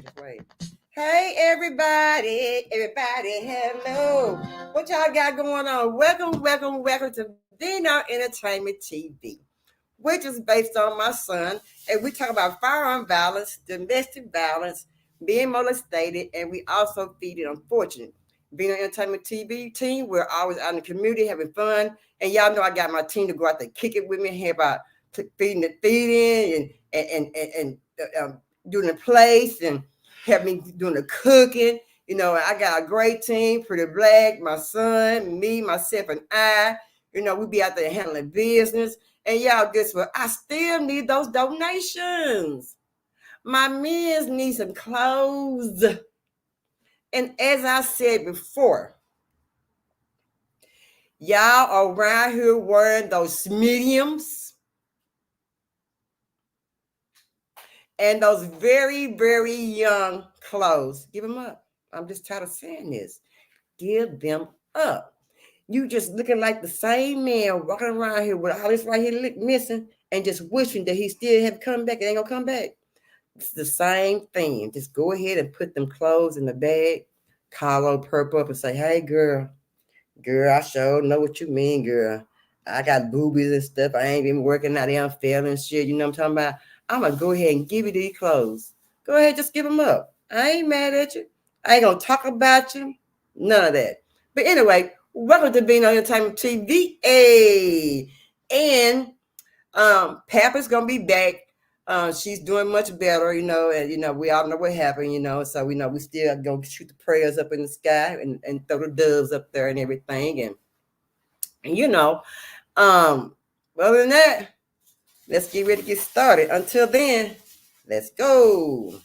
Just wait. Hey everybody, hello. What y'all got going on? Welcome to Dino Entertainment TV, which is based on my son. And we talk about firearm violence, domestic violence, being molested, and we also feed it unfortunate. Being an entertainment TV team, we're always out in the community having fun. And y'all know I got my team to go out there kick it with me, hear about feeding and doing the place and help me doing the cooking. You know, I got a great team, Pretty Black, my son, me, myself, and I. You know, we be out there handling business. And y'all, guess what? I still need those donations. My men's need some clothes. And as I said before, y'all are around here wearing those mediums and those very, very young clothes. Give them up. I'm just tired of saying this. Give them up. You just looking like the same man walking around here with all this right here missing and just wishing that he still have come back. It ain't gonna come back. It's the same thing. Just go ahead and put them clothes in the bag, call old Purple up and say, hey girl, I sure know what you mean, girl. I got boobies and stuff. I ain't been working out there. I'm failing shit. You know what I'm talking about? I'm going to go ahead and give you these clothes. Go ahead, just give them up. I ain't mad at you. I ain't going to talk about you. None of that. But anyway, welcome to Being on Entertainment TV. Hey. And Papa's gonna be back. She's doing much better, and we all know what happened, so we know we still gonna shoot the prayers up in the sky and throw the doves up there and everything. And other than that, let's get ready to get started. Until then, let's go.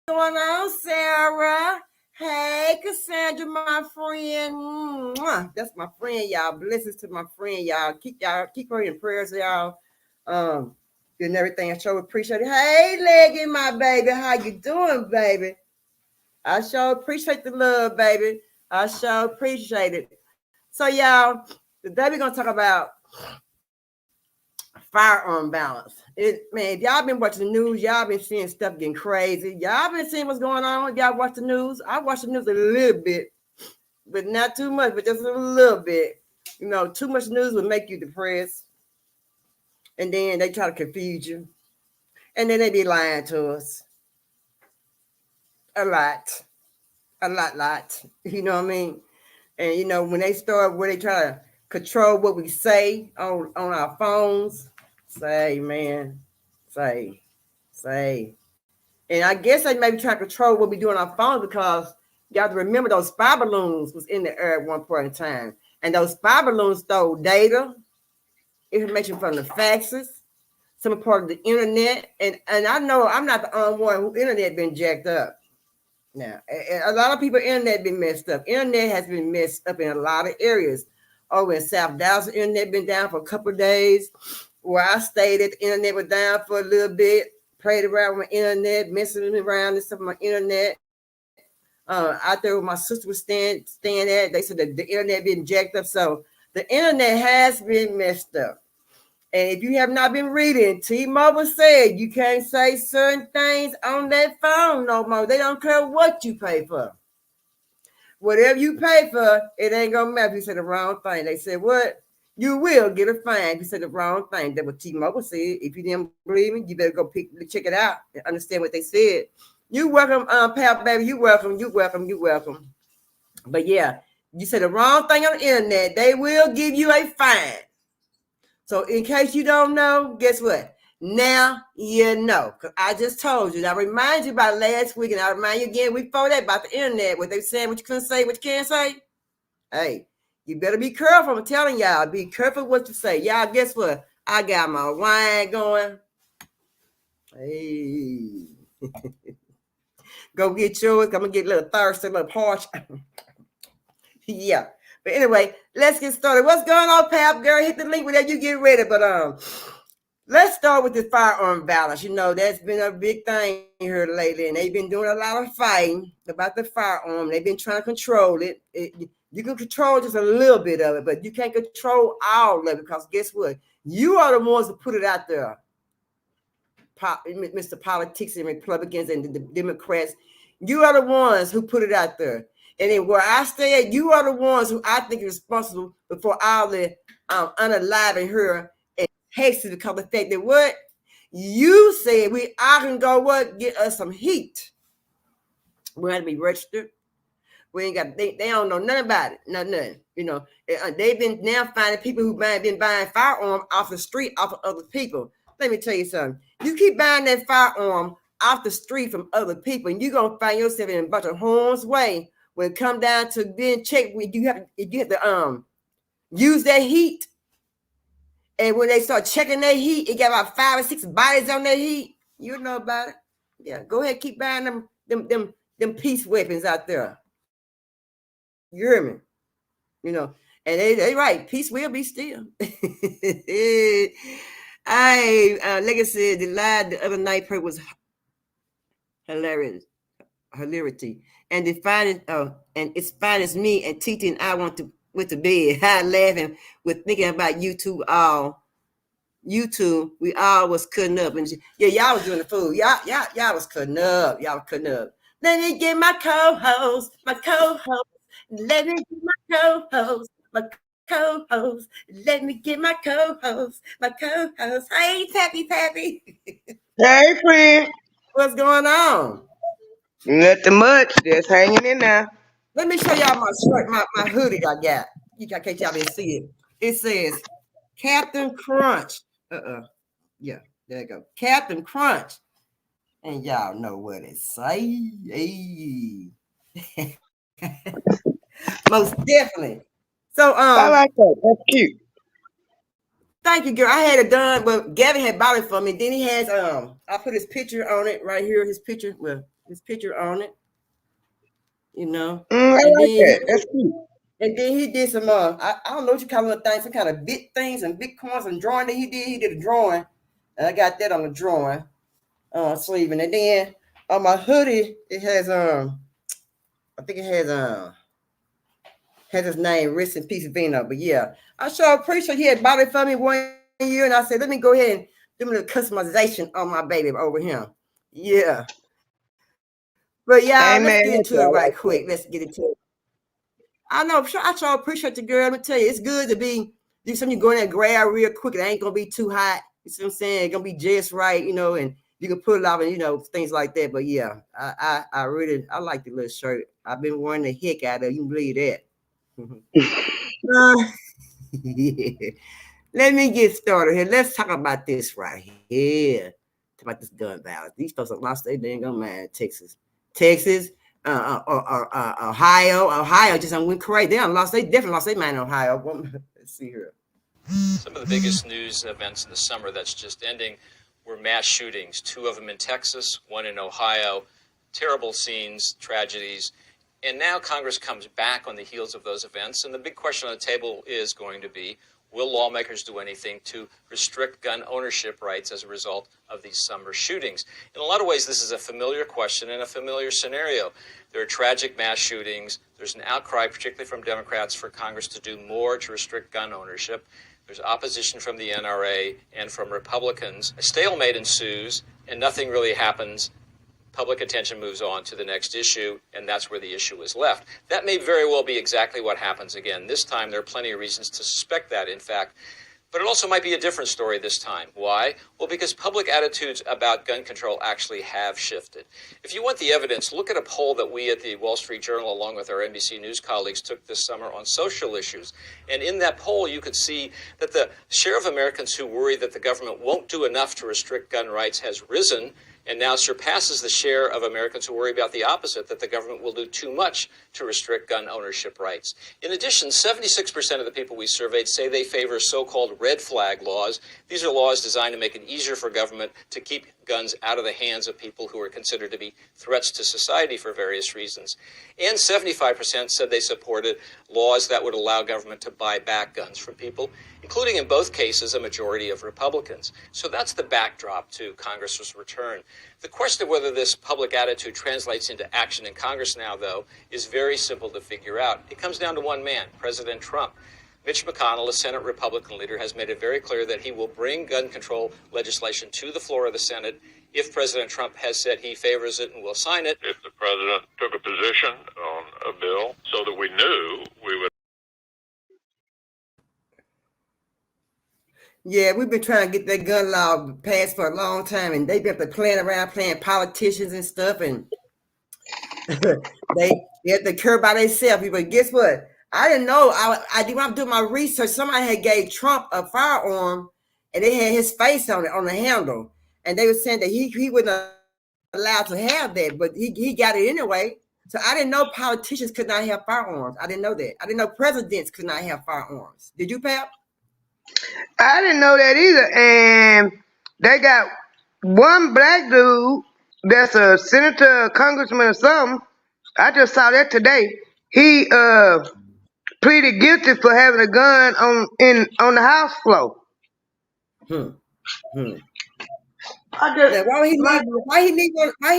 going on, Sarah? Hey, Cassandra, my friend. Mwah. That's my friend, y'all. Blessings to my friend, y'all. Keep her in prayers, y'all. Um, and everything. I sure appreciate it. Hey, Leggy, my baby. How you doing, baby? I sure appreciate the love, baby. I sure appreciate it. So, y'all, today we're gonna talk about firearm balance. Man, if y'all been watching the news, y'all been seeing stuff getting crazy. Y'all been seeing what's going on. Y'all watch the news. I watch the news a little bit, but not too much, but just a little bit. Too much news will make you depressed, and then they try to confuse you, and then they be lying to us a lot, a lot. You know what I mean? And when they start where they try to control what we say on our phones, say, man, say, say. And I guess they maybe try to control what we do on our phones because you have to remember those spy balloons was in the air at one point in time. And those spy balloons stole data, information from the faxes, some part of the internet. And I know I'm not the only one who internet been jacked up. Now, a lot of people internet been messed up. Internet has been messed up in a lot of areas. Over in South Dallas, the internet been down for a couple of days. Where I stayed at, the internet was down for a little bit. Played around with my internet, messing around and stuff on my internet. Out there where my sister was staying at, they said that the internet been jacked up. So the internet has been messed up. And if you have not been reading, T-Mobile said you can't say certain things on that phone no more. They don't care what you pay for. Whatever you pay for, it ain't gonna matter if you say the wrong thing. They said what? You will get a fine if you said the wrong thing. That's what T-Mobile said. If you didn't believe me, you better go check it out and understand what they said. You welcome, pal, baby. You welcome. You welcome. You welcome. But yeah, you said the wrong thing on the internet, they will give you a fine. So in case you don't know, guess what? Now you know. Because I just told you. I remind you about last week, and I remind you again week before that about the internet, what they saying, what you couldn't say, what you can't say. Hey, you better be careful. I'm telling y'all, be careful what you say. Y'all, guess what? I got my wine going. Hey. Go get yours. I'm going to get a little thirsty, a little parched. Yeah. But anyway, let's get started. What's going on, Pap? Girl, hit the link whenever you get ready. But let's start with the firearm balance. That's been a big thing here lately, and they've been doing a lot of fighting about the firearm. They've been trying to control it. You can control just a little bit of it, but you can't control all of it because guess what? You are the ones that put it out there. Mr. Politics and Republicans and the Democrats, you are the ones who put it out there. And then where I stay at, you are the ones who I think are responsible for all the unaliving her and hasty because of the fact that what? You said I can go get us some heat. We have to be registered. We ain't got they don't know nothing about it. Nothing. They've been now finding people who been buying firearm off the street off of other people. Let me tell you something. You keep buying that firearm off the street from other people, and you're gonna find yourself in a bunch of harm's way when it come down to being checked. If you have to use that heat, and when they start checking that heat, it got about 5 or 6 bodies on that heat. You know about it. Yeah, go ahead, keep buying them peace weapons out there. You hear me? And they right. Peace will be still. Like I said, the lie the other night was hilarious, hilarity, and and it's fine as me and Titi and I went to bed. I laughing with thinking about you two all. You two, we all was cutting up, and y'all was doing the food. Y'all was cutting up. Y'all was cutting up. Let me get my co-host. Let me get my co-host. Let me get my co-host. Hey, Pappy. Hey, friend. What's going on? Nothing much. Just hanging in there. Let me show y'all my shirt, my hoodie I got. In case y'all didn't see it. It says Captain Crunch. Yeah, there you go. Captain Crunch. And y'all know what it say. Hey. Most definitely. So I like that. That's cute. thank you, girl. I had it done, but Gavin had bought it for me. Then he has I put his picture on it right here. His picture. Well, his picture on it, you know. I And like then that. he That's cute. and then he did some I don't know what you call them things, some kind of bit things and bit coins and drawing that he did. He did a drawing, and I got that on the drawing sleeve. And then on my hoodie it has I think it has his name, Rest in Peace Vino. But yeah, I sure appreciate he had bought it for me 1 year, and I said, let me go ahead and do a little customization on my baby over him. Yeah. But yeah, let's get into Amen. it right Okay, I quick. like Let's get that. into it. I know, sure, I sure appreciate the girl. Let me tell you, it's good to do something, you go in there grab real quick. It ain't gonna be too hot. You see what I'm saying? It's gonna be just right, and you can put it out and things like that. But yeah, I really I like the little shirt. I've been wearing the heck out of it. You can believe that. Yeah. Let me get started here. Let's talk about this right here. Talk about this gun violence. These folks have lost their dang on mind. Texas, Ohio just went crazy. They definitely lost their mind in Ohio. Let's see here. Some of the biggest news events in the summer that's just ending were mass shootings, two of them in Texas, one in Ohio. Terrible scenes, tragedies. And now Congress comes back on the heels of those events. And the big question on the table is going to be, will lawmakers do anything to restrict gun ownership rights as a result of these summer shootings? In a lot of ways, this is a familiar question and a familiar scenario. There are tragic mass shootings. There's an outcry, particularly from Democrats, for Congress to do more to restrict gun ownership. There's opposition from the NRA and from Republicans. A stalemate ensues, and nothing really happens. Public attention moves on to the next issue, and that's where the issue is left. That may very well be exactly what happens again. This time, there are plenty of reasons to suspect that, in fact. But it also might be a different story this time. Why? Well, because public attitudes about gun control actually have shifted. If you want the evidence, look at a poll that we at the Wall Street Journal, along with our NBC News colleagues, took this summer on social issues. And in that poll, you could see that the share of Americans who worry that the government won't do enough to restrict gun rights has risen, and now surpasses the share of Americans who worry about the opposite, that the government will do too much to restrict gun ownership rights. In addition, 76% of the people we surveyed say they favor so-called red flag laws. These are laws designed to make it easier for government to keep guns out of the hands of people who are considered to be threats to society for various reasons. And 75% said they supported laws that would allow government to buy back guns from people, including in both cases a majority of Republicans. So that's the backdrop to Congress's return. The question of whether this public attitude translates into action in Congress now, though, is very simple to figure out. It comes down to one man, President Trump. Mitch McConnell, a Senate Republican leader, has made it very clear that he will bring gun control legislation to the floor of the Senate if President Trump has said he favors it and will sign it. If the president took a position on a bill so that we knew we would. Yeah, we've been trying to get that gun law passed for a long time, and they've been playing around, playing politicians and stuff, and they have to care about themselves. But guess what? I didn't know. When I do my research, somebody had gave Trump a firearm, and they had his face on it on the handle, and they were saying that he wasn't allowed to have that, but he got it anyway. So I didn't know politicians could not have firearms. I didn't know that. I didn't know presidents could not have firearms. Did you, Pap? I didn't know that either. And they got one black dude that's a senator, a congressman, or something. I just saw that today. He pleaded guilty for having a gun on the house floor. Hmm. Hmm. I just Now, why he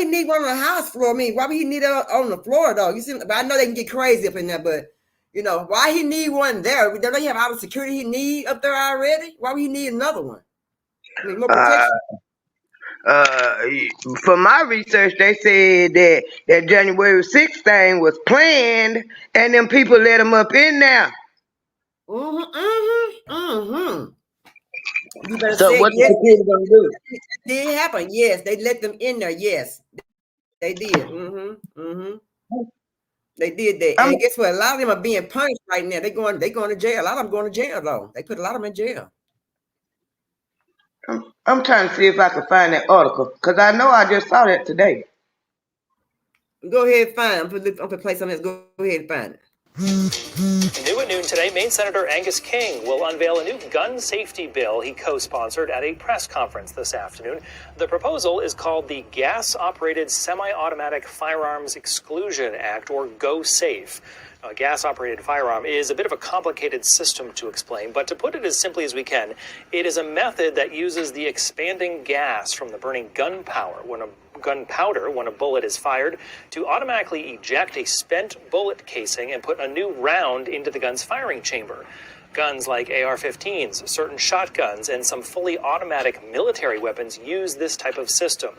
need one on the house floor? I mean, why would he need it on the floor though? You see, but I know they can get crazy up in there, but why he need one there? Don't they have all the security he need up there already? Why would he need another one? I mean, more uh, protection. uh, from my research, they said that January 6th thing was planned, and them people let him up in there. You better So say what the yes. security gonna do? It did happen. Yes, they let them in there. Yes, they did. They did that. I'm And guess what? A lot of them are being punished right now. They going to jail. A lot of them going to jail though. They put a lot of them in jail. I'm trying to see if I can find that article because I know I just saw that today. Go ahead and find it. I'm gonna play something else. Go ahead and find it. New at noon today, Maine Senator Angus King will unveil a new gun safety bill he co-sponsored at a press conference this afternoon. The proposal is called the Gas-Operated Semi-Automatic Firearms Exclusion Act, or Go Safe. A gas-operated firearm is a bit of a complicated system to explain, but to put it as simply as we can, it is a method that uses the expanding gas from the burning gunpowder when a bullet is fired to automatically eject a spent bullet casing and put a new round into the gun's firing chamber. Guns like AR-15s, certain shotguns, and some fully automatic military weapons use this type of system.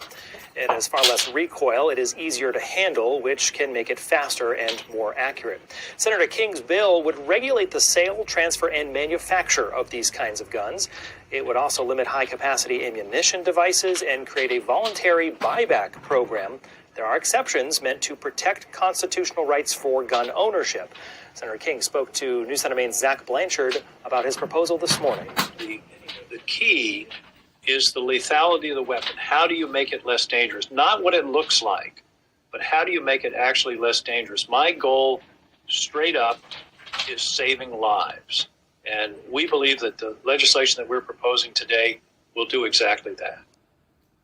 It has far less recoil, it is easier to handle, which can make it faster and more accurate. Senator King's bill would regulate the sale, transfer, and manufacture of these kinds of guns. It would also limit high-capacity ammunition devices and create a voluntary buyback program. There are exceptions meant to protect constitutional rights for gun ownership. Senator King spoke to News Center Maine's Zach Blanchard about his proposal this morning. The key is the lethality of the weapon. How do you make it less dangerous? Not what it looks like, but how do you make it actually less dangerous? My goal, straight up, is saving lives. And we believe that the legislation that we're proposing today will do exactly that.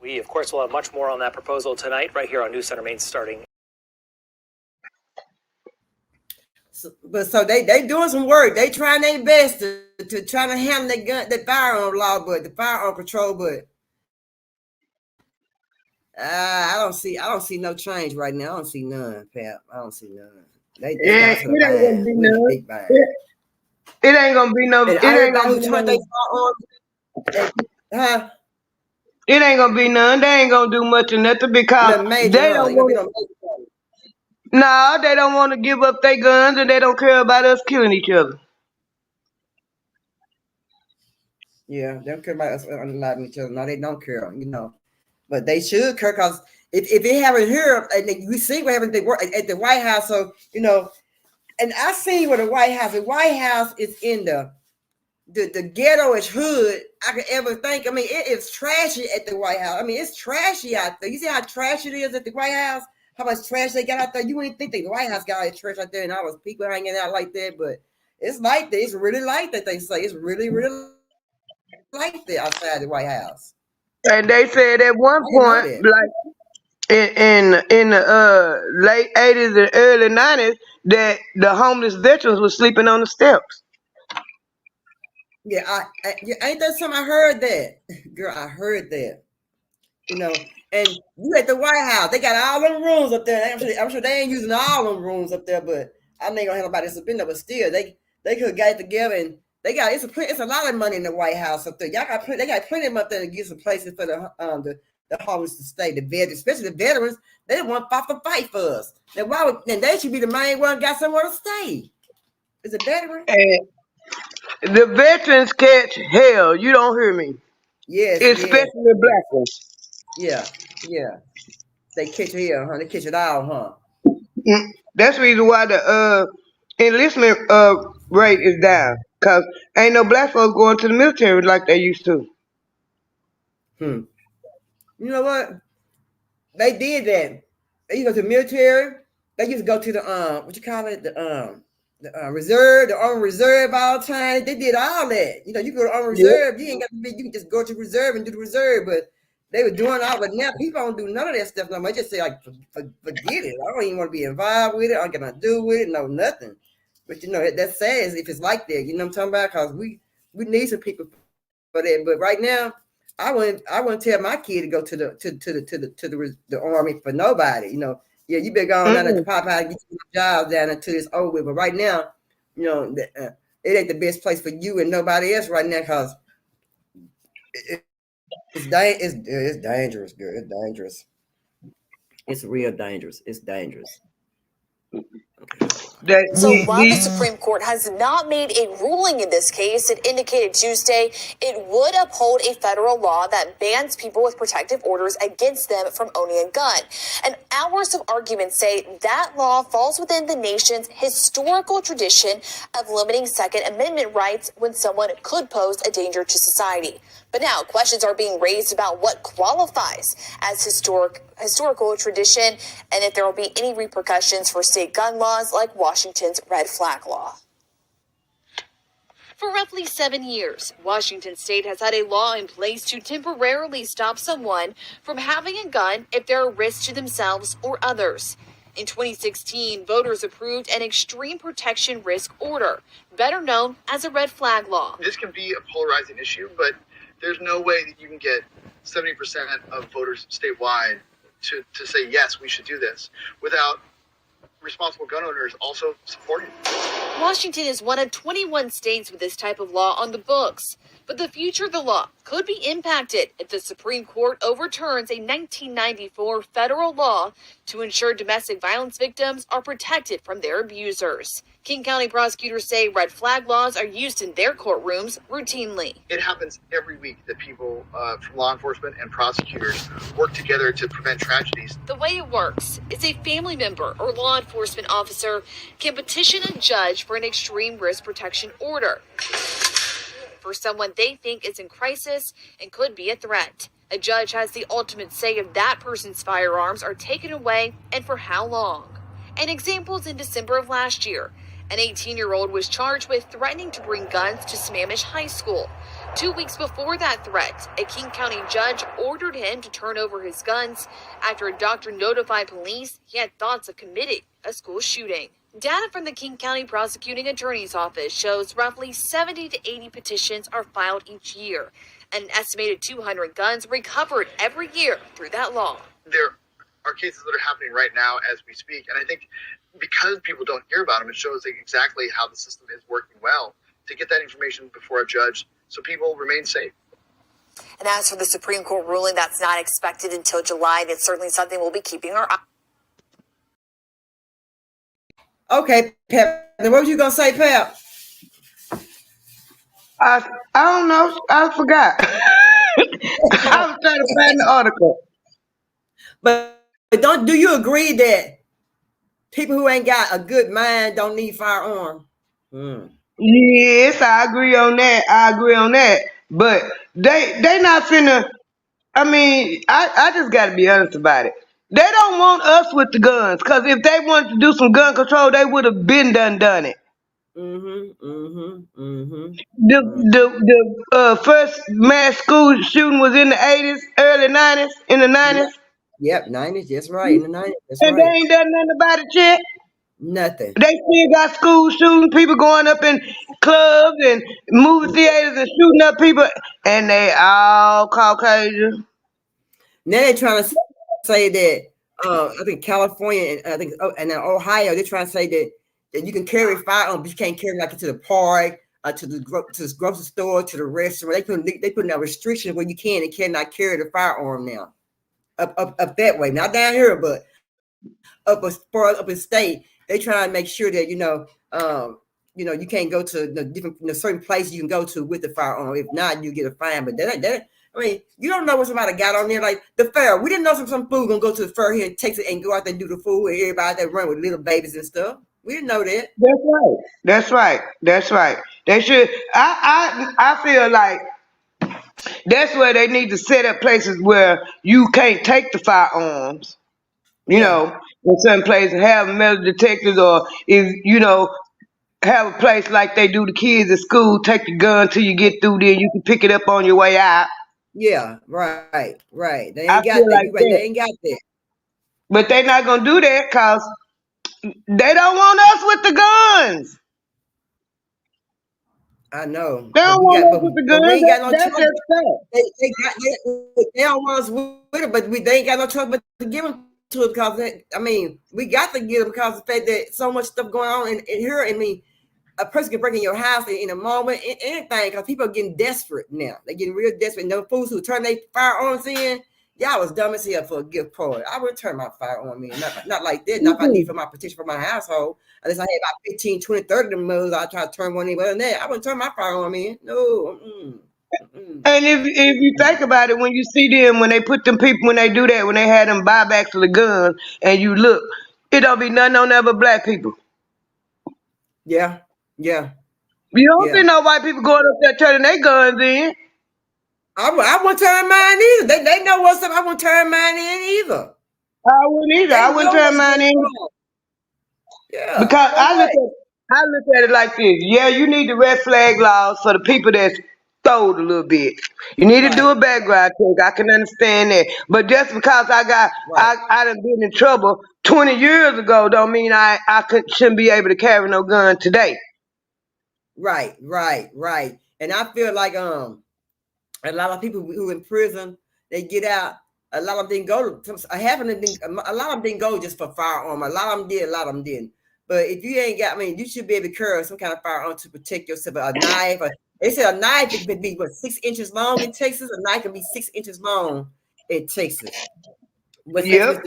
We, of course, will have much more on that proposal tonight, right here on News Center Maine, starting. So they doing some work. They trying their best to try to handle the firearm law, but the firearm control, but I don't see no change right now. I don't see none, Pap. I don't see none. They It ain't gonna be none. big bind. It ain't gonna be no. And everybody who turned their firearms, It ain't gonna be none. They ain't gonna do much or nothing because they don't want. No, they don't want to give up their guns and they don't care about us killing each other. Yeah, they don't care about us unaliving each other. No, they don't care, But they should care because if they haven't heard, and we see what happened at the White House, so, and I seen where the White House is in the ghettoish hood I could ever think. I mean, it is trashy at the White House. I mean, it's trashy out there. You see how trashy it is at the White House? How much trash they got out there? You wouldn't think the White House got all that trash out there and all those people hanging out like that, but it's like that. It's really like that, they say. It's really, really like that outside the White House. And they said at one point, like in the late 80s and early 90s, that the homeless veterans were sleeping on the steps. Yeah, ain't that something? I heard that. Girl, I heard that. And you at the White House, they got all them rooms up there. I'm sure they ain't using all them rooms up there, but I ain't gonna have nobody else up in there. But still, they could have got it together, and it's a lot of money in the White House up there. They got plenty of money up there to get some places for the homeless to stay. The veterans, especially the veterans, they want to fight for us. Then they should be the main one got somewhere to stay. Is a veteran? And the veterans catch hell. You don't hear me. Yes, especially the black ones. Yeah. They catch hell, huh? They catch it all, huh? That's the reason why the enlistment rate is down. Cause ain't no black folks going to the military like they used to. You know what? They did that. They used to go to the military. They used to go to the the reserve, the army reserve all the time. They did all that. You go to army reserve. You ain't got to be. You can just go to reserve and do the reserve. But they were doing all. But now people don't do none of that stuff no more. They just say like, forget it. I don't even want to be involved with it. I don't got nothing to do with it. No, nothing. But that's sad if it's like that. You know what I'm talking about? Because we need some people for that. But right now, I wouldn't tell my kid to go to the army for nobody. Yeah, you better go on down to Popeye and get your jobs down until it's over with. But right now, it ain't the best place for you and nobody else right now because it's dangerous, girl. It's dangerous. It's real dangerous. It's dangerous. So while the Supreme Court has not made a ruling in this case, it indicated Tuesday it would uphold a federal law that bans people with protective orders against them from owning a gun. And hours of arguments say that law falls within the nation's historical tradition of limiting Second Amendment rights when someone could pose a danger to society. But now questions are being raised about what qualifies as historic historical tradition and if there will be any repercussions for state gun laws like Washington's red flag law. For roughly 7 years, Washington state has had a law in place to temporarily stop someone from having a gun if they're a risk to themselves or others. In 2016, voters approved an extreme protection risk order, better known as a red flag law. This can be a polarizing issue, but there's no way that you can get 70% of voters statewide to say, yes, we should do this, without responsible gun owners also supporting it. Washington is one of 21 states with this type of law on the books. But the future of the law could be impacted if the Supreme Court overturns a 1994 federal law to ensure domestic violence victims are protected from their abusers. King County prosecutors say red flag laws are used in their courtrooms routinely. It happens every week that people from law enforcement and prosecutors work together to prevent tragedies. The way it works is a family member or law enforcement officer can petition a judge for an extreme risk protection order for someone they think is in crisis and could be a threat. A judge has the ultimate say if that person's firearms are taken away and for how long. An example is in December of last year. An 18-year-old was charged with threatening to bring guns to Sammamish High School. 2 weeks before that threat, a King County judge ordered him to turn over his guns after a doctor notified police he had thoughts of committing a school shooting. Data from the King County Prosecuting Attorney's Office shows roughly 70 to 80 petitions are filed each year, and an estimated 200 guns recovered every year through that law. There are cases that are happening right now as we speak, and I think because people don't hear about them, it shows exactly how the system is working well to get that information before a judge so people remain safe. And as for the Supreme Court ruling, that's not expected until July. That's certainly something we'll be keeping our eye. Okay, Pep. What were you gonna say, Pep? I don't know. I forgot. I was trying to find the article. But do you agree that people who ain't got a good mind don't need firearm? Yes, I agree on that. But they not finna. I mean, I just got to be honest about it. They don't want us with the guns, because if they wanted to do some gun control, they would have been done it. The first mass school shooting was in the 80s, early 90s, in the 90s. Yep, 90s, that's right. In the 90s, that's and right. They ain't done nothing about it yet. Nothing. They still got school shooting, people going up in clubs and movie theaters and shooting up people, and they all Caucasian. Now they're trying to say that I think California and I think and Ohio, they're trying to say that you can carry firearms, but you can't carry them like to the park, to the grocery store, to the restaurant. They put a restriction where you can and cannot carry the firearm now. Up that way, not down here, but up as far up in state. They try to make sure that you can't go to the different certain places you can go to with the firearm. If not, you get a fine. But I mean, you don't know what somebody got on there. Like the fair, we didn't know some fool gonna go to the fair here in Texas and go out there and do the fool, and everybody that run with little babies and stuff. We didn't know that. That's right. They should. I feel like that's where they need to set up places where you can't take the firearms. You know, in certain places have metal detectors, or if have a place like they do the kids at school, take the gun till you get through there, you can pick it up on your way out. Yeah, right. They I ain't got feel that. like You right, that. they ain't got that. But they're not gonna do that because they don't want us with the guns. I know. They don't want us with the But we guns. ain't got no That's choice. just They don't want us with it, but they ain't got no choice but to give them to it because we got to give them because of the fact that so much stuff going on in here. I mean, a person can break in your house in a moment, anything, because people are getting desperate now. They're getting real desperate. No fools who turn their firearms in. Y'all was dumb as hell for a gift card. I would turn my firearm in. Not like that. Not if I need for my protection for my household. Unless I had about 15, 20, 30 of them mothers, I'd try to turn one in. But other than that, I wouldn't turn my firearm in. No. And if you think about it, when you see them, when they put them people, when they do that, when they had them buybacks of the guns, and you look, it don't be nothing on there but black people. Yeah. You don't see no white people going up there turning their guns in. I won't turn mine either. They know what's up. I won't turn mine in either. I wouldn't either. They I wouldn't know turn what's mine going in on. Yeah, because no way. I look at it like this. Yeah, you need the red flag laws for the people that's stole a little bit. You need to do Right, a background check. I can understand that. But just because right, I done been in trouble 20 years ago don't mean shouldn't be able to carry no gun today. right. And I feel like a lot of people who in prison, they get out. A lot of them didn't go. Half of them didn't, a lot of them didn't go just for firearm. A lot of them did. A lot of them didn't. But if you ain't got, I mean, you should be able to carry some kind of firearm to protect yourself. A knife. They said a knife can be what 6 inches long in Texas. A knife can be 6 inches long in Texas. What's that? With Yep.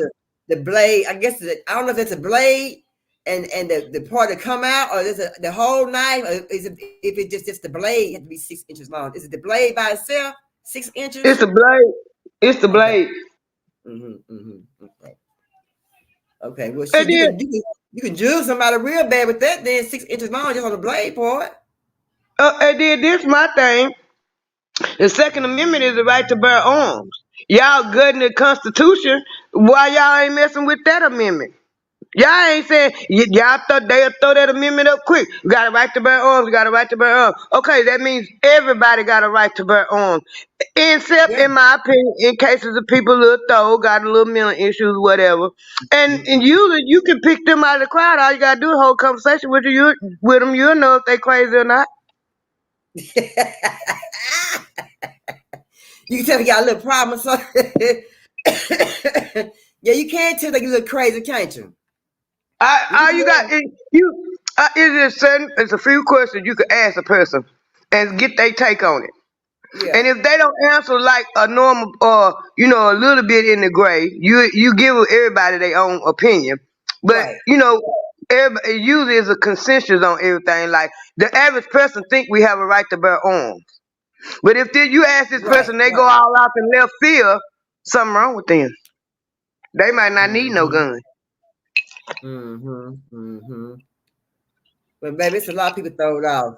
the blade? I guess I don't know if it's a blade and the part that come out, or is it the whole knife, or is it if it's just the blade? It has to be 6 inches long. Is it the blade by itself? 6 inches? It's the blade. It's the Okay. blade. Okay. Okay. Well, And shit, then you can jug somebody real bad with that. Then 6 inches long just on the blade part. this my thing. The Second Amendment is the right to bear arms. Y'all good in the Constitution. Why y'all ain't messing with that amendment? Y'all ain't saying y'all thought they'll throw that amendment up quick. You got a right to bear arms. You got a right to bear arms. Okay, that means everybody got a right to bear arms, except Yeah. in my opinion, in cases of people a little throw, got a little mental issues, whatever. And usually you can pick them out of the crowd. All you gotta do is hold conversation with them. You'll know if they crazy or not. You can tell you got a little problem or something. Yeah, you can tell they look crazy, can't you? You can All you got tell. is it's a few questions you could ask a person and get their take on it. And Yeah. if they don't answer like a normal or a little bit in the gray, you give everybody their own opinion. But Right. everybody usually is a consensus on everything. Like the average person think we have a right to bear arms. But if you ask this Right. person, they go Right. all out in left field, something wrong with them. They might not need no Mm-hmm. gun. Mm-hmm. But baby, it's a lot of people throw it off.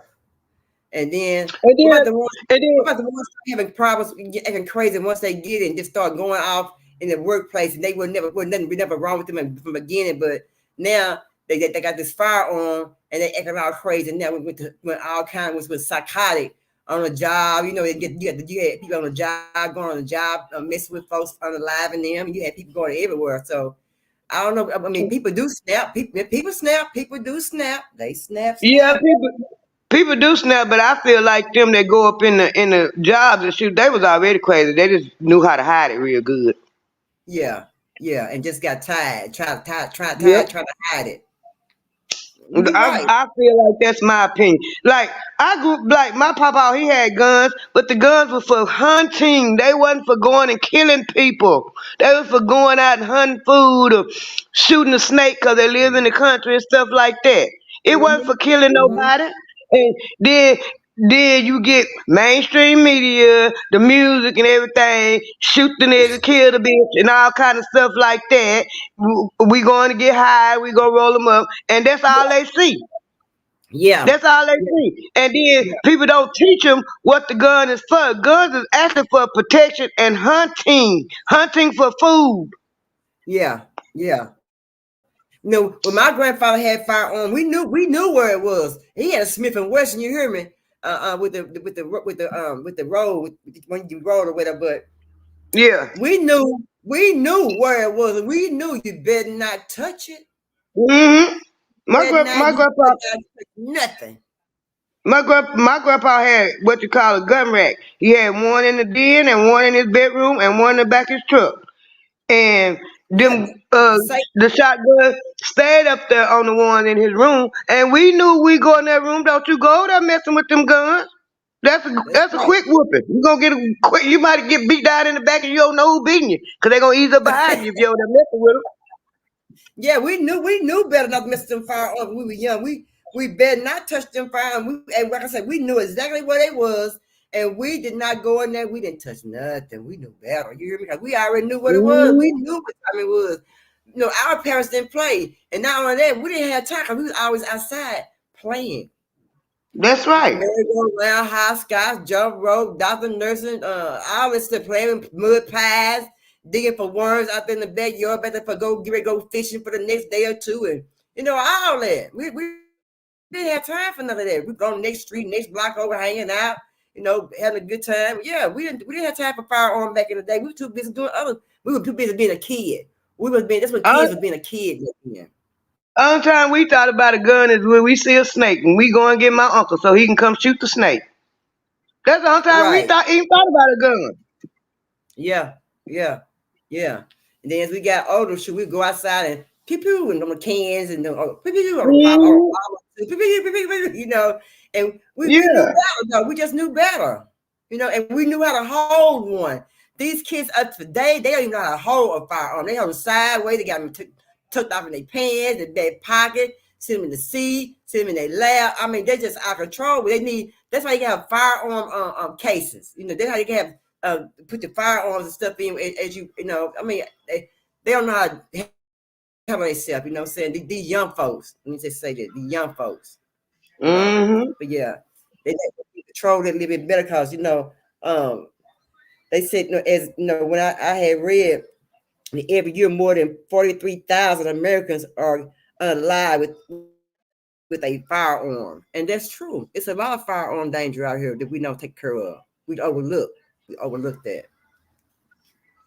And then And what then about the ones? and then What about the ones having problems, acting crazy once they get it and just start going off in the workplace, and they would nothing be never wrong with them from the beginning, but now they got this firearm and they acting all crazy. Now when all kinds was psychotic on the job, you had people on the job going on the job, messing with folks, unaliving them. You had people going everywhere. So I don't know. I mean, people do snap. People snap. People do snap. They snap, yeah, snap. people do snap, but I feel like them that go up in the jobs and shoot, they was already crazy. They just knew how to hide it real good. Yeah, yeah, and just got tired. Yep. Trying to hide it. You're right. I feel like that's my opinion. Like I grew like my papa, he had guns, but the guns were for hunting. They wasn't for going and killing people. They was for going out and hunting food or shooting a snake because they live in the country and stuff like that. It wasn't Mm-hmm. for killing Mm-hmm. nobody. And then you get mainstream media, the music and everything, shoot the nigga, kill the bitch, and all kind of stuff like that. We going to get high, we gonna roll them up, and that's all Yeah, they see. yeah, That's all they yeah, see. And then yeah, people don't teach them what the gun is for. Guns is actually for protection and hunting for food. yeah, yeah. When my grandfather had firearm, we knew where it was. He had a Smith and Wesson. You hear me? With the road when you roll or whatever. But Yeah. we knew where it was. We knew you better not touch it. hmm My Better grand not. my You grandpa better not touch nothing. my grandpa had what you call a gun rack. He had one in the den and one in his bedroom and one in the back of his truck. And Yeah, them the same. the shotgun stayed up there on the one in his room, and we knew we go in that room. Don't you go there messing with them guns. That's That's a right. quick whooping. You gonna get a quick. You might get beat down in the back, and you don't know who beating you, cause they gonna ease up behind you if you over there messing with them. Yeah, we knew better not to mess with them firearms when we were young. We better not touch them firearms. And like I said, we knew exactly what it was, and we did not go in there. We didn't touch nothing. We knew better. You hear me? 'Cause we already knew what it was. We Mhm. knew what time it was. Our parents didn't play, and not only that, we didn't have time 'cause we was always outside playing. That's right. Merry-go-round, high skies, jump rope, doctor, nursing, all this stuff, playing with mud pies, digging for worms out there in the backyard, better for go fishing for the next day or two, and all that. We didn't have time for none of that. We go on the next street, next block over, hanging out, having a good time. Yeah, we didn't have time for firearm back in the day. We were too busy doing other. We were too busy being a kid. That's when Uh, kids was being a kid back then. Only time we thought about a gun is when we see a snake and we go and get my uncle so he can come shoot the snake. That's the only time we Right. even thought about a gun. Yeah, yeah, yeah. And then as we got older, should we go outside and pew pew and on the cans and pew pew on the pop, Mhm. pew pew pew pew pew, and we knew Yeah. better though. We just knew better, and we knew how to hold one. These kids up today, they don't even know how to hold a firearm. They hold them sideways. They got them tucked off in their pants, in their pocket, sit them in the seat, sit them in their lap. I mean, they're just out of control. That's why you have firearm cases. That's how you can have put the firearms and stuff in as I mean, they don't know how to handle themselves, what I'm saying? These young folks, let me just say that, the young folks, Mm-hmm. but yeah, they control it a little bit better because, they said, when I had read that every year more than 43,000 Americans are alive with a firearm. And that's true. It's a lot of firearm danger out here that we don't take care of. We overlook that.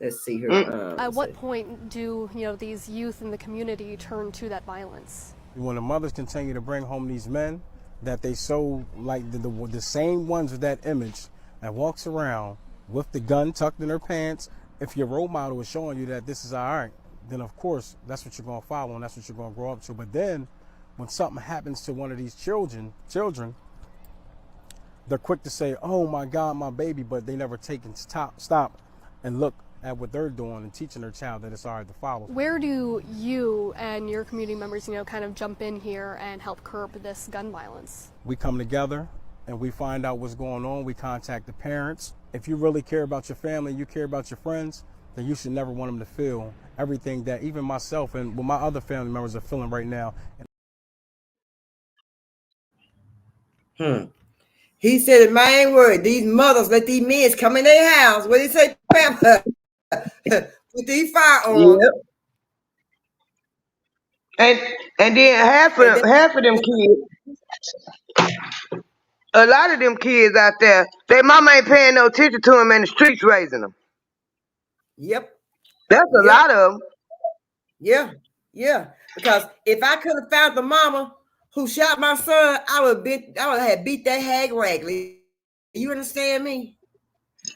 Let's see here. At what point do these youth in the community turn to that violence? When the mothers continue to bring home these men that they so like the same ones with that image that walks around with the gun tucked in their pants, if your role model is showing you that this is all right, then of course that's what you're going to follow and that's what you're going to grow up to. But then when something happens to one of these children, they're quick to say, oh my God, my baby, but they never take and stop and look at what they're doing and teaching their child that it's all right to follow. Where do you and your community members, kind of jump in here and help curb this gun violence? We come together and we find out what's going on. We contact the parents. If you really care about your family, you care about your friends, then you should never want them to feel everything that even myself and my other family members are feeling right now. He said the main word, these mothers let these men come in their house. What did he say, Pamela? With these firearms. Yep. And then half of them kids, a lot of them kids out there, their mama ain't paying no attention to them in the streets raising them. Yep. That's a lot of them. Yeah. Because if I could have found the mama who shot my son, I would have beat that hag raggedly. You understand me?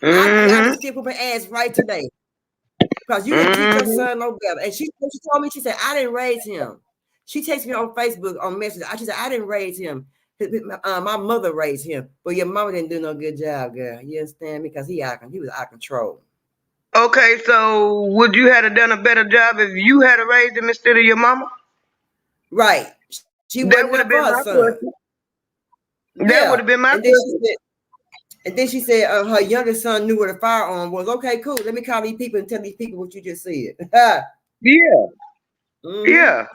I would still put my ass right today. Because you didn't treat your son no better. And she told me, she said, I didn't raise him. She texted me on Facebook on Messenger. She said, I didn't raise him. My mother raised him. But your mama didn't do no good job, girl. You understand me? Because he was out of control. Okay, so would you have done a better job if you had raised him instead of your mama? Right. She That wasn't would have there been for her my son. question. Yeah. That would have been my question. And then she said her youngest son knew where the firearm was. Okay, cool. Let me call these people and tell these people what you just said. Yeah. Mm-hmm. Yeah.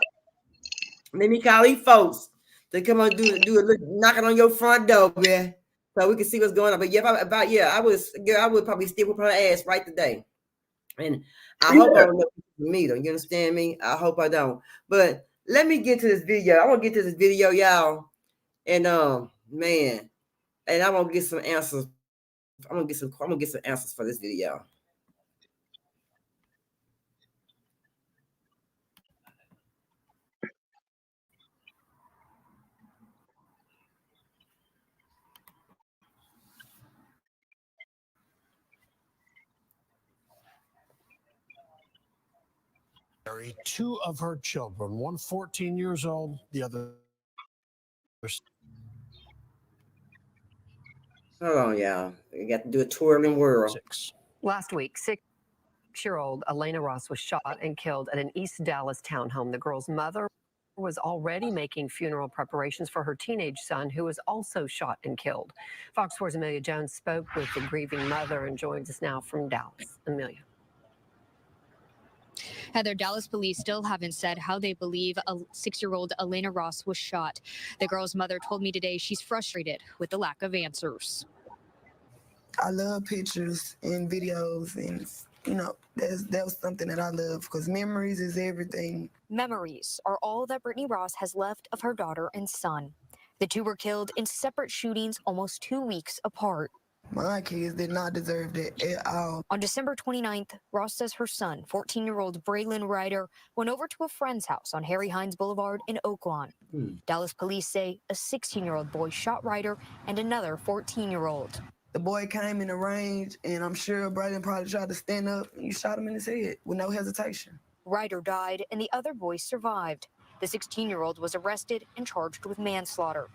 Let me call these folks to come on do a little knocking on your front door, man, so we can see what's going on. But I would probably still whip her ass right today. And I hope I don't meet her. You understand me? I hope I don't. But let me get to this video. I want to get to this video, y'all. And man, and I want to get some answers. I'm gonna get some answers for this video. Two of her children, one 14 years old, the other. Hold on, y'all. We got to do a twirling whirl. 6. Last week, 6-year-old Elena Ross was shot and killed at an East Dallas townhome. The girl's mother was already making funeral preparations for her teenage son, who was also shot and killed. Fox 4's Amelia Jones spoke with the grieving mother and joins us now from Dallas. Amelia. Heather, Dallas police still haven't said how they believe a 6-year-old Elena Ross was shot. The girl's mother told me today she's frustrated with the lack of answers. I love pictures and videos and you know, that was something that I love because memories is everything. Memories are all that Brittany Ross has left of her daughter and son. The two were killed in separate shootings almost 2 weeks apart. My kids did not deserve that at all. On December 29th, Ross says her son, 14-year-old Braylon Ryder, went over to a friend's house on Harry Hines Boulevard in Oaklawn. Dallas police say a 16-year-old boy shot Ryder and another 14-year-old. The boy came in the range, and I'm sure Braylon probably tried to stand up, and you shot him in his head with no hesitation. Ryder died, and the other boy survived. The 16-year-old was arrested and charged with manslaughter.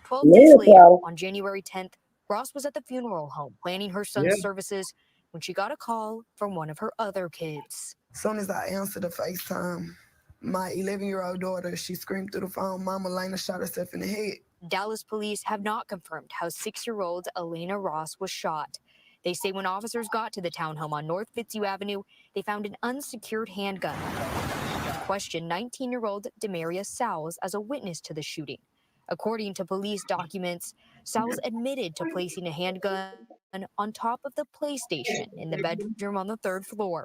12 days later, on January 10th, Ross was at the funeral home planning her son's services when she got a call from one of her other kids. As soon as I answered the FaceTime, my 11-year-old daughter, she screamed through the phone, "Mama, Lena shot herself in the head." Dallas police have not confirmed how 6-year-old Elena Ross was shot. They say when officers got to the townhome on North Fitzhugh Avenue, they found an unsecured handgun. Questioned 19-year-old Demaria Sowles as a witness to the shooting. According to police documents, Sowles admitted to placing a handgun on top of the PlayStation in the bedroom on the 3rd floor.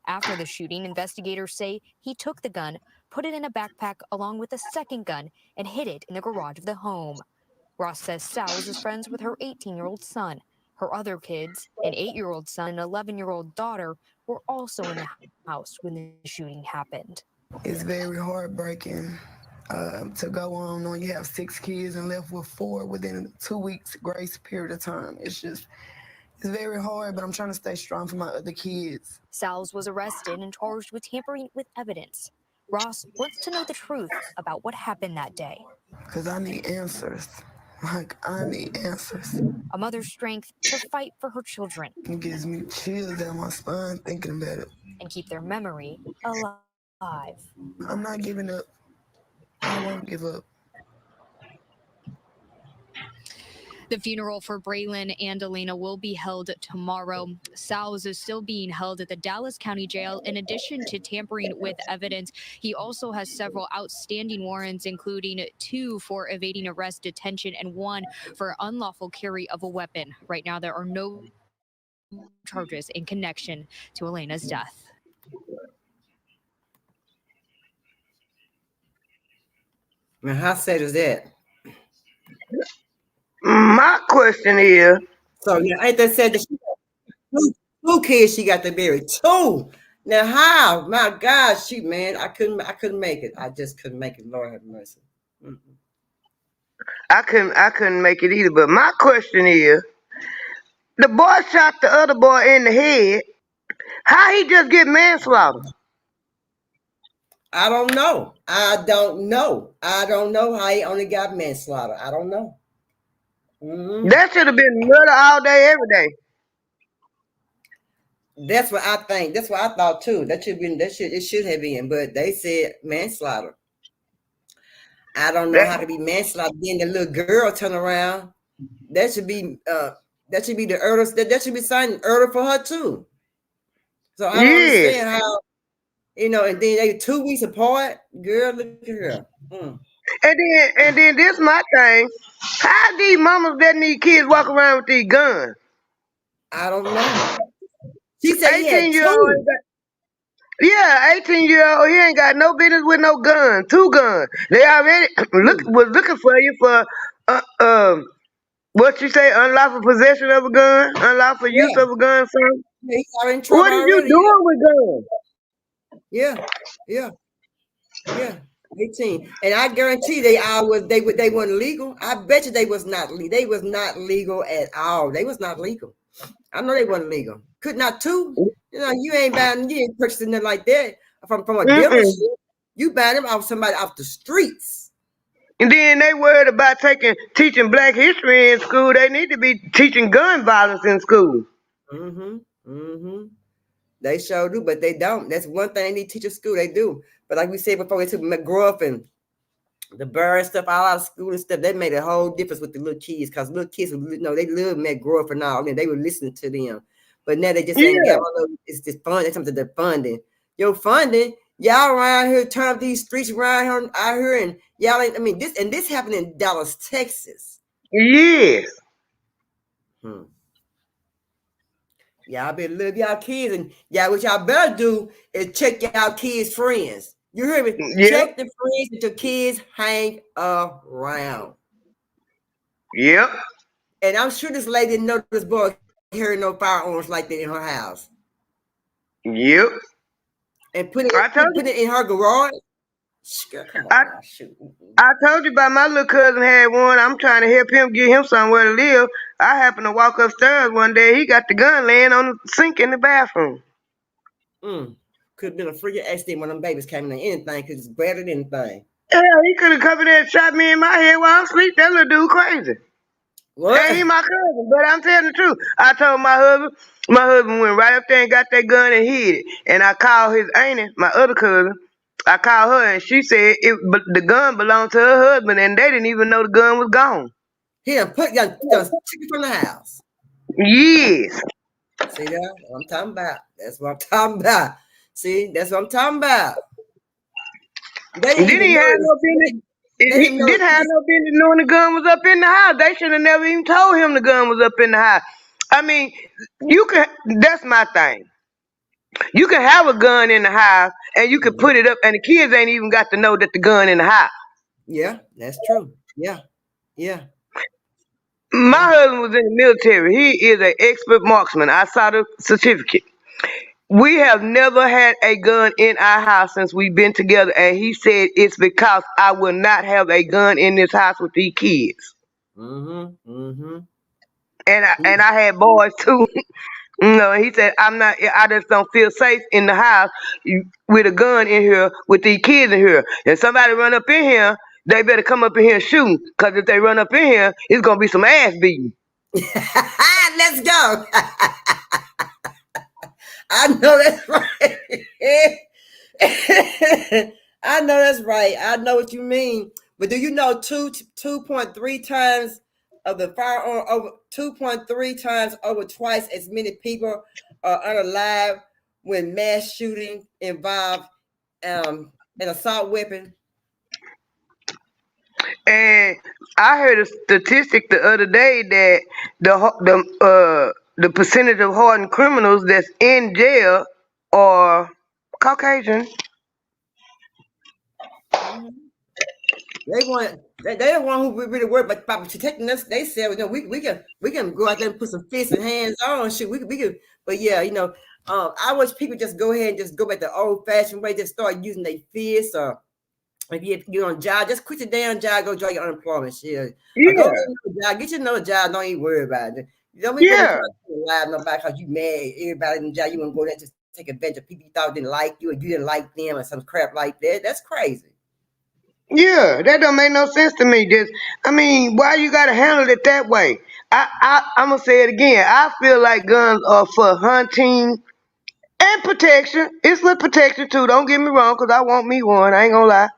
After the shooting, investigators say he took the gun, put it in a backpack along with a second gun, and hid it in the garage of the home. Ross says Sowles is friends with her 18-year-old son. Her other kids, an 8-year-old son and an 11-year-old daughter, were also in the house when the shooting happened. It's very heartbreaking to go on when you have 6 kids and left with 4 within 2 weeks grace period of time. It's very hard, but I'm trying to stay strong for my other kids. Sowles was arrested and charged with tampering with evidence. Ross wants to know the truth about what happened that day. Because I need answers. I need answers. A mother's strength to fight for her children. It gives me chills down my spine thinking about it. And keep their memory alive. I'm not giving up. I won't give up. The funeral for Braylon and Elena will be held tomorrow. Sowles is still being held at the Dallas County Jail. In addition to tampering with evidence, he also has several outstanding warrants, including 2 for evading arrest, detention, and 1 for unlawful carry of a weapon. Right now, there are no charges in connection to Elena's death. Now, how sad is that? My question is, So now, ain't that said that she got two kids she got to bury? 2. Now how? My God, I couldn't make it. I just couldn't make it. Lord have mercy. I couldn't make it either. But my question is, the boy shot the other boy in the head. How he just get manslaughter? I don't know. I don't know how he only got manslaughter. I don't know. That should have been murder all day, every day. That's what I think. That's what I thought too. It should have been, but they said manslaughter. I don't know how to be manslaughter. Then the little girl turn around. That should be the early. That should be signed early for her too. So I don't understand how, and then they 2 weeks apart. Girl, look at her. And then this my thing. How these mamas letting these kids walk around with these guns? I don't know. She said he had 18-year-old. 18-year-old. He ain't got no business with no gun. 2 guns. They already was looking for you for what you say, unlawful possession of a gun, unlawful use of a gun, son. Yeah, he's already in trouble. What are you doing with guns? Yeah. 18, and I guarantee they weren't legal. I bet you they was not legal at all. They was not legal. I know they wasn't legal. Could not 2. You ain't purchasing them like that from a dealership. You buy them off somebody off the streets. And then they worried about teaching Black history in school. They need to be teaching gun violence in school. They sure do, but they don't. That's one thing they need to teach at school. They do. But like we said before, they took McGruff and the bird stuff all out of school and stuff. They made a whole difference with the little kids, because little kids, they love McGruff and all, and they were listening to them. But now they just ain't got all of it's just fun. It's something to the funding. Your funding, y'all around here turn up these streets around here out here, and y'all ain't. This happened in Dallas, Texas. Yes. Y'all better love y'all kids, and y'all what y'all better do is check y'all kids' friends. You hear me? Yep. Check the friends that your kids hang around. Yep. And I'm sure this lady didn't know this boy carrying no firearms like that in her house. Yep. And put I told it you. in her garage. Girl, come I on now, shoot. I told you about my little cousin had one. I'm trying to help him get him somewhere to live. I happened to walk upstairs one day. He got the gun laying on the sink in the bathroom. Could have been a freaking accident when them babies came in or anything, because it's better than anything. Hell, he could have come in there and shot me in my head while I'm asleep. That little dude crazy. What? And he my cousin, but I'm telling the truth. I told my husband went right up there and got that gun and hid it. And I called his auntie, my other cousin. I called her and she said the gun belonged to her husband and they didn't even know the gun was gone. He done took it from the house. Yes. See that? What I'm talking about. That's what I'm talking about. See, that's what I'm talking about. They didn't Didn't even he have notice. no business? They didn't He know. didn't have no business knowing the gun was up in the house. They should have never even told him the gun was up in the house. I mean, you can. That's my thing. You can have a gun in the house and you can put it up, and the kids ain't even got to know that the gun in the house. Yeah, that's true. Yeah, yeah. My husband was in the military. He is an expert marksman. I saw the certificate. We have never had a gun in our house since we've been together, and he said it's because I will not have a gun in this house with these kids. And I had boys too. He said I'm not. I just don't feel safe in the house with a gun in here with these kids in here. If somebody run up in here, they better come up in here and shoot. Cause if they run up in here, it's gonna be some ass beating. Let's go. I know that's right. I know that's right. I know what you mean. But do you know 2.3 times of the firearm over 2.3 times over twice as many people are unalive when mass shooting involve an assault weapon? And I heard a statistic the other day that the percentage of hardened criminals that's in jail are Caucasian. Mm-hmm. They the one who really worry about protecting us. They said, we can go out there and put some fists and hands on shit. We can, but yeah, I wish people just go ahead and just go back the old fashioned way. Just start using their fists, or if you're on a job, just quit your damn job. Go draw your unemployment shit, or go Yeah, get another job. Get you another job. Don't even worry about it. You don't be trying yeah, to lie nobody because you mad. Everybody in the job, you want to go there to take advantage of people you thought didn't like you, or you didn't like them, or some crap like that. That's crazy. yeah. That don't make no sense to me. I mean, why you gotta handle it that way? I'm gonna say it again. I feel like guns are for hunting and protection. It's for protection too. Don't get me wrong, cause I want me one. I ain't gonna lie.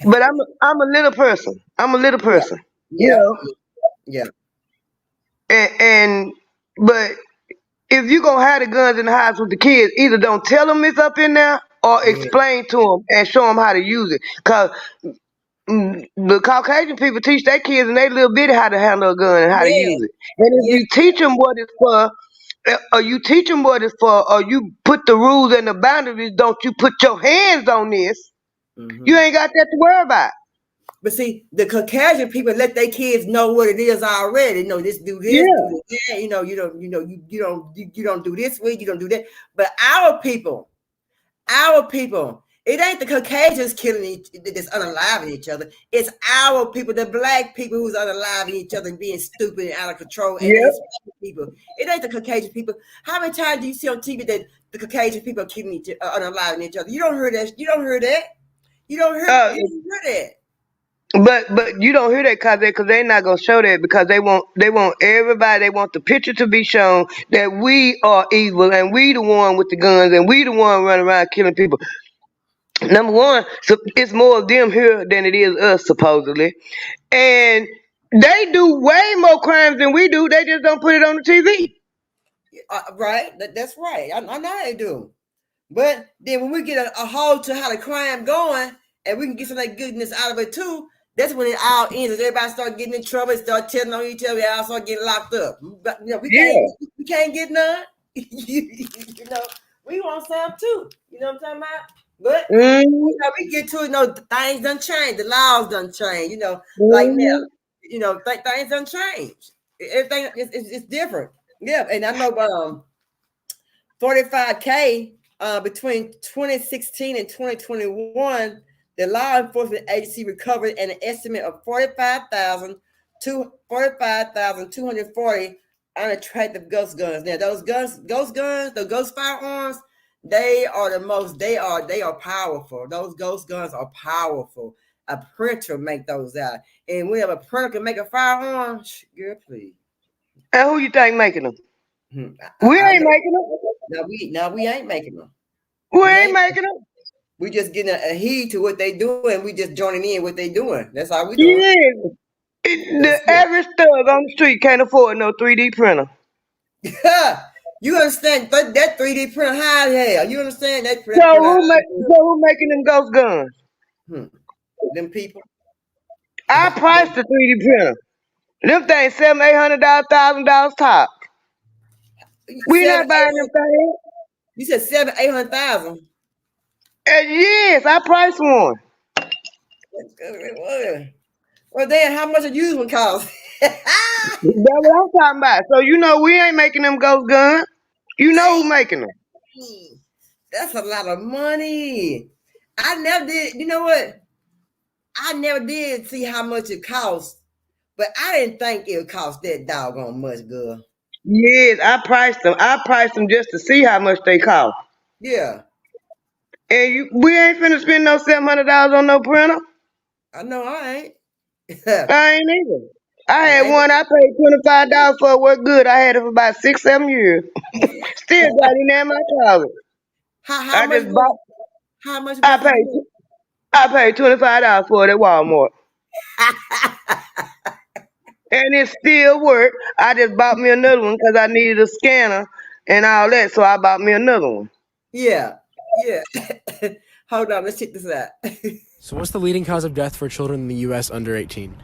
But I'm a little person. I'm a little Yeah, person. You yeah, know. yeah. And but if you gonna have the guns in the house with the kids, either don't tell them it's up in there or Yeah, explain to them and show them how to use it. Cause the Caucasian people teach their kids and they little bitty how to handle a gun and how to yeah, use it. And if yes. you teach them what it's for, or you teach them what it's for, or you put the rules and the boundaries, don't you put your hands on this, you Hmm. ain't got that to worry about. But see, the Caucasian people let their kids know what it is already. This, do this, Yeah, do that. You don't do this way, you don't do that. But our people, it ain't the Caucasians killing that's unaliving each other. It's our people, the black people who's unaliving each other and being stupid and out of control, and the yep, Hispanic people. It ain't the Caucasian people. How many times do you see on TV that the Caucasian people are killing unaliving each other? You don't hear that. You don't hear that. You don't hear. uh, You don't hear that. but you don't hear that cause they not gonna show that because they want everybody, they want the picture to be shown that we are evil and we the one with the guns and we the one running around killing people. Number one, so it's more of them here than it is us supposedly, and they do way more crimes than we do. They just don't put it on the TV. Right. That's right. I know they do. But then when we get a hold to how the crime going, and we can get some of that goodness out of it too, That's when it all ends. Everybody start getting in trouble, start telling on each other, they all start getting locked up. But, we can't get none. you know, we want some too. You know what I'm talking about? But we get to it. Things done change. The laws done change. Like now, things done change. Everything it's different. Yeah, and I know 45K between 2016 and 2021, the law enforcement agency recovered an estimate of 45,240 unattractive ghost guns. Now, those ghost guns, the ghost firearms, they are powerful. Those ghost guns are powerful. A printer make those out. And we have a printer can make a firearm, girl, please. And who you think making them? We ain't making them. We ain't making them. We ain't making them. We just getting a heed to what they doing. We just joining in what they doing. That's all we doing. Yeah. The average thug on the street can't afford no 3D printer. You understand that 3D printer high as hell. You understand that? So who making them ghost guns? Them people. I priced the 3D printer. Them things $700, $800, $1,000 top. We not buying them things. You said 700,000, 800,000. Yes, I priced one. Well, then how much a used one cost? That's what I'm talking about. So we ain't making them ghost guns. You know who making them. That's a lot of money. I never did. You know what? I never did see how much it cost, but I didn't think it would cost that doggone much, girl. Yes, I priced them. I priced them just to see how much they cost. Yeah. And we ain't finna spend no $700 on no printer. I know I ain't. I ain't either. I had one. I paid $25 for it. Worked good. I had it for about 6-7 years. Still got it in there in my closet. How much? How much? I paid $25 for it at Walmart. And it still worked. I just bought me another one because I needed a scanner and all that. So I bought me another one. Yeah. Hold on. Let's check this out. So what's the leading cause of death for children in the U.S. under 18?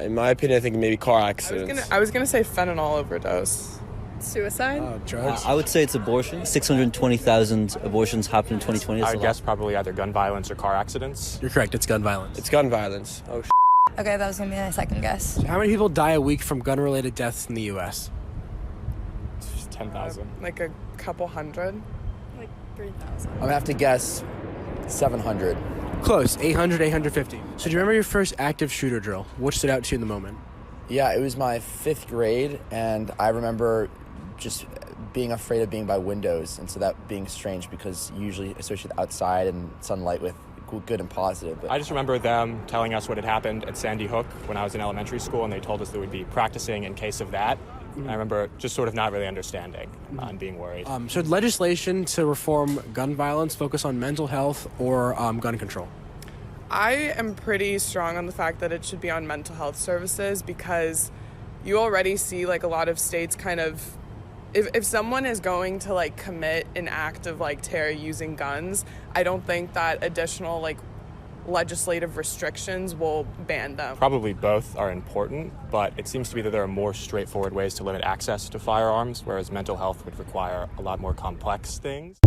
In my opinion, I think maybe car accidents. I was gonna say fentanyl overdose. Suicide? Drugs? I would say it's abortion. 620,000 abortions happened in 2020. I guess probably either gun violence or car accidents. You're correct. It's gun violence. It's gun violence. Oh, Okay, that was going to be my second guess. So how many people die a week from gun-related deaths in the U.S.? 10,000. Like a couple hundred. Like 3,000. I'm going to have to guess 700. Close. 800, 850. So do you remember your first active shooter drill? What stood out to you in the moment? Yeah, it was my 5th grade, and I remember just being afraid of being by windows, and so that being strange because you usually associate outside and sunlight with good and positive. I just remember them telling us what had happened at Sandy Hook when I was in elementary school, and they told us that we'd be practicing in case of that. And I remember just sort of not really understanding and being worried. Should legislation to reform gun violence focus on mental health or gun control? I am pretty strong on the fact that it should be on mental health services because you already see like a lot of states kind of if someone is going to like commit an act of like terror using guns, I don't think that additional like legislative restrictions will ban them. Probably both are important, but it seems to be that there are more straightforward ways to limit access to firearms, whereas mental health would require a lot more complex things.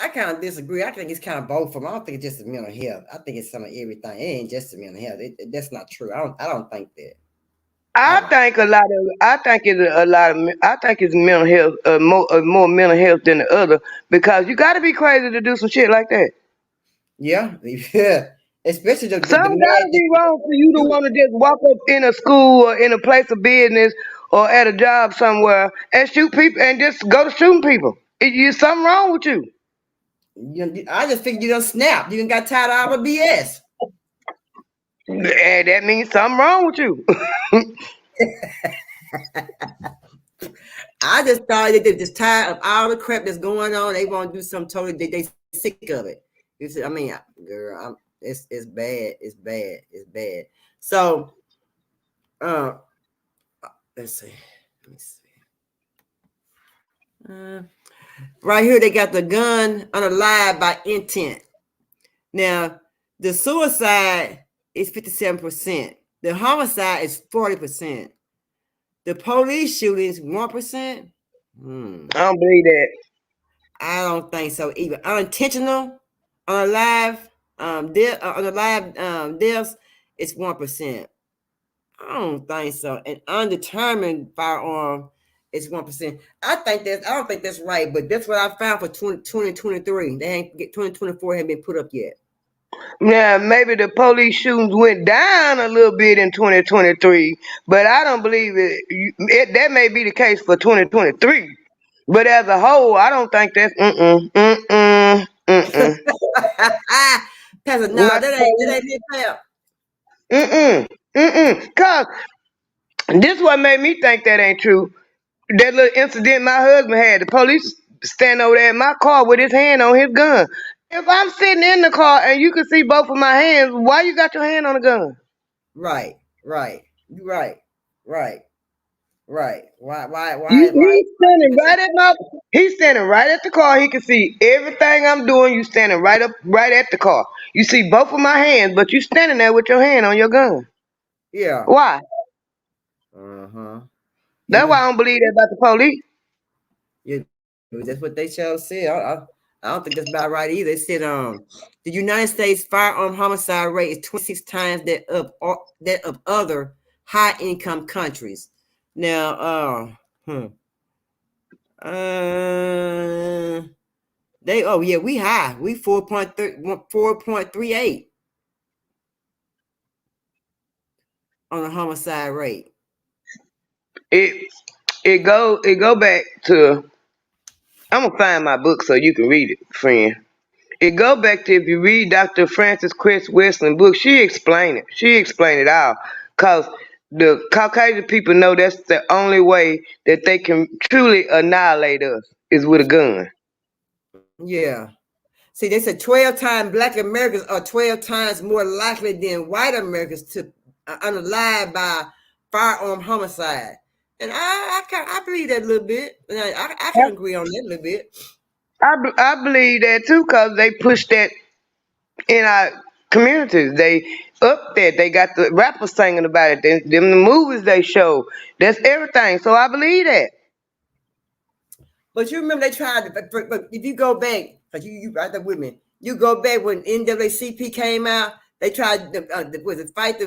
I kind of disagree. I think it's kind of both of them. I don't think it's just a mental health. I think it's some of everything. It ain't just a mental health. That's not true. I don't think that. I think it's mental health, more mental health than the other because you got to be crazy to do some shit like that. Yeah. Especially something gotta be wrong for you to want to just walk up in a school or in a place of business or at a job somewhere and shoot people and just go to shooting people. Is something wrong with you? I just think you done snapped. You done got tired of all the BS. And that means something wrong with you. I just thought that they're just tired of all the crap that's going on. They want to do something totally. They sick of it. I mean, girl, it's bad. It's bad. It's bad. So, let's see. Right here, they got the gun unalive by intent. Now, the suicide is 57%. The homicide is 40%. The police shootings 1%. I don't believe that. I don't think so either. Unintentional, unalive, unalive deaths is 1%. I don't think so. And undetermined firearm is 1%. I don't think that's right, but that's what I found for 2023. They ain't get 2024 haven't been put up yet. Now, maybe the police shootings went down a little bit in 2023, but I don't believe it. That may be the case for 2023, but as a whole, I don't think that's Pastor, no, Not that ain't it, mm. Cause this what made me think that ain't true. That little incident my husband had, the police stand over there in my car with his hand on his gun. If I'm sitting in the car and you can see both of my hands, why you got your hand on the gun? Right. You right. He's standing right at he's standing right at the car. He can see everything I'm doing. You standing right at the car. You see both of my hands, but you standing there with your hand on your gun. Yeah. Why? Uh-huh. That's why I don't believe that about the police. Yeah, that's what they shall say. I don't think that's about right either. They said the United States firearm homicide rate is 26 times that of other high income countries. Now, we high. We 4.38 on the homicide rate. It go back to. I'm gonna find my book so you can read it, friend. It go back to if you read Dr. Frances Cress Westland book, she explained it. She explained it all. Cause the Caucasian people know that's the only way that they can truly annihilate us is with a gun. Yeah. See, they said 12 times Black Americans are 12 times more likely than white Americans to unalive by firearm homicide. And I believe that a little bit. And I can agree on that a little bit. I believe that too, cause they push that in our communities. They up there. They got the rappers singing about it. Them the movies they show. That's everything. So I believe that. But you remember they tried to, but if you go back, because you right there with me, you go back when NAACP came out, they tried to fight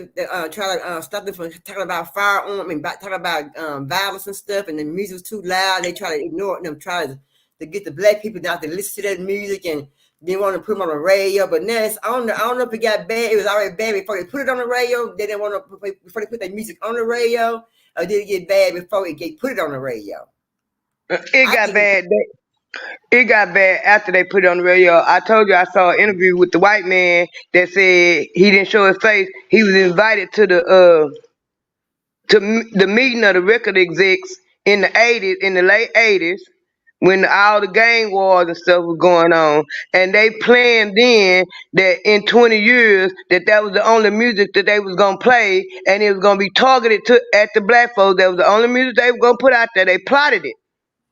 try to stop them from talking about firearm and talking about violence and stuff, and the music was too loud. They try to ignore them, try to get the black people not to listen to that music, and they want to put them on the radio. But now it's on I don't know if it got bad. It was already bad before they put it on the radio. They didn't want to before they put that music on the radio. Or did it get bad before it put it on the radio? It got bad. It got bad after they put it on the radio. I told you I saw an interview with the white man that said he didn't show his face. He was invited to the meeting of the record execs in the late '80s, when all the gang wars and stuff was going on, and they planned then that in 20 years that was the only music that they was gonna play, and it was gonna be targeted at the black folks. That was the only music they were gonna put out there. They plotted it.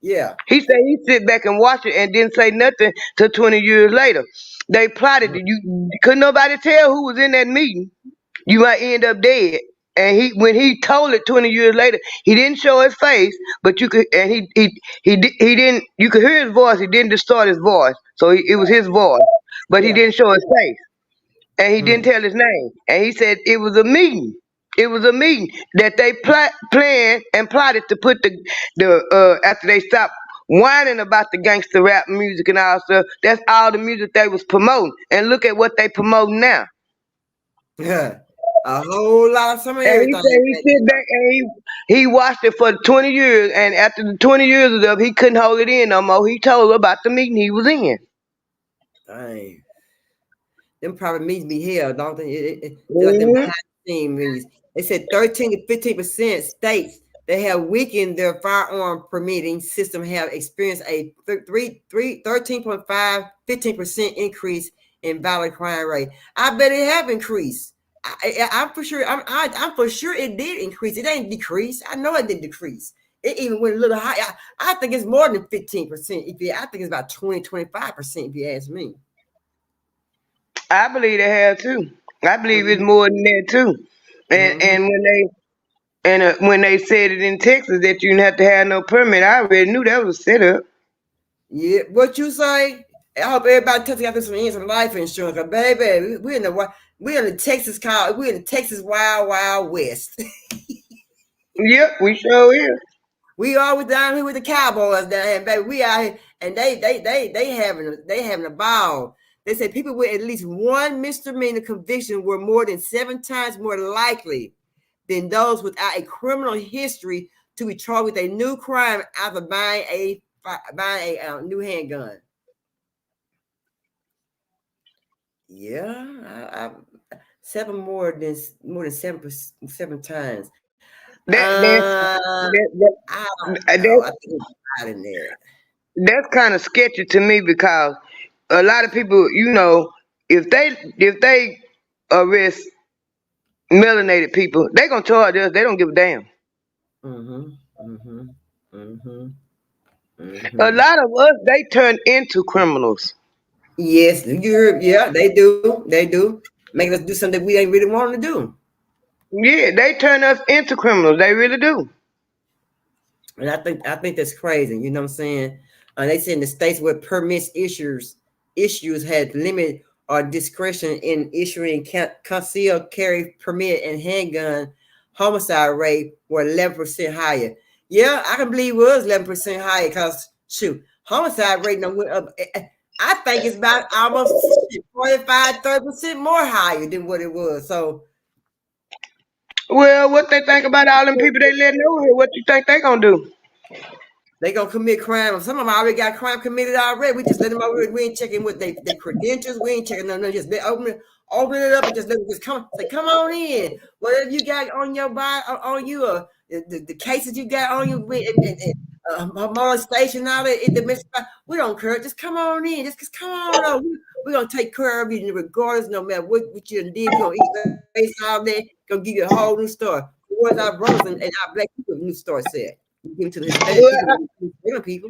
Yeah. He said he sit back and watch it and didn't say nothing till 20 years later. They plotted it. You couldn't nobody tell who was in that meeting. You might end up dead. And when he told it 20 years later, he didn't show his face, but you could, and he didn't. You could hear his voice. He didn't distort his voice, so it was his voice, but he didn't show his face, and he didn't tell his name. And he said it was a meeting. It was a meeting that they planned and plotted to put the after they stopped whining about the gangster rap music and all stuff. That's all the music they was promoting. And look at what they promoting now. Yeah. A whole lot of some of And he everything. said he sit back and he watched it for 20 years, and after the 20 years was up, he couldn't hold it in no more. He told her about the meeting he was in. Dang. Them probably meetings be hell, don't they? They're like them behind the scenes meetings. They said 13 to 15% states that have weakened their firearm permitting system have experienced a 13.5, 15% increase in violent crime rate. I bet it have increased. I'm for sure. I'm for sure it did increase. It ain't decrease. I know it didn't decrease. It even went a little high. I think it's more than 15%. I think it's about 20-25%, if you ask me. I believe they have too. I believe it's Mm-hmm. more than that too. And Mm-hmm. and when they said it in Texas that you didn't have to have no permit, I already knew that was set up. Yeah, what you say? I hope everybody touching out some life insurance. 'Cause baby, we in the Texas we in the Texas Wild Wild West. Yep, we sure is. We always down here with the Cowboys down here, baby. We out here, and they having a ball. They say people with at least one misdemeanor conviction were more than 7 times more likely than those without a criminal history to be charged with a new crime after buying a new handgun. Yeah, seven more than 7 times. That that that, I that, don't know. that I think it's higher than that. that's kind of sketchy to me because a lot of people, if they arrest melanated people, they gonna charge us. They don't give a damn. Mm-hmm. Mm-hmm. Mm-hmm. A Mm-hmm. lot of us, they turn into criminals. Yes, they do. They do. Making us do something we ain't really wanting to do. Yeah, they turn us into criminals. They really do. And I think that's crazy. You know what I'm saying? They say in the states where permits issues had limit or discretion in issuing concealed carry permit and handgun, homicide rate were 11% higher. Yeah, I can believe it was 11% higher because shoot, homicide rate now went up. I think it's about almost 45-30% more higher than what it was. So Well, what they think about all them people they letting over here? What you think they gonna do? they gonna commit crime. Some of them already got crime committed already. We just let them over. We ain't checking with their credentials. We ain't checking nothing. Just open it up and just let them just come on in. Whatever you got on your body, on you, the cases you got on you, molestation, all that. We don't care. Just come on in. Just come on over. We're gonna take care of you regardless, no matter what you done did. We're gonna eat your face all day. Gonna give you a whole new story. Towards our brothers and our black people, new story said. Give it to the Hispanic Well, people, Hispanic people.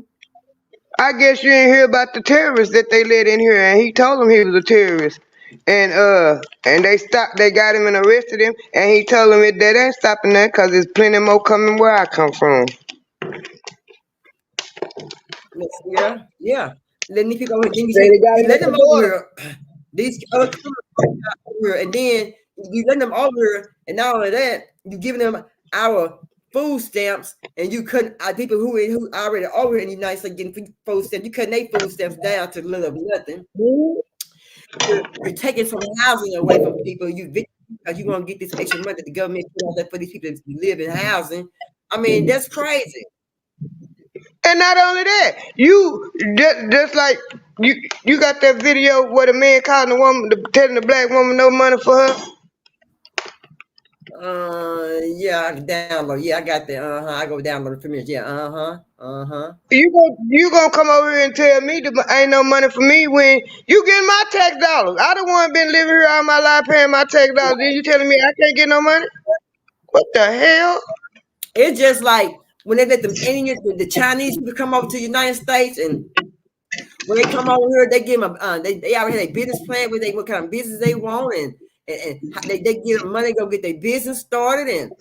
I guess you ain't hear about the terrorist that they let in here, and he told them he was a terrorist, and they stopped. They got him and arrested him, and he told them that ain't stopping that because there's plenty more coming where I come from. Yeah. Let these people over here. Then you Say say they got you him let at the them over border. here. These other criminals over here, and then you let them over here, and not only that, you giving them our food stamps, and you couldn't. People who already over here in the United States getting food stamps, you cutting their food stamps down to little of nothing. You're taking some housing away from people. Because you're gonna get this extra money that the government put out there for these people to live in housing. I mean, that's crazy. And not only that, you just like you got that video where the man calling the woman, telling the black woman no money for her. Yeah, I can download. Yeah, I got that. I go download it for minutes. Yeah, You gonna come over here and tell me that ain't no money for me when you getting my tax dollars? I the one been living here all my life paying my tax dollars. Then you telling me I can't get no money? What the hell? It's just like when they let them Indians, the Chinese people come over to the United States, and when they come over here, they give them they already have a business plan with what kind of business they want, and they give them money to go get their business started,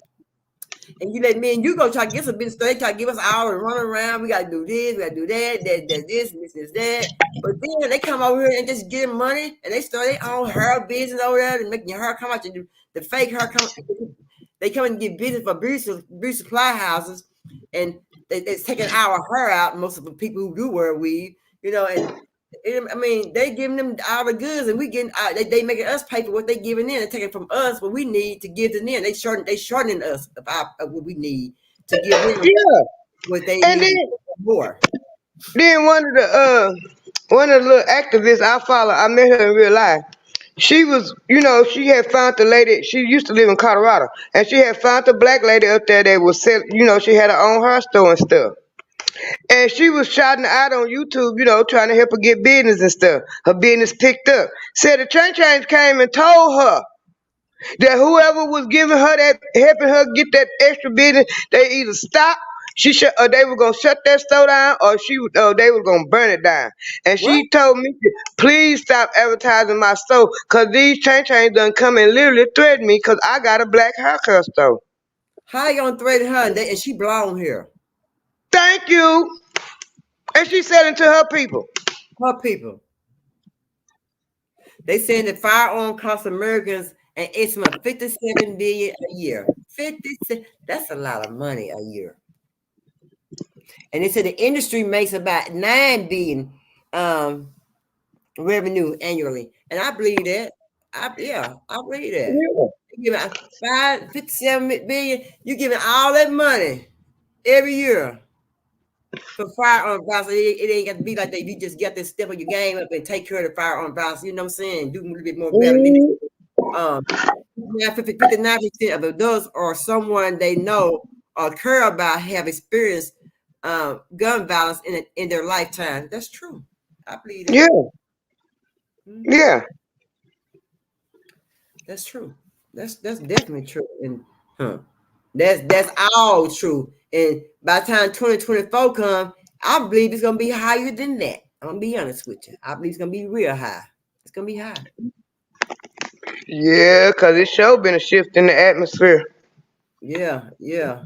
and you let me and you go try to get some business started. They try to give us hours and run around. We gotta do this, we gotta do that, this, that. But then they come over here and just get them money, and they start their own hair business over there and making your hair come out the fake hair come. They come and get business for beauty supply houses, and it's taking our hair out. Most of the people who do wear weave, I mean, they giving them our goods, and we getting they making us pay for what they giving in. They're taking from us what we need to give to them. They shortening us of what we need to give them Yeah. what they And need more. then one of the little activists I follow, I met her in real life. She was, she had found the lady. She used to live in Colorado, and she had found the black lady up there that was sell. She had her own hair store and stuff. And she was shouting out on YouTube, trying to help her get business and stuff. Her business picked up. Said the change came and told her that whoever was giving her that, helping her get that extra business, they either stop They were gonna shut that store down, or they were gonna burn it down. And What? she told me, please stop advertising my store, cause these chains done come and literally threaten me, cause I got a black haircut store. How you gonna threaten her and she blonde hair? Thank you. And she said it to her people. Her people. They saying that firearm costs Americans an estimate of $57 billion a year. 56. That's a lot of money a year. And they said the industry makes about $9 billion revenue annually. And I believe that. I believe that. Yeah. You give out 57 billion, you giving all that money every year for firearm violence. It ain't got to be like that. You just get this step of your game up and take care of the firearm violence. You know what I'm saying? Do a little bit more better. Mhm. 59% of adults or someone they know or care about have experienced gun violence in their lifetime. That's true. I believe that. Yeah. Mhm. Yeah. That's true. That's definitely true. And that's all true. And by the time 2024 come, I believe it's gonna be higher than that. I'm gonna be honest with you. I believe it's gonna be real high. It's gonna be high. Yeah, cause it sure been a shift in the atmosphere. Yeah, yeah.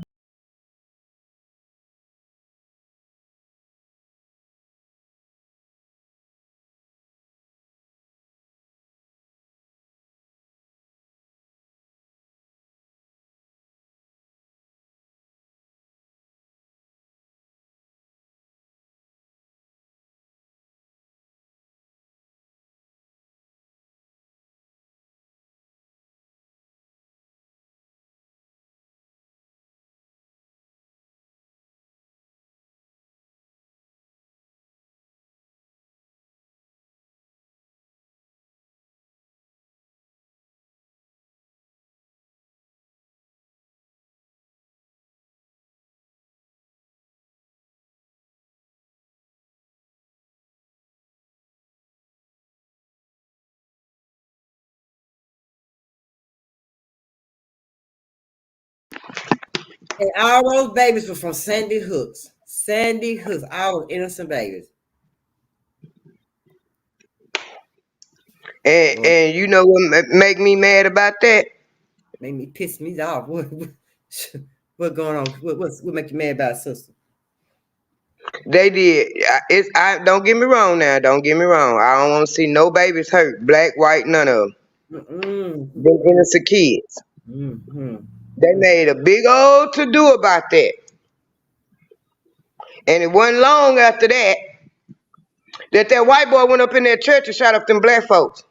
And all those babies were from Sandy Hooks. Sandy Hooks, all those innocent babies. And Well, and you know what make me mad about that? made me piss me off. What going on? What make you mad about it, sister? They did. I don't get me wrong now. Don't get me wrong. I don't want to see no babies hurt, black, white, none of them. Them Mm-hmm. innocent kids. Mm-hmm. They made a big old to do about that, and it wasn't long after that white boy went up in that church and shot up them black folks.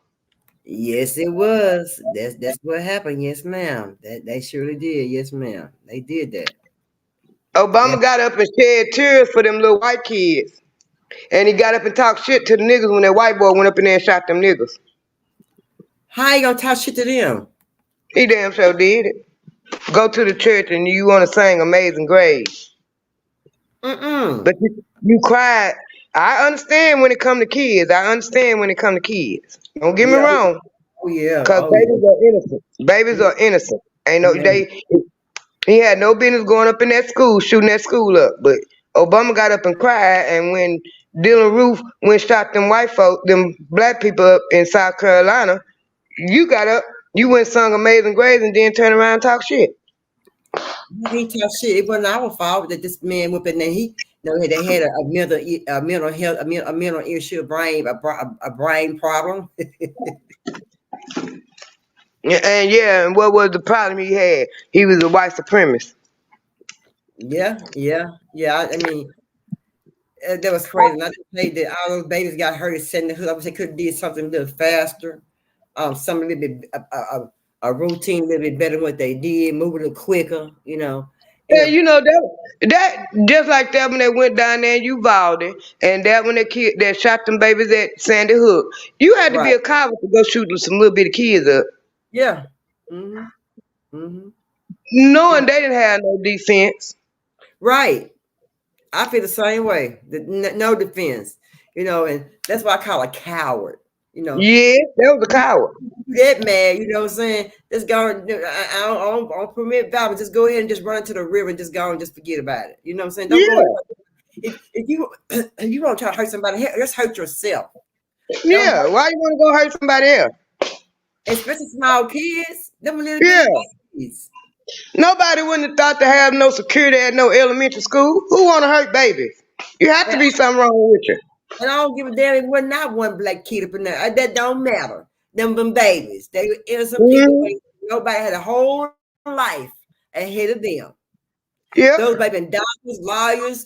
Yes, it was. That's what happened. Yes, ma'am. That they surely did. Yes, ma'am. They did that. Yeah. Obama got up and shed tears for them little white kids, and he got up and talked shit to the niggas when that white boy went up in there and shot them niggas. How you gonna talk shit to them? He damn sure did it. Go to the church and you want to sing Amazing Grace. Mm-mm. But you cried. I understand when it come to kids. I understand when it come to kids. Don't get me Yeah. wrong. Oh yeah. Cause Oh yeah. babies are innocent. Babies are innocent. Ain't no Yeah. he had no business going up in that school, shooting that school up. But Obama got up and cried, and when Dylan Roof went shot them white folk, them black people up in South Carolina, you got up, you went sung Amazing Grace and then turn around and talk shit. He talk shit. It wasn't our fault that this man whooped and then they had a mental health a mental issue, a brain problem. And what was the problem he had? He was a white supremacist. Yeah. I mean, that was crazy. And I just say that all those babies got hurt at 70. I wish they could have did something a little faster. Some a little bit a routine a little bit better than what they did, move a little quicker. Yeah, And you know that just like that when they went down there in Uvalde, and that when the kid that shot them babies at Sandy Hook, you had to be right, a coward to go shoot some little bitty kids up, yeah, mm-hmm, mm-hmm, yeah, knowing they didn't have no defense. right. I feel the same way. No defense, and that's why I call a coward. You know, Yeah, that was a coward. that mad, you know what I'm saying? Just go and I don't permit violence. Just go ahead and just run into the river and just go and just forget about it. You know what I'm saying? Don't go. Yeah, If you if you want to try to hurt somebody, just hurt yourself. Don't yeah. hurt, Why you want to go hurt somebody else? especially small kids. Them little Yeah. bitty babies. Nobody wouldn't have thought to have no security at no elementary school. Who want to hurt babies? You have to And, be something wrong with you. and I don't give a damn if it was not one black kid up in there. That don't matter. Them babies. They were innocent people. Mm-hmm. Nobody had a whole life ahead of them. Yep. Those might have been doctors, lawyers,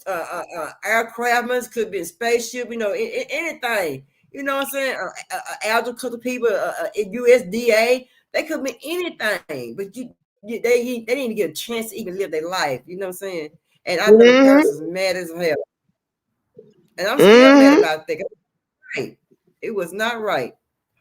aircraftmen, could be in spaceship, you know, anything. You know what I'm saying? Agricultural people, USDA, they could be anything. But they didn't get a chance to even live their life. You know what I'm saying? And I know the Mm-hmm. parents was mad as hell, and I'm still mad Mm-hmm. about that. Right, it was not right.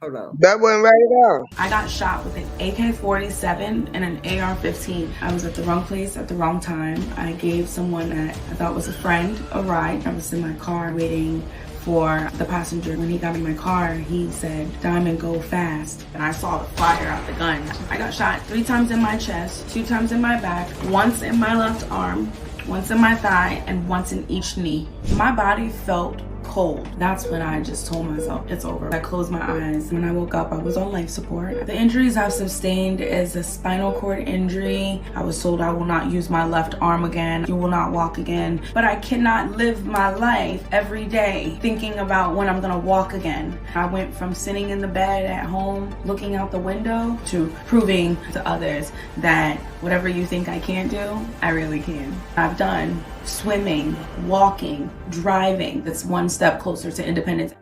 Hold on. That wasn't right at all. I got shot with an AK-47 and an AR-15. I was at the wrong place at the wrong time. I gave someone that I thought was a friend a ride. I was in my car waiting for the passenger. When he got in my car, he said, "Diamond, go fast." And I saw the fire out the gun. I got shot 3 times in my chest, 2 times in my back, once in my left arm, once in my thigh, and once in each knee. My body felt cold. That's when I just told myself it's over. I closed my eyes. When I woke up, I was on life support. The injuries I've sustained is a spinal cord injury. I was told I will not use my left arm again. You will not walk again. But I cannot live my life every day thinking about when I'm gonna walk again. I went from sitting in the bed at home, looking out the window, to proving to others that whatever you think I can't do, I really can. I've done swimming, walking, driving. That's one step closer to independence.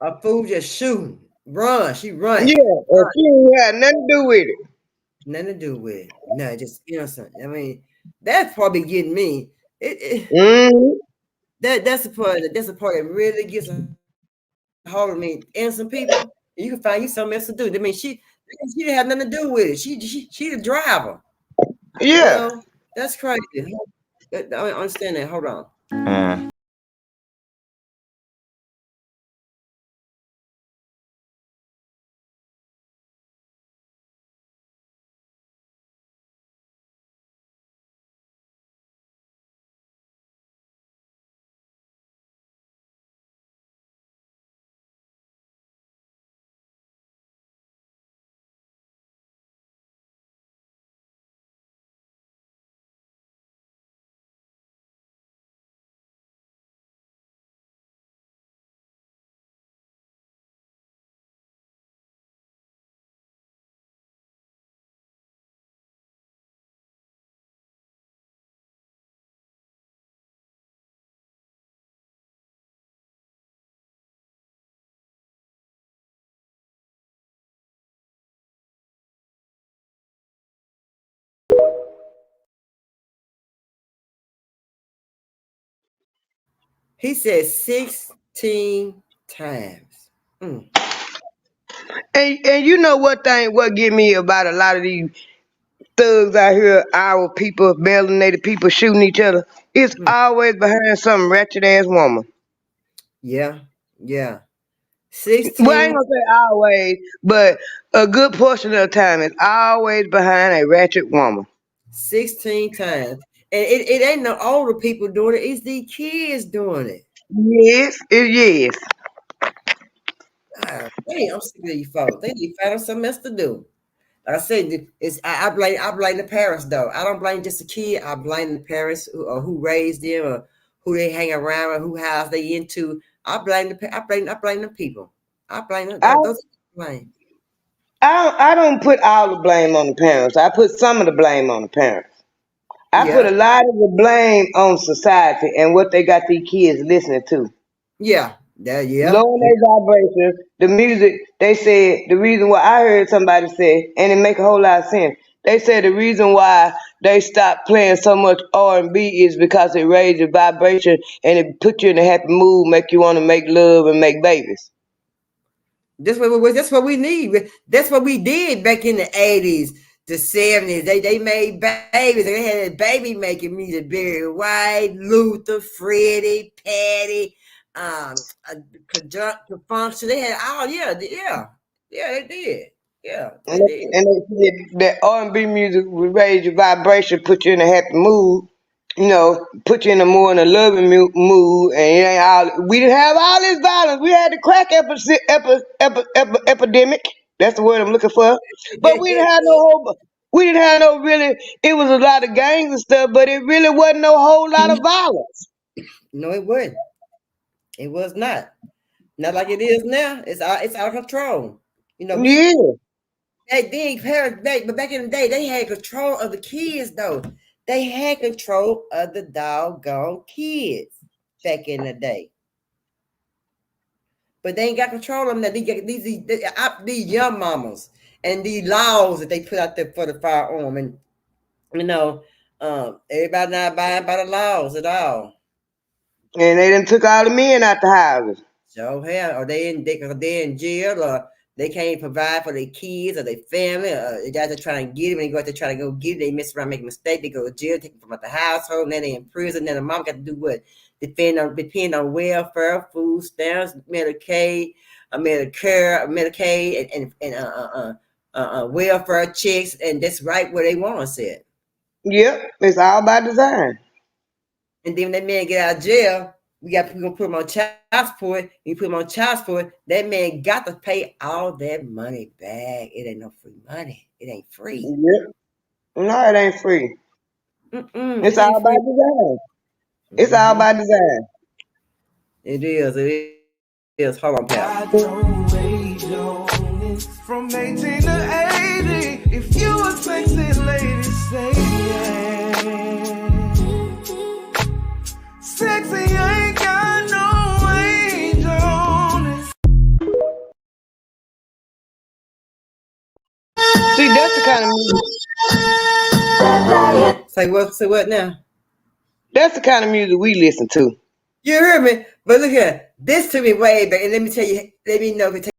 A fool just shooting, run. She running. Yeah, and she ain't had nothing to do with it. Nothing to do with it. No, just innocent. I mean, that's probably getting me. Mm-hmm. That's the part. That's the part that really gets a hold of me. Innocent people, you can find you something else to do. I mean, she didn't have nothing to do with it. She the driver. You Yeah. know, that's crazy. I don't understand that. Hold on. He said 16 times. Mm. And you know what get me about a lot of these thugs out here, our people, melanated people shooting each other? It's always behind some wretched ass woman. Yeah, yeah. Well, I ain't 16, gonna say always, but a good portion of the time it's always behind a ratchet woman. 16 times. And it ain't no older people doing it, it's the kids doing it. Yes, it is. God, dang, I'm sick of these folks. They need to find something else to do. Like I said, I blame the parents though. I don't blame just the kid. I blame the parents who raised them or who they hang around or who house they into. I blame the people. I blame them. I Those blame. I don't put all the blame on the parents. I put some of the blame on the parents. I put Yeah, a lot of the blame on society and what they got these kids listening to. yeah, yeah. Lowering their vibrations, the music, they said the reason why I heard somebody say, and it make a whole lot of sense. They said the reason why they stopped playing so much R&B is because it raised your vibration and it put you in a happy mood, make you want to make love and make babies. That's what we need. That's what we did back in the 80s. the 70s. They made babies. They had a baby making music. Barry White, Luther, Freddie, Patty, conjunct function. They had all they did. Yeah, And they did. they said that R&B music would raise your vibration, put you in a happy mood. You know, put you in a more in a loving mood, and it ain't all. We didn't have all this violence. We had the crack epidemic. That's the word I'm looking for. But we didn't have no whole. We didn't have no really. It was a lot of gangs and stuff, but it really wasn't no whole lot of violence. No, it wasn't. It was not. Not like it is now. It's out of control. You know, Yeah. but back in the day, they had control of the kids though. They had control of the doggone kids back in the day. But they ain't got control of them. That these young mamas and these laws that they put out there for the firearm, and you know, everybody not abiding by the laws at all. And they done took all the men out the houses. So hell, or they in jail, or they can't provide for their kids or their family. Or the guys are trying to get them, and they go out there trying to go get it. They mess around, make a mistake. They go to jail, take them from out the household, and then they in prison. Then the mom got to do what? Depend on welfare, food stamps, Medicaid, Medicaid, and welfare checks, and that's right where they want us at. Yep, it's all by design. And then when that man get out of jail, we gonna put him on child support. You put him on child support, that man got to pay all that money back. It ain't no free money. It ain't free. Yep. No, it ain't free. It's It ain't all by free. design. It's all by design. It is. It is. Hold on, pal. From 18 to 80, if you a sexy lady, say yeah. Sexy, I ain't got no age on it. See, that's the kind of music. Say what now? That's the kind of music we listen to. You heard me? But look here. This took me way back. And let me tell you, let me know if it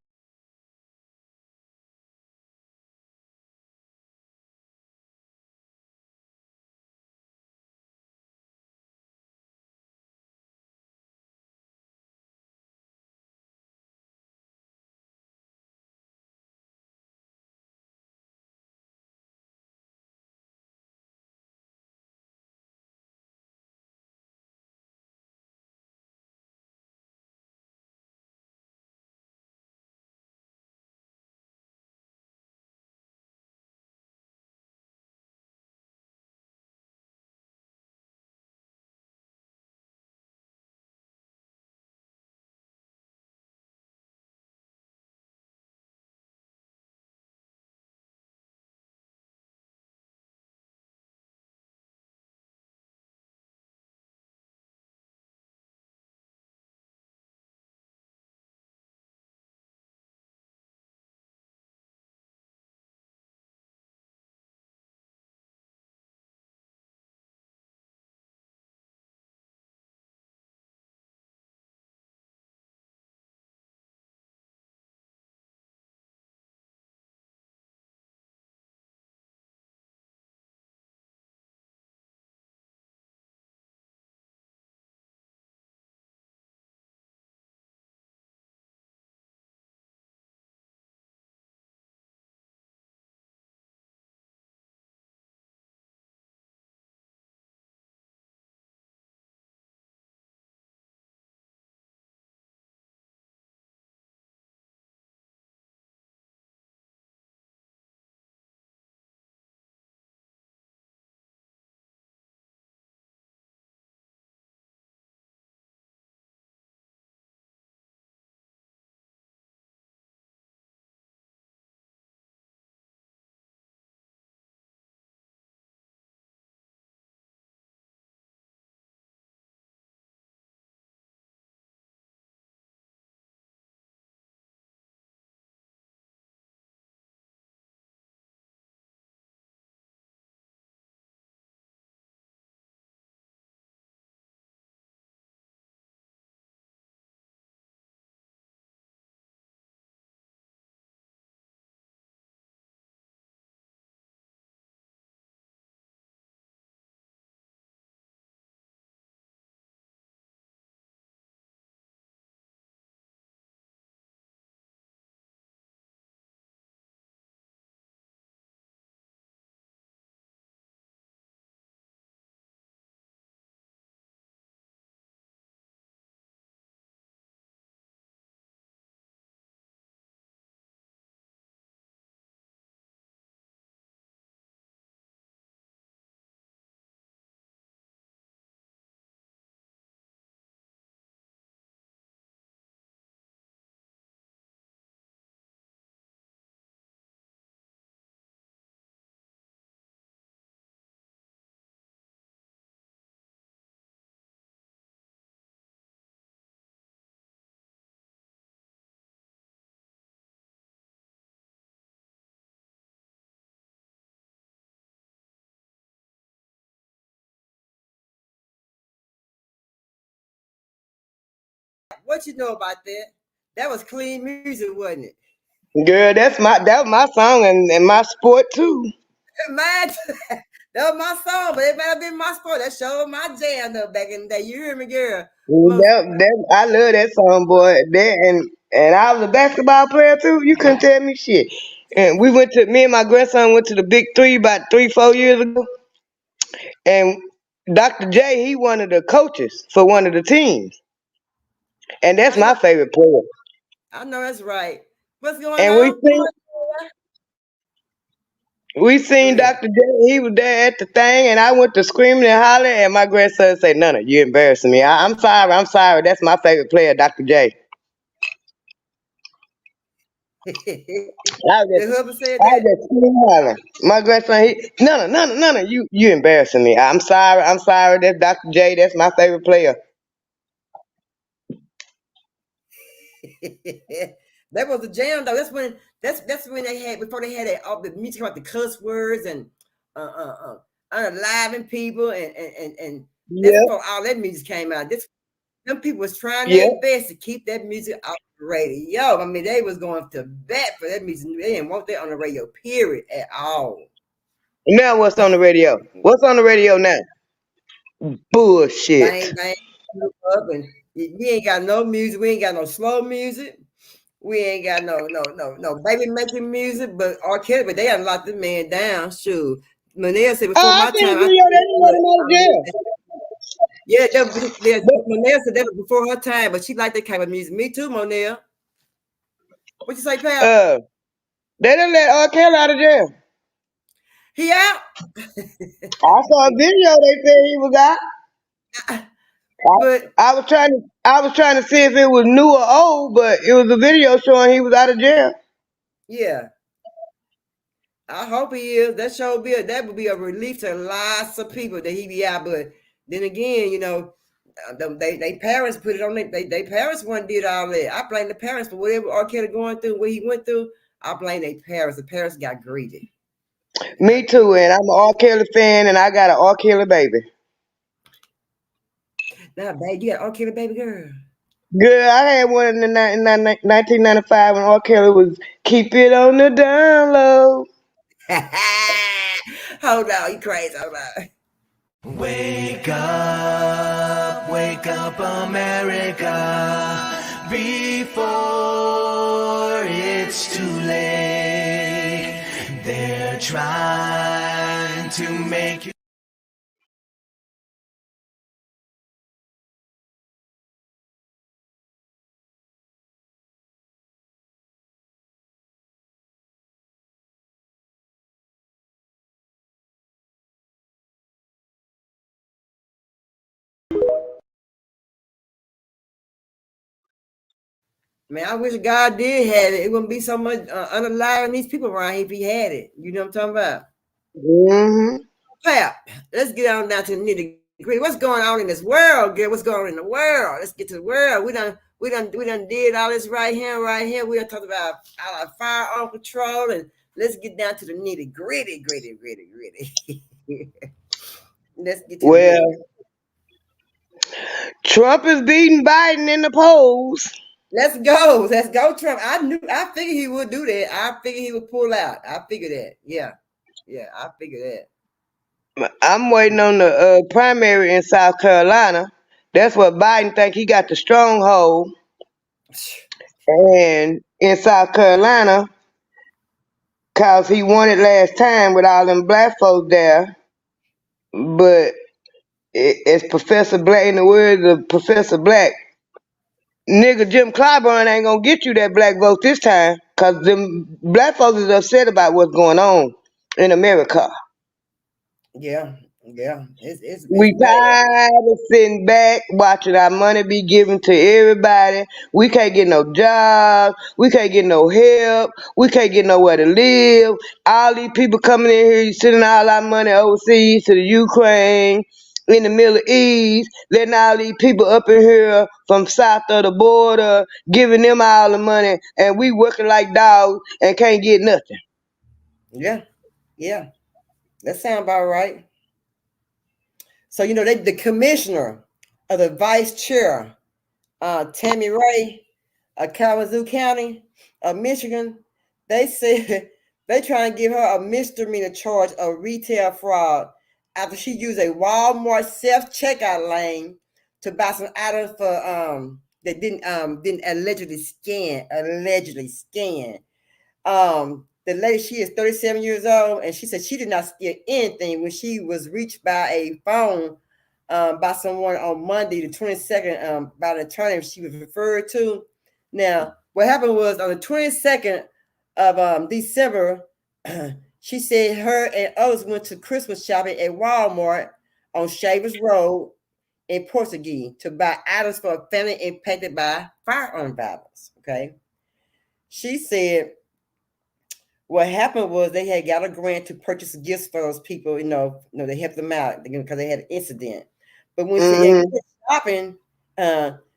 What you know about that? That was clean music, wasn't it? Girl, that was my song and my sport too. Mine, that was my song, but it might have been my sport. That showed my jam though back in the day. You hear me, girl? Most I love that song, boy. And I was a basketball player too. You couldn't tell me shit. And me and my grandson went to the Big Three about 3-4 years ago. And Dr. J, he one of the coaches for one of the teams. And that's I know, my favorite player. I know that's right. What's going And on? Come on. we Go seen ahead. Dr. J, he was there at the thing, and I went to screaming and hollering, and my grandson said, Nana, you embarrassing me. I'm sorry. That's my favorite player, Dr. J. I was The just, husband said I that. was just screaming and hollering. My grandson, Nana, you embarrassing me. I'm sorry. That's Dr. J. That's my favorite player. That was the jam though. That's when they had before they had all the music about the cuss words and unaliving people and that's Yep, before all that music came out. This them people was trying yep. their best to keep that music off the radio. I mean, they was going to bat for that music. They didn't want that on the radio, period, at all. Now what's on the radio? What's on the radio now? Bullshit. Bang bang, up and we ain't got no music. We ain't got no slow music. We ain't got no baby making music, but R. Kelly, but they had locked the man down. Shoot. Manel said before I my seen a time, I video said, they didn't let look, him out of jail. yeah, Manel said that was before her time, but she liked that kind of music. Me too, Monel. What you say, pal? Uh, they didn't let R. Kelly out of jail. He out? I saw a video. They said he was out. But I was trying to see if it was new or old, but it was a video showing he was out of jail. yeah, I hope he is. That would be a relief to lots of people that he be out. But then again, they parents put it on they parents one did all that. I blame the parents for whatever R. Kelly going through, what he went through. I blame their parents. The parents got greedy. They Me got too, and I'm an R. Kelly fan, and I got an R. Kelly baby. now, babe, you got R. Kelly baby girl. Girl, I had one in 1995 when R. Kelly was "Keep It on the Down Low." Hold on, you crazy. Hold on. Wake up, America, before it's too late. They're trying to make you. Man, I wish God did have it. It wouldn't be so much unaliving these people around here if he had it. You know what I'm talking about? Hmm. Pap, let's get on down to the nitty gritty. What's going on in this world, girl? What's going on in the world? Let's get to the world. We done did all this right here, right here. We done talked about our firearm control, and let's get down to the nitty gritty. Let's get to the nitty. Well, Trump is beating Biden in the polls. Let's go, Trump. I figured he would do that. I figured he would pull out. I figured that. Yeah, I figured that. I'm waiting on the primary in South Carolina. That's what Biden think he got the stronghold. And in South Carolina, cause he won it last time with all them black folks there. But it's Professor Black, in the words of Professor Black, nigga Jim Clyburn ain't gonna get you that black vote this time. Cause them black folks is upset about what's going on in America. Yeah, it's We bad. tired of sitting back watching our money be given to everybody. We can't get no jobs. We can't get no help. We can't get nowhere to live. All these people coming in here sending all our money overseas to the Ukraine, in the Middle East, letting all these people up in here from south of the border, giving them all the money, and we working like dogs and can't get nothing. Yeah, that sound about right. So the commissioner or the vice chair Tammy Ray, Kalamazoo County, Michigan, they said they try and give her a misdemeanor charge of retail fraud after she used a Walmart self checkout lane to buy some items for that didn't allegedly scan. The lady, she is 37 years old, and she said she did not steal anything when she was reached by a phone by someone on Monday, the 22nd, by the attorney she was referred to. Now, what happened was on the 22nd of December, she said her and others went to Christmas shopping at Walmart on Shavers Road in Portuguese to buy items for a family impacted by firearm violence. Okay. She said what happened was they had got a grant to purchase gifts for those people. They helped them out because they had an incident. But when she Mm-hmm. went shopping,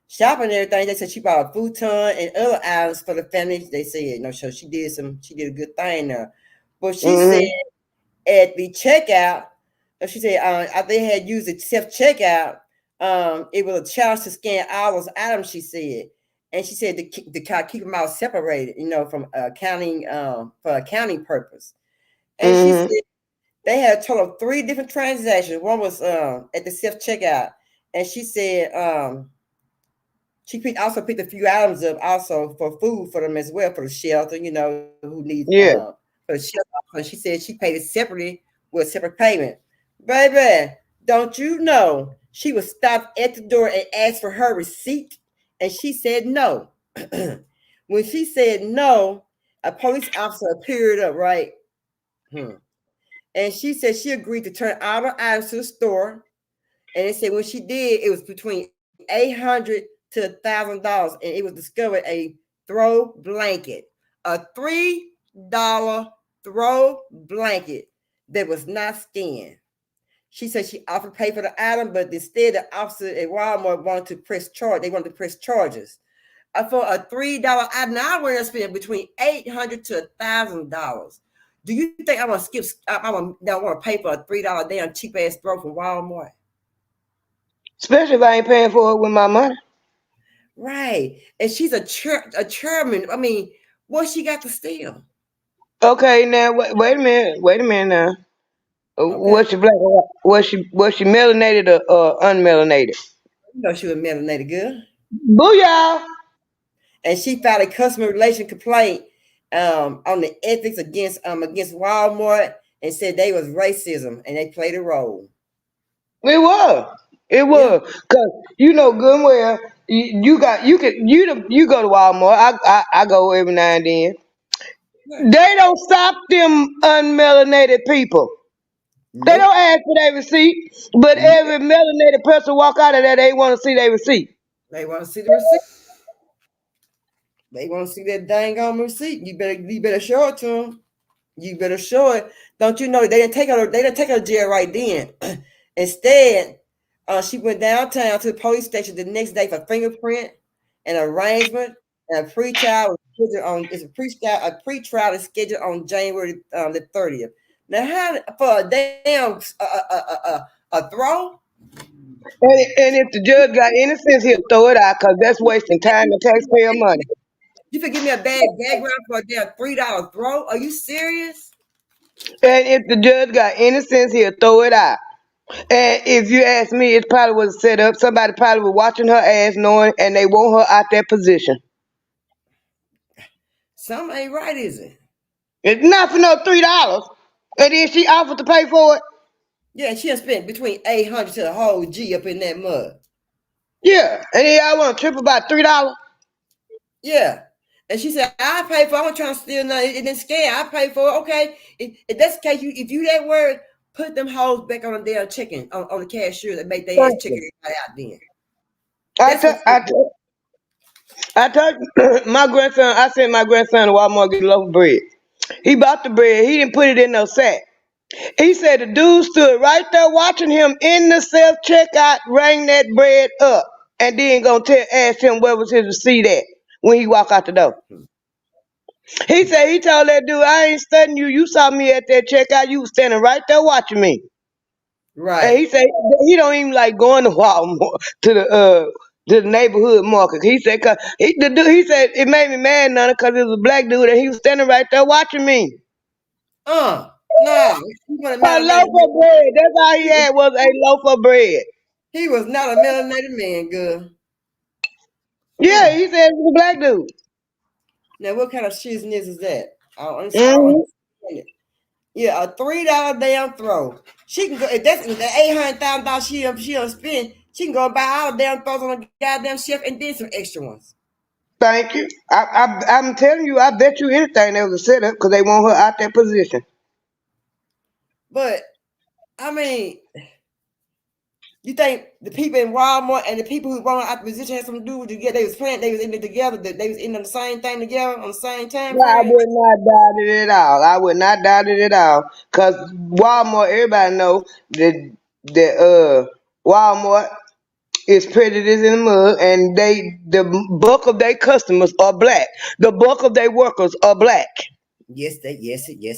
shopping and everything, they said she bought a futon and other items for the family. They said, so she did a good thing there. But she said Mm-hmm. at the checkout, she said after they had used the self checkout, it was a challenge to scan all those items. She said, and she said to keep them all separated, from accounting for accounting purpose. And she Mm-hmm. said they had a total of 3 different transactions. One was at the self checkout, and she said she also picked a few items up also for food for them as well for the shelter. Who needs Yeah. for the shelter. And she said she paid it separately with a separate payment. Baby, don't you know she was stopped at the door and asked for her receipt, and she said no. When she said no, a police officer appeared up, right? And she said she agreed to turn all the items to the store. And they said when she did, it was between $800 to $1,000, and it was discovered a throw blanket, a $3 throw blanket that was not scanned. She said she offered to pay for the item, but instead the officer at Walmart wanted to press charge. They wanted to press charges. For a $3 item. Now I want to spend between $800 to $1,000. Do you think I'm gonna skip? I'm gonna want to pay for a $3 damn cheap ass throw from Walmart? Especially if I ain't paying for it with my money. Right. And she's a chairman. I mean, what she got to steal? Okay, now wait a minute. Wait a minute now. Okay. Was she black or white? Was she melanated or unmelanated? She was a melanated girl. Booyah! And she filed a customer relation complaint on the ethics against Walmart and said they was racism and they played a role. It was. It Yeah. was. Cause you know good and well you go to Walmart. I go every now and then. Right. They don't stop them unmelanated people. They Nope. don't ask for their receipt, but every melanated person walk out of there, they want to see their receipt. They want to see the receipt. They want to see that dang on receipt. You better show it to them. You better show it. Don't you know they didn't take her? They didn't take her to jail right then. Instead, she went downtown to the police station the next day for fingerprint and arrangement. And a pretrial was scheduled on. It's a pretrial is scheduled on January the 30th. Now, how for a damn a throw? And if the judge got any sense, he'll throw it out because that's wasting time and taxpayer money. You could give me a bad background for a damn $3 throw? Are you serious? And if the judge got any sense, he'll throw it out. And if you ask me, it probably was set up. Somebody probably was watching her ass, knowing, and they want her out that position. Something ain't right, is it? It's not for no $3, and then she offered to pay for it. Yeah, she done spent between 800 to the whole G up in that mud. Yeah, and then y'all want to trip about $3. Yeah. And she said, I pay for it. I'm not trying to steal nothing. It didn't scare. I pay for it. Okay. If that's the case, if you that word, put them hoes back on the damn chicken, on the cashier that make their ass Thank chicken you. out then. I That's what told I told my grandson. I sent my grandson to Walmart to get a loaf of bread. He bought the bread. He didn't put it in no sack. He said the dude stood right there watching him in the self checkout, rang that bread up, and then ask him where was his receipt at when he walked out the door. He said he told that dude, I ain't studying you. You saw me at that checkout. You was standing right there watching me. And right. he said he don't even like going to Walmart to the to the neighborhood market. He said, cause he said it made me mad, Nana, because it was a black dude and he was standing right there watching me. No, he wasn't a A loaf melanated of man. bread. That's all he He was, had was a loaf of bread. he was not a melanated man, girl. Yeah, he said it was a black dude. Now, what kind of shizness is that? I don't Mm-hmm. understand it. Yeah, a $3 damn throw. She can go if that's the $800,000 she don't spend. She can go buy all the damn throws on the goddamn shelf and then some extra ones. Thank you. I'm telling you, I bet you anything there was a setup because they want her out that position. But I mean, you think the people in Walmart and the people who want out the position had something to do with together? They was playing. They was in it together. They was in the same thing together on the same time No, I frame. would not doubt it at all. I would not doubt it at all. Cause Walmart, everybody know that Walmart is prejudice in the mud, and the bulk of their customers are black. The bulk of their workers are black. Yes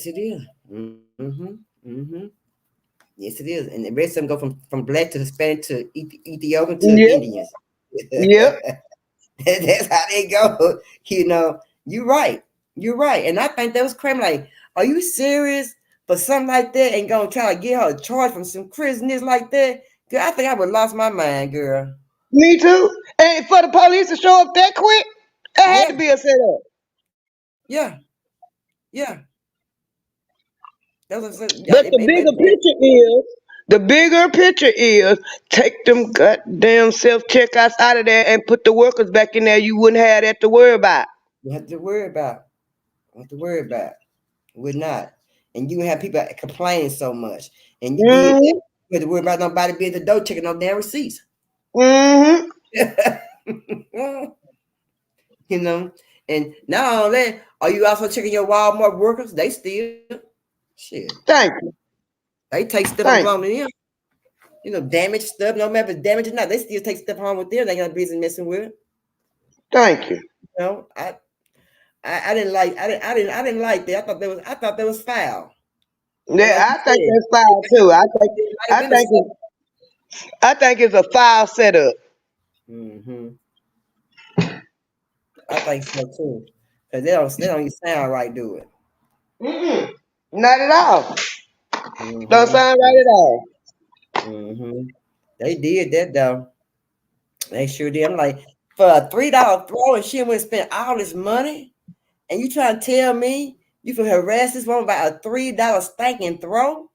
it is. Mm-hmm. Yes, it is. And the rest of them go from black to Hispanic to Ethiopian to Yep, Indians. yep. That's how they go. You know, you're right. You're right. And I think that was crazy. Like, are you serious for something like that and gonna try to get her a charge from some craziness like that? Girl, I think I would have lost my mind, girl. Me too. And for the police to show up that quick, it had Yeah, to be a setup. yeah, yeah. That was yeah, But the bigger picture is take them goddamn self checkouts out of there and put the workers back in there. You wouldn't have that to worry about. you have to worry about. You have to worry about. Would not. And you have people complaining so much. And you did that. Mm-hmm. You had to worry about nobody being at the door checking no damn receipts. Mm-hmm. You know, and not only that, are you also checking your Walmart workers? They still shit. Thank you. They take stuff and Thank belong you. to them. You know, damaged stuff, no matter if it's damaged or not, they still take stuff home with them. They got business messing with it. Thank you. You know, I didn't like I didn't like that. I thought that was foul. And like Yeah, you I think said, that's foul too. it might have I been a think set. I think it's a foul setup. Mm-hmm. I think so too. Cause they don't even sound right, do it. Mm-mm. Not at all. Don't Mm-hmm. sound right at all. Mm-hmm. They did that though. They sure did. I'm like, for a $3 throw and she went and spent all this money, and you trying to tell me you can harass this woman by a $3 stinking throw?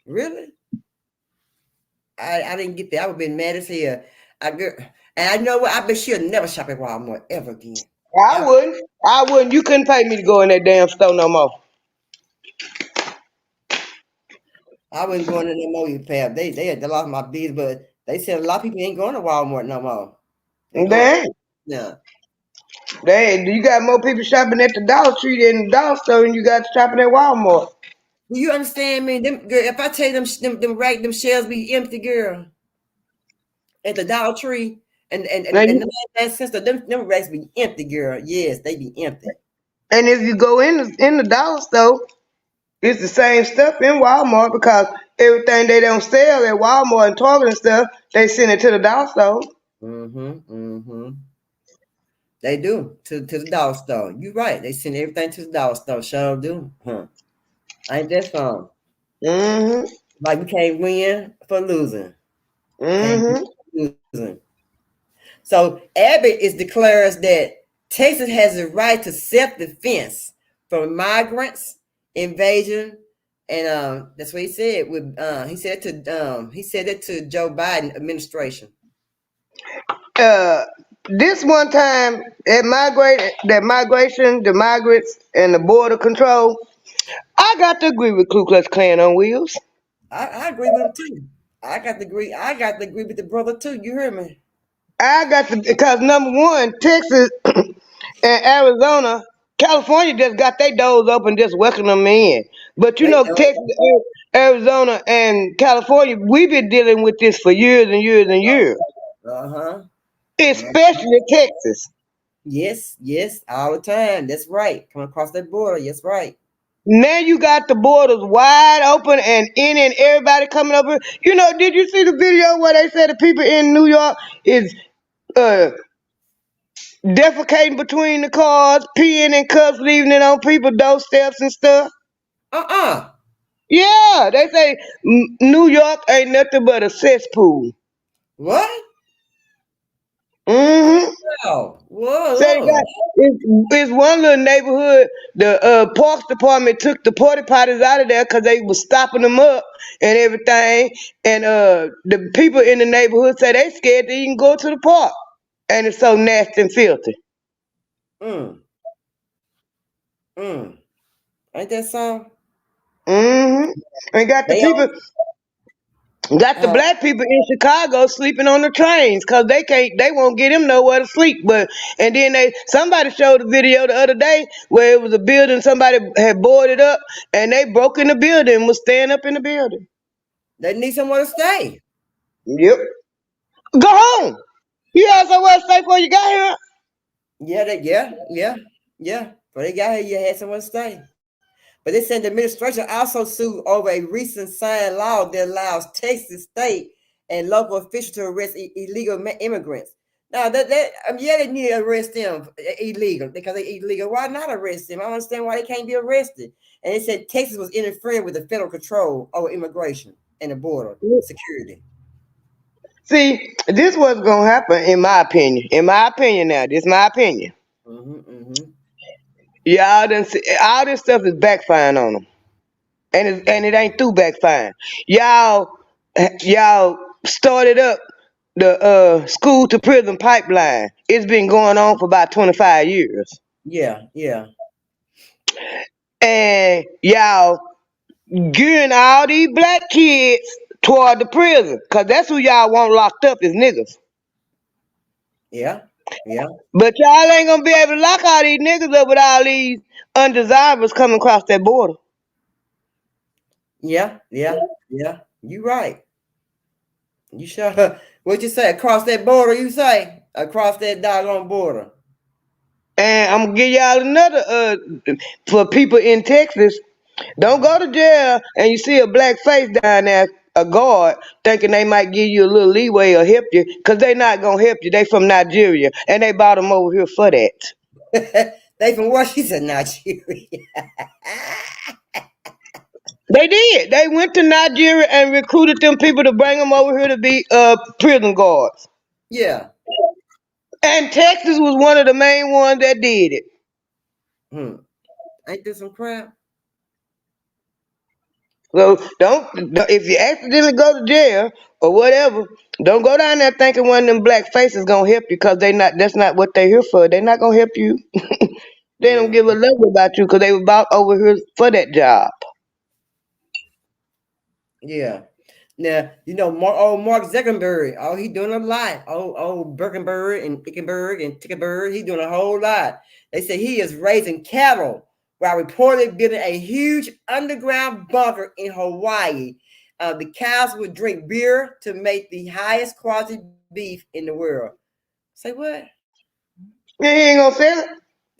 Really? I didn't get that. I would have been mad as hell. And I know what? I bet she'll never shop at Walmart ever again. I Ever. wouldn't. I wouldn't. You couldn't pay me to go in that damn store no more. I wouldn't go in there no more. You pay. They had lost my business, but they said a lot of people ain't going to Walmart no more. They going They ain't. yeah. You got more people shopping at the Dollar Tree than the dollar store, and you got shopping at Walmart. Do you understand me? Them girl, if I tell you them shelves be empty, girl, at the Dollar Tree Now and you, the man sister, them racks be empty, girl. Yes, they be empty. and if you go in the dollar store, it's the same stuff in Walmart because everything they don't sell at Walmart and Target and stuff, they send it to the dollar store. Mm-hmm. They do to the dollar store. You right. They send everything to the dollar store. Sure do. Huh. Ain't that fun? Mm-hmm. Like we can't win for losing. Can't win Mm-hmm. for losing. So Abbott is declares that Texas has the right to self-defense from migrants, invasion, and that's what he said. With he said that to Joe Biden administration. Uh, this one time that migration, the migrants, and the border control, I got to agree with Ku Klux Klan on wheels. I agree with him too. I got to agree with the brother too. You hear me? I got to because number one, Texas and Arizona, California just got their doors open, just welcoming them in. But you They know, don't. Texas, Arizona, and California, we've been dealing with this for years and years and years, Uh-huh. especially Texas. Yes, all the time. That's right. Come across that border. Yes, right. Now you got the borders wide open and in and everybody coming over. You know, did you see the video where they said the people in New York is uh defecating between the cars, peeing in cups, leaving it on people's doorsteps and stuff? Uh-uh. Yeah, they say New York ain't nothing but a cesspool. What? Mm-hmm. Oh, Say whoa. that it's one little neighborhood. The parks department took the porta potties out of there because they was stopping them up and everything. And the people in the neighborhood say they scared to even go to the park, and it's so nasty and filthy. Mm, mm. Ain't that something? Mm-hmm. And got the They people. all, Got the uh, black people in Chicago sleeping on the trains because they won't get them nowhere to sleep. But and then somebody showed a video the other day where it was a building somebody had boarded up and they broke in the building and was staying up in the building. they need somewhere to stay. Yep. Go home. You had somewhere to stay before you got here. Yeah. But they got here, you had somewhere to stay. But they said the administration also sued over a recent signed law that allows Texas state and local officials to arrest illegal immigrants. Now yeah, they need to arrest them illegal because they illegal. Why not arrest them? I don't understand why they can't be arrested. And they said Texas was interfering with the federal control over immigration and the border security. See, this was gonna happen in my opinion. In my opinion now, this is my opinion. Mm-hmm. Y'all done see, all this stuff is backfiring on them. And it ain't through backfiring. Y'all y'all started up the school to prison pipeline. It's been going on for about 25 years. Yeah. And y'all gearing all these black kids toward the prison. Cause that's who y'all want locked up is niggas. Yeah. But y'all ain't gonna be able to lock all these niggas up with all these undesirables coming across that border. Yeah. You right. You sure? What you say? Across that border, you say? Across that doggone border. And I'm gonna give y'all another for people in Texas. Don't go to jail and you see a black face down there, a guard, thinking they might give you a little leeway or help you, because they not gonna help you. They from Nigeria and they brought them over here for that. They from Washington, Nigeria. They did. They went to Nigeria and recruited them people to bring them over here to be prison guards. Yeah. And Texas was one of the main ones that did it. Ain't this some crap? So don't if you accidentally go to jail or whatever, don't go down there thinking one of them black faces gonna help you because they not. That's not what they here for. They not gonna help you. They don't give a love about you because they were brought over here for that job. Yeah. Now, Mark Zuckerberg, he doing a lot. Birkenberg and Ickenberg and Tickenberg, he doing a whole lot. They say he is raising cattle while reportedly building a huge underground bunker in Hawaii. The cows would drink beer to make the highest quality beef in the world. Say what? Yeah, he ain't gonna sell it.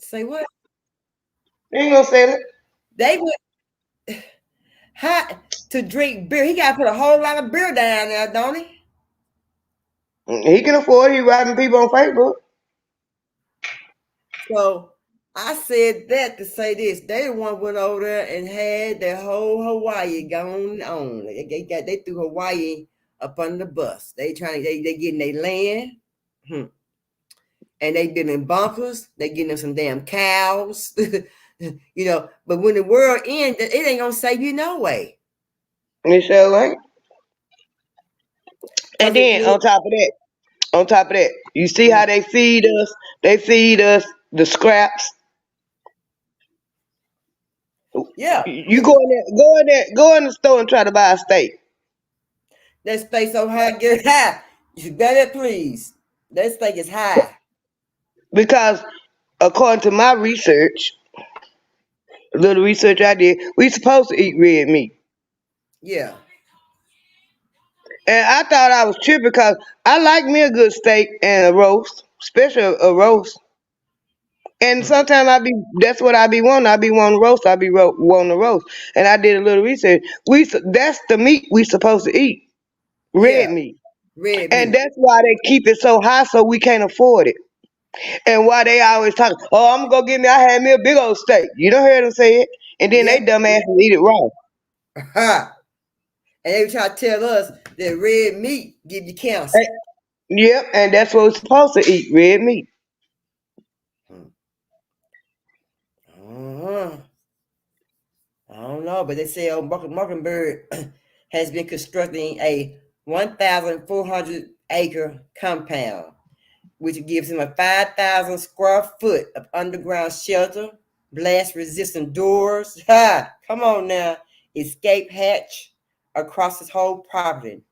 Say what? He ain't gonna sell it. They would to drink beer. He got to put a whole lot of beer down there, don't he? He can afford it. He robbing people on Facebook. So I said that to say this. They the one went over there and had the whole Hawaii going on. They threw Hawaii up under the bus. They getting their land. And they building bunkers. They getting them some damn cows. But when the world ends, it ain't gonna save you no way. You sure ain't. And then on top of that, you see how they feed us? They feed us the scraps. Yeah. You go in the store and try to buy a steak. That steak so high, get high. You better please. That steak is high. Because according to my research, a little research I did, we supposed to eat red meat. Yeah. And I thought I was tripping because I like me a good steak and a roast, especially a roast. And sometimes that's what I be wanting. I be wanting roast. I be wanting to roast. And I did a little research. That's the meat we supposed to eat, red Yeah, meat. red And meat. that's why they keep it so high so we can't afford it. And why they always talk, oh, I'm gonna go get me. I had me a big old steak. You don't hear them say it, and then they Yep. dumb asses eat it raw. Ha. And they try to tell us that red meat give you cancer. And- yep, and that's what we're supposed to eat, red meat. Uh-huh. I don't know, but they say Mockingbird has been constructing a 1,400 acre compound, which gives him a 5,000 square foot of underground shelter, blast resistant doors. Ha! Come on now, escape hatch across his whole property.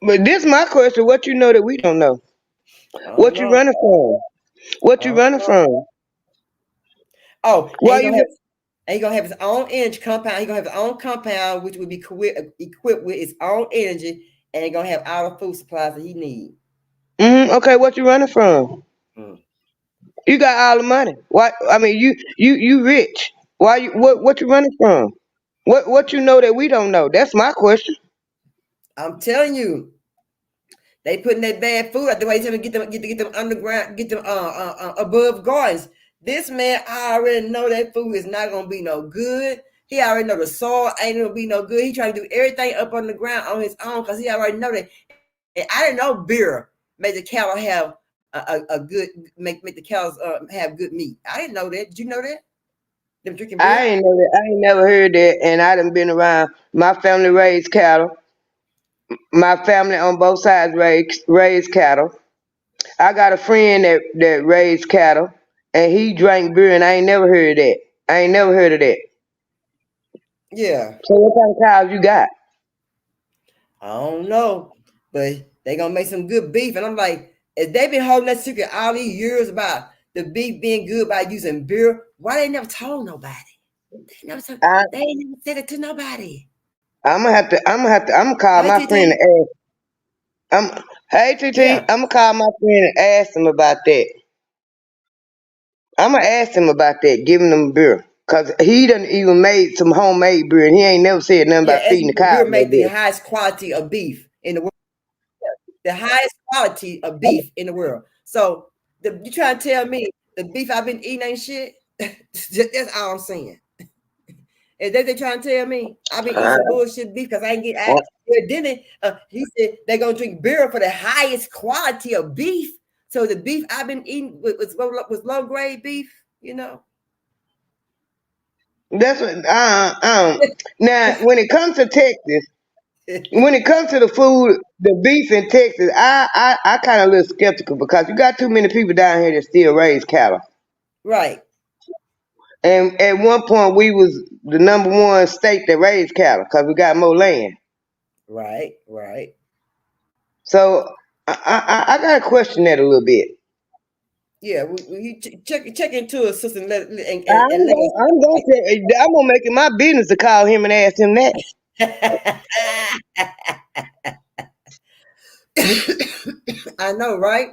But this my question: what you know that we don't know? I don't What you know. running from? What I you don't running know. from? Oh, Why you? and he gonna have his own energy compound. He gonna have his own compound, which will be equipped with its own energy, and he gonna have all the food supplies that he needs. Okay, what you running from? Mm. You got all the money. Why? I mean, you rich. Why you? What you running from? What you know that we don't know? That's my question. I'm telling you, they putting that bad food out the way. Tell me get them underground, get them above gardens. This man, I already know that food is not gonna be no good. He already know the soil ain't gonna be no good. He trying to do everything up on the ground on his own because he already know that. And I didn't know beer made the cattle have a good make the cows have good meat. I didn't know that. Did you know that? Them drinking I beer? ain't know that. I ain't never heard that, and I done been around. My family raised cattle. My family on both sides raised cattle. I got a friend that raised cattle, and he drank beer, and I ain't never heard of that. I ain't never heard of that. Yeah. So what kind of cows you got? I don't know, but they gonna make some good beef. And I'm like, if they been holding that secret all these years about the beef being good by using beer, why they never told nobody? I, They ain't never said it to nobody. I'm gonna call Hi, my friend TT. and ask. Hey TT, Yeah. I'm gonna call my friend and ask him about that. I'm gonna ask him about that, giving them beer, cause he done even made some homemade beer, and he ain't never said nothing Yeah, about as feeding you the know, cows beer no made the beer. highest quality of beef in the world. The highest quality of beef in the world. So you trying to tell me the beef I've been eating ain't shit? That's all I'm saying. Is that they trying to tell me? I've been eating some bullshit beef because I ain't get out. Then he said they're gonna drink beer for the highest quality of beef. So the beef I've been eating was low grade beef, you know. That's what. Now, when it comes to Texas, when it comes to the food, the beef in Texas, I kind of a little skeptical because you got too many people down here that still raise cattle. Right, And at one point, we was the number one state that raised cattle because we got more land. right. So I got to question that a little bit. Yeah, you check into a system and I'm gonna say, I'm gonna make it my business to call him and ask him that. I know, right?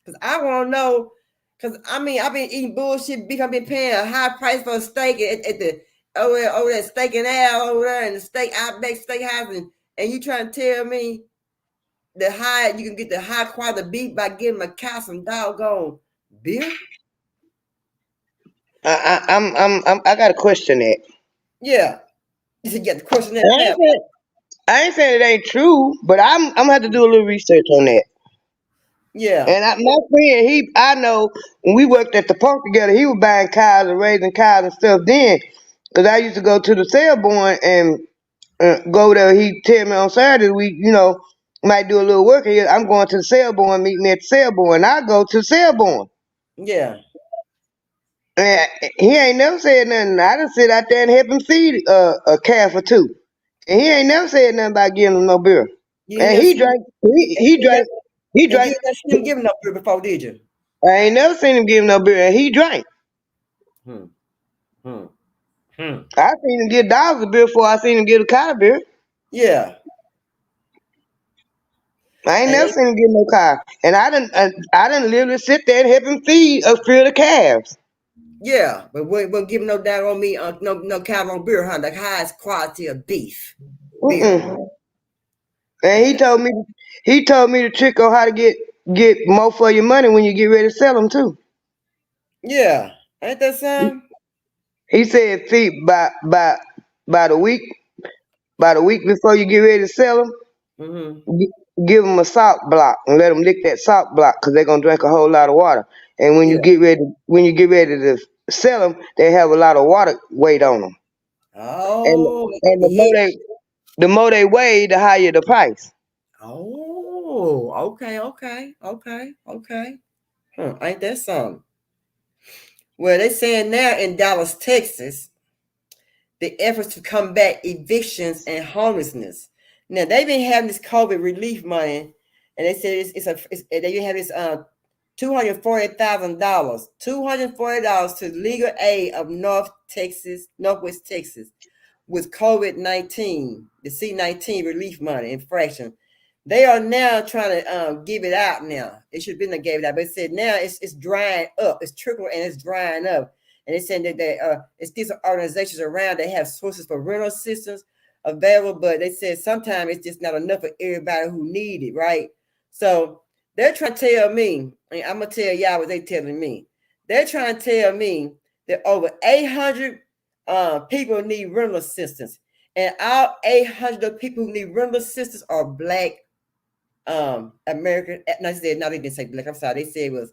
Because I want to know. Because I mean, I've been eating bullshit beef. I've been paying a high price for a steak at the over there steak and ale over there and the steak Outback Steakhouse, and you trying to tell me you can get the high quality beef by giving a cow some doggone beer? I got to question that. Yeah, you should get the question that I ain't now. saying, I ain't saying it ain't true, but I'm gonna have to do a little research on that. Yeah, And my friend, I know when we worked at the park together, he was buying cows and raising cows and stuff then. Cause I used to go to the Selborne and go there. He tell me on Saturday might do a little work here. I'm going to the Selborne, meet me at the Selborne. I go to Selborne. yeah. And he ain't never said nothing. I done sit out there and help him feed a calf or two. And he ain't never said nothing about giving him no beer. You ain't And never he seen drank. He you drank. He and you drank. ain't never seen him giving up beer before, did you? I ain't never seen him give him no beer, and he drank. Hmm. Hmm. Hmm. I seen him get dollars of beer before I seen him get a kind of beer. Yeah. I ain't And never they, seen him get no car. And I didn't literally sit there and help him feed a field of calves. yeah, but we won't give no down on me, no cow on beer, huh? The highest quality of beef, beer. Mm-mm. And Ain't he that? told me the trick on how to get more for your money when you get ready to sell them too. Yeah, ain't that some? He said feed by the week before you get ready to sell them. Mm-hmm. Give them a salt block and let them lick that salt block because they're gonna drink a whole lot of water. And Yeah. when you get ready to sell them, they have a lot of water weight on them. And Oh, and hit. the more they weigh, the higher the price. Oh, okay, okay, okay, okay. Ain't that something? Well, they saying now in Dallas, Texas, the efforts to combat evictions and homelessness. Now they've been having this COVID relief money, and they said they have this $240,000 to legal aid of Northwest Texas, with COVID-19, the C-19 relief money infraction. They are now trying to give it out now. It should have been gave it out, but it said now it's drying up. It's trickling and it's drying up. And they said that it's these organizations around. They have sources for rental assistance available, but they said sometimes it's just not enough for everybody who need it, right? So they're trying to tell me, and I'm gonna tell y'all what they're telling me. They're trying to tell me that over 800 people need rental assistance, and all 800 people who need rental assistance are Black American. No, they didn't say Black. I'm sorry. They said it was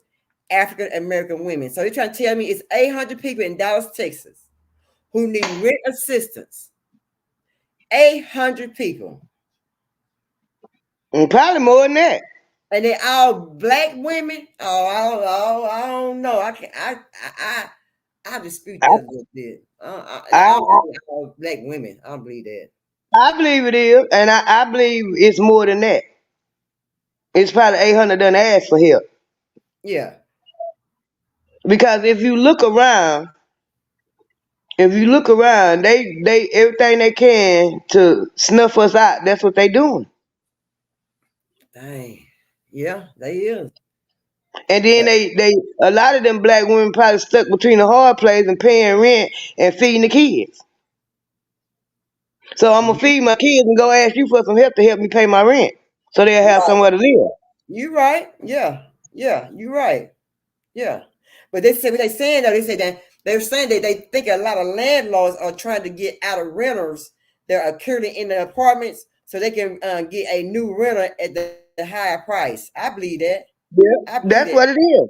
African American women. So they're trying to tell me it's 800 people in Dallas, Texas, who need rent assistance. 800 people, And probably more than that. and they all Black women. I don't know. I can I dispute I that a little bit. I I don't believe all Black women. I don't believe that. I believe it is, and I believe it's more than that. It's probably 800 done asked for help. Yeah. Because they everything they can to snuff us out. That's what they doing. Dang. Yeah, they is. And then But they a lot of them Black women probably stuck between the hard place and paying rent and feeding the kids. So I'm gonna feed my kids and go ask you for some help to help me pay my rent, so they'll have right. somewhere to live. You right. Yeah. Yeah, you right. Yeah. But they say what they saying though, they say that they're saying that they think a lot of landlords are trying to get out of renters that are currently in the apartments so they can get a new renter at the higher price. I believe that. Yeah, I believe that. that's what it is.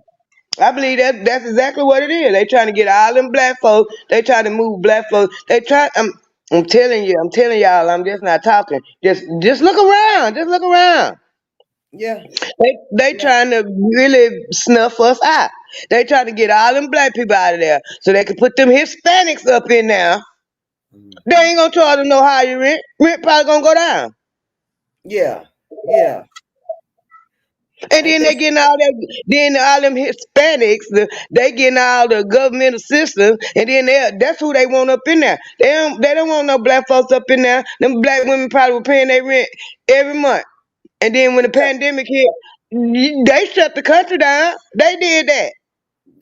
I believe that's exactly what it is. They trying to get all them Black folks. They trying to move Black folks. I'm telling you. I'm telling y'all. I'm just not talking. Just look around. Just look around. Yeah. They Yeah. trying to really snuff us out. They trying to get all them Black people out of there so they can put them Hispanics up in there. They Mhm. ain't gonna charge them no higher rent. Rent probably gonna go down. Yeah. Yeah. And Ain't then that they getting all that. Then all them Hispanics, they getting all the government assistance, and then that's who they want up in there. They don't want no Black folks up in there. Them Black women probably were paying their rent every month. And then when the yeah. pandemic hit, they shut the country down. They did that.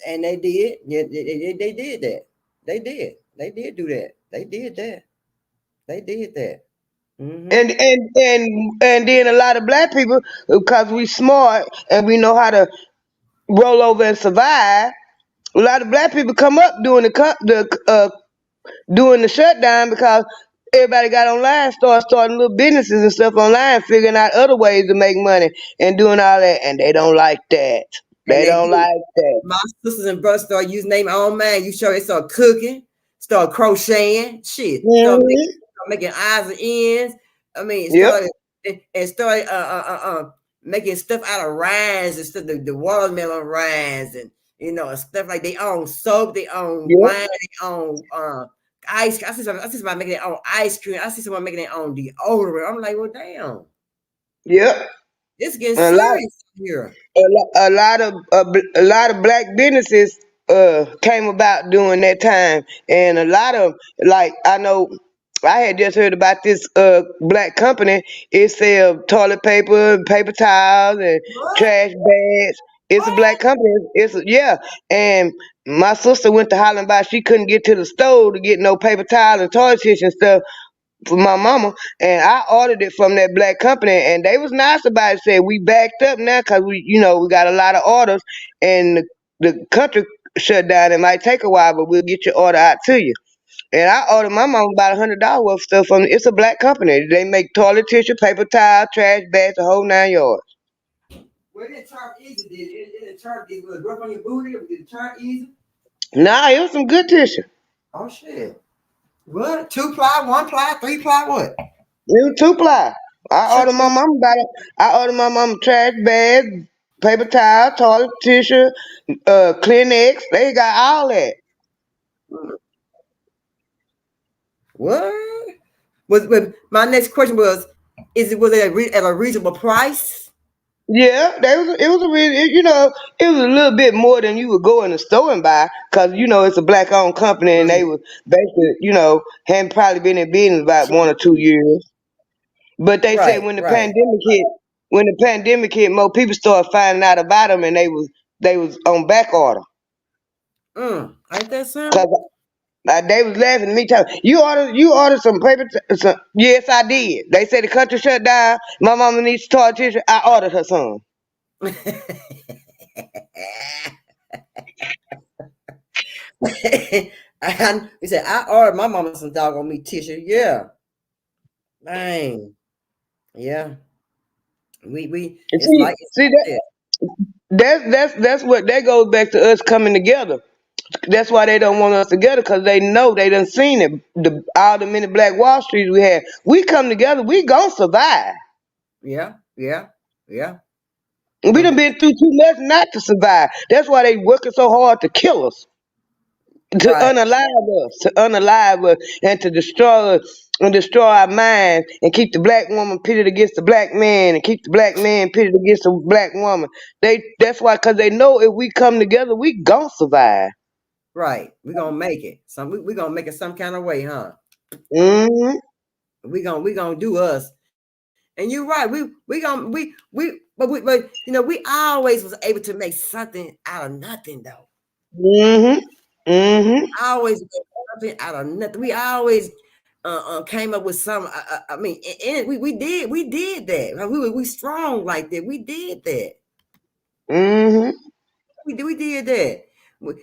And they did. Yeah, they did that. They did. They did do that. They did that. They did that. Mm-hmm. And then a lot of Black people, because we smart and we know how to roll over and survive. A lot of Black people come up during the shutdown because everybody got online, starting little businesses and stuff online, figuring out other ways to make money and doing all that, and they don't like that. And They they don't did. like that. My sisters and brothers start using their own man. You sure they start cooking, start crocheting, shit, Hmm. start making odds and ends. I mean, Yep, started making stuff out of rinds and stuff, the watermelon rinds and stuff like they own soap, they own yep, wine, they own ice. I see somebody making their own ice cream. I see someone making their own deodorant. I'm like, well, damn, yep. it's getting A lot, serious here. a lot of Black businesses came about during that time, and a lot of, like, I know I had just heard about this black company. It sells toilet paper, paper towels, and What? trash bags. It's a black What? company. Yeah. And my sister went to Holland by. She couldn't get to the store to get no paper towels and toilet tissue and stuff for my mama, and I ordered it from that black company, and they was nice about it. Said we backed up now because we got a lot of orders, and the country shut down. It might take a while, but we'll get your order out to you. And I ordered my mom about $100 worth of stuff from. It's a black company. They make toilet tissue, paper towel, trash bags, the whole 9 yards. Well, it didn't turn easy, did it? It didn't turn easy. Was it rough on your booty? Or did it turn easy? Nah, it was some good tissue. Oh, shit. What? 2-ply, 1-ply, 3-ply, what? It was 2-ply. I Shut ordered my mom about it. I ordered my mom trash bags, paper towel, toilet tissue, Kleenex. They got all that. What? Was my next question was was it at a reasonable price? Yeah, it was a really, it was a little bit more than you would go in the store and buy, cause it's a black owned company and they was basically, hadn't probably been in business about 1 or 2 years. But they said Right, right. when the pandemic hit, more people started finding out about them and they was on back order. Ain't that Cause something? they was laughing at me telling you ordered some paper. Yes, I did. They said the country shut down. My mama needs toilet tissue. I ordered her some. And he said, I ordered my mama some doggone meat tissue. Yeah. Dang. Yeah. We And it's like see yeah. that's what that goes back to us coming together. That's why they don't want us together because they know they done seen it. All the many Black Wall Streets we had. We come together, we gonna survive. Yeah. Yeah. Yeah. We done been through too much not to survive. That's why they working so hard to kill us, to Right. unalive us, and to destroy us and destroy our mind and keep the black woman pitted against the black man and keep the black man pitted against the black woman. That's why, because they know if we come together, we gonna survive. Right. We're gonna make it. We're gonna make it some kind of way, huh? Mm-hmm. We gonna do us. And you're right. But we always was able to make something out of nothing though. Mm-hmm. Mm-hmm. Always made something out of nothing. We always came up with some. I mean, and we did that. We strong like that. We did that. Mm-hmm. We did that. We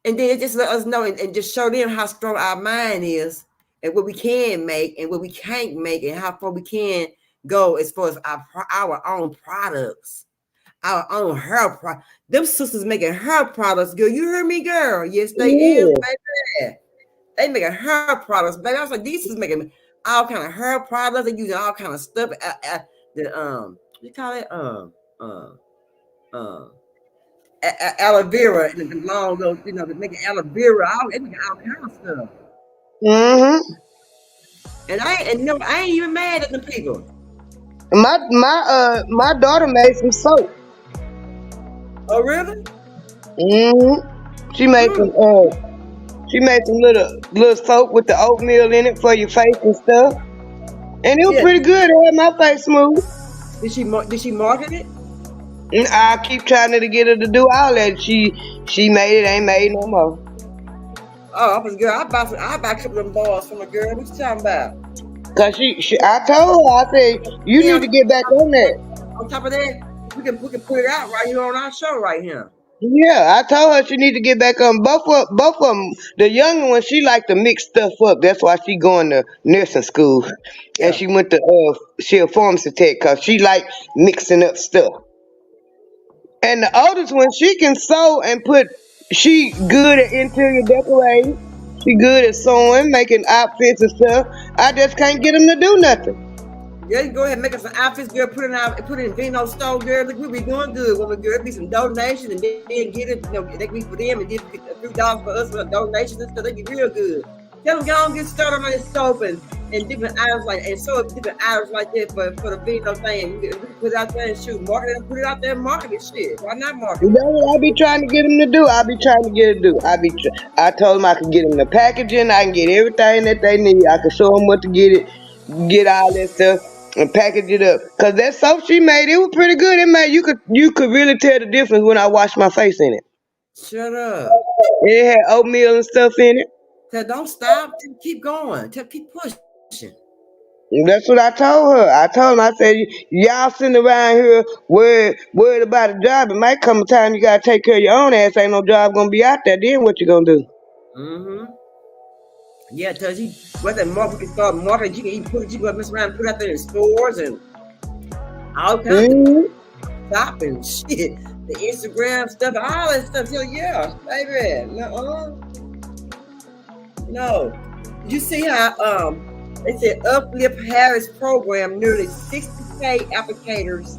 and then it just let us know and just show them how strong our mind is and what we can make and what we can't make and how far we can go as far as our own products, our own hair product. Them sisters making hair products, girl. You heard me, girl. Yes, they is, Yeah. baby. They making hair products, baby. I was like, these sisters making all kind of hair products. They using all kind of stuff. You call it aloe vera and the long little, they making aloe vera. They making all kind of stuff. Mm-hmm. And I ain't even mad at the people. My daughter made some soap. Oh really? Mm-hmm. She made some little soap with the oatmeal in it for your face and stuff. And it was Yeah. pretty good. It had my face smooth. Did she market it? And I keep trying to get her to do all that. She made it, ain't made no more. Oh, I was girl. I buy a couple of them balls from a girl. What you talking about? Cause I told her, I said, you need to get back on that. On top of that, we can put it out right here on our show right here. Yeah, I told her she need to get back on both of them. The younger one, she like to mix stuff up. That's why she going to nursing school, Yeah. and she went to she a pharmacy tech cause she like mixing up stuff. And the oldest one, she can sew and she good at interior decorating. She good at sewing, making outfits and stuff. I just can't get them to do nothing. Yeah, you go ahead and make us some outfits, girl. Put it in Vino store, girl. Look, we be doing good. When we girl, be some donations and then get it. They be for them and then $3 for us for donations and stuff. They be real good. Tell them y'all get started on this soap and different items like and so different items like this for the video thing. We can put it out there and shoot, market it, put it out there and market it. Shit, why not market That's it? what I be trying to get them to do. I be trying to get it to do. I told them I could get them the packaging. I can get everything that they need. I can show them what to get all that stuff and package it up. Cause that soap she made, it was pretty good. It made you could really tell the difference when I washed my face in it. Shut up. It had oatmeal and stuff in it. Tell don't stop. Keep going. Keep pushing. That's what I told her. I told him, I said, y'all sitting around here worried about a job. It might come a time you gotta take care of your own ass. Ain't no job gonna be out there. Then what you gonna do? Mm-hmm. Yeah, cause you whether market can start marketing, you can even put you go mess around and put it out there in stores and all kinds of shopping shit. The Instagram stuff, all that stuff. So yeah, baby. No. You see how they said Uplift Harris program nearly 60K applications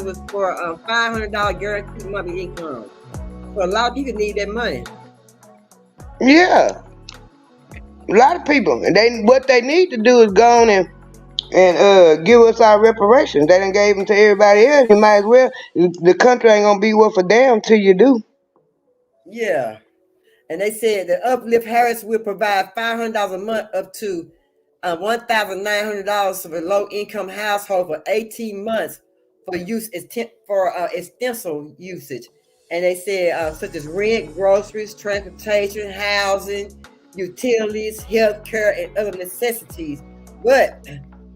was for $500 guaranteed monthly income. So a lot of people need that money. Yeah, a lot of people, and what they need to do is go on and give us our reparations. They done gave them to everybody else. You might as well. The country ain't gonna be worth a damn till you do. Yeah. And they said the Uplift Harris will provide $500 a month up to $1,900 for a low-income household for 18 months for use for extensive usage. And they said such as rent, groceries, transportation, housing, utilities, health care, and other necessities. But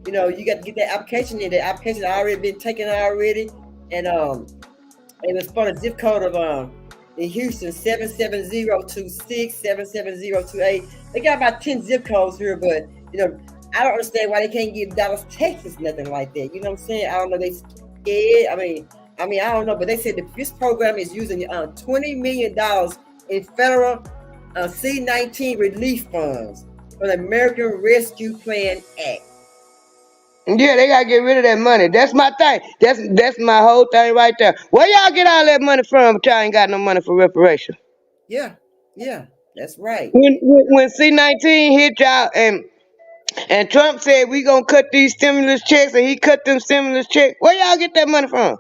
you got to get that application in. The application already been taken already, and it was for the zip code of in Houston, 77026, 77028. They got about 10 zip codes here, but I don't understand why they can't give Dallas, Texas, nothing like that. You know what I'm saying? I don't know. They scared. I mean, I don't know, but they said this program is using $20 million in federal C-19 relief funds from the American Rescue Plan Act. Yeah, they gotta get rid of that money. That's my thing. That's my whole thing right there. Where y'all get all that money from if y'all ain't got no money for reparation? Yeah, that's right. When C-19 hit y'all and Trump said we gonna cut these stimulus checks and he cut them stimulus checks, where y'all get that money from?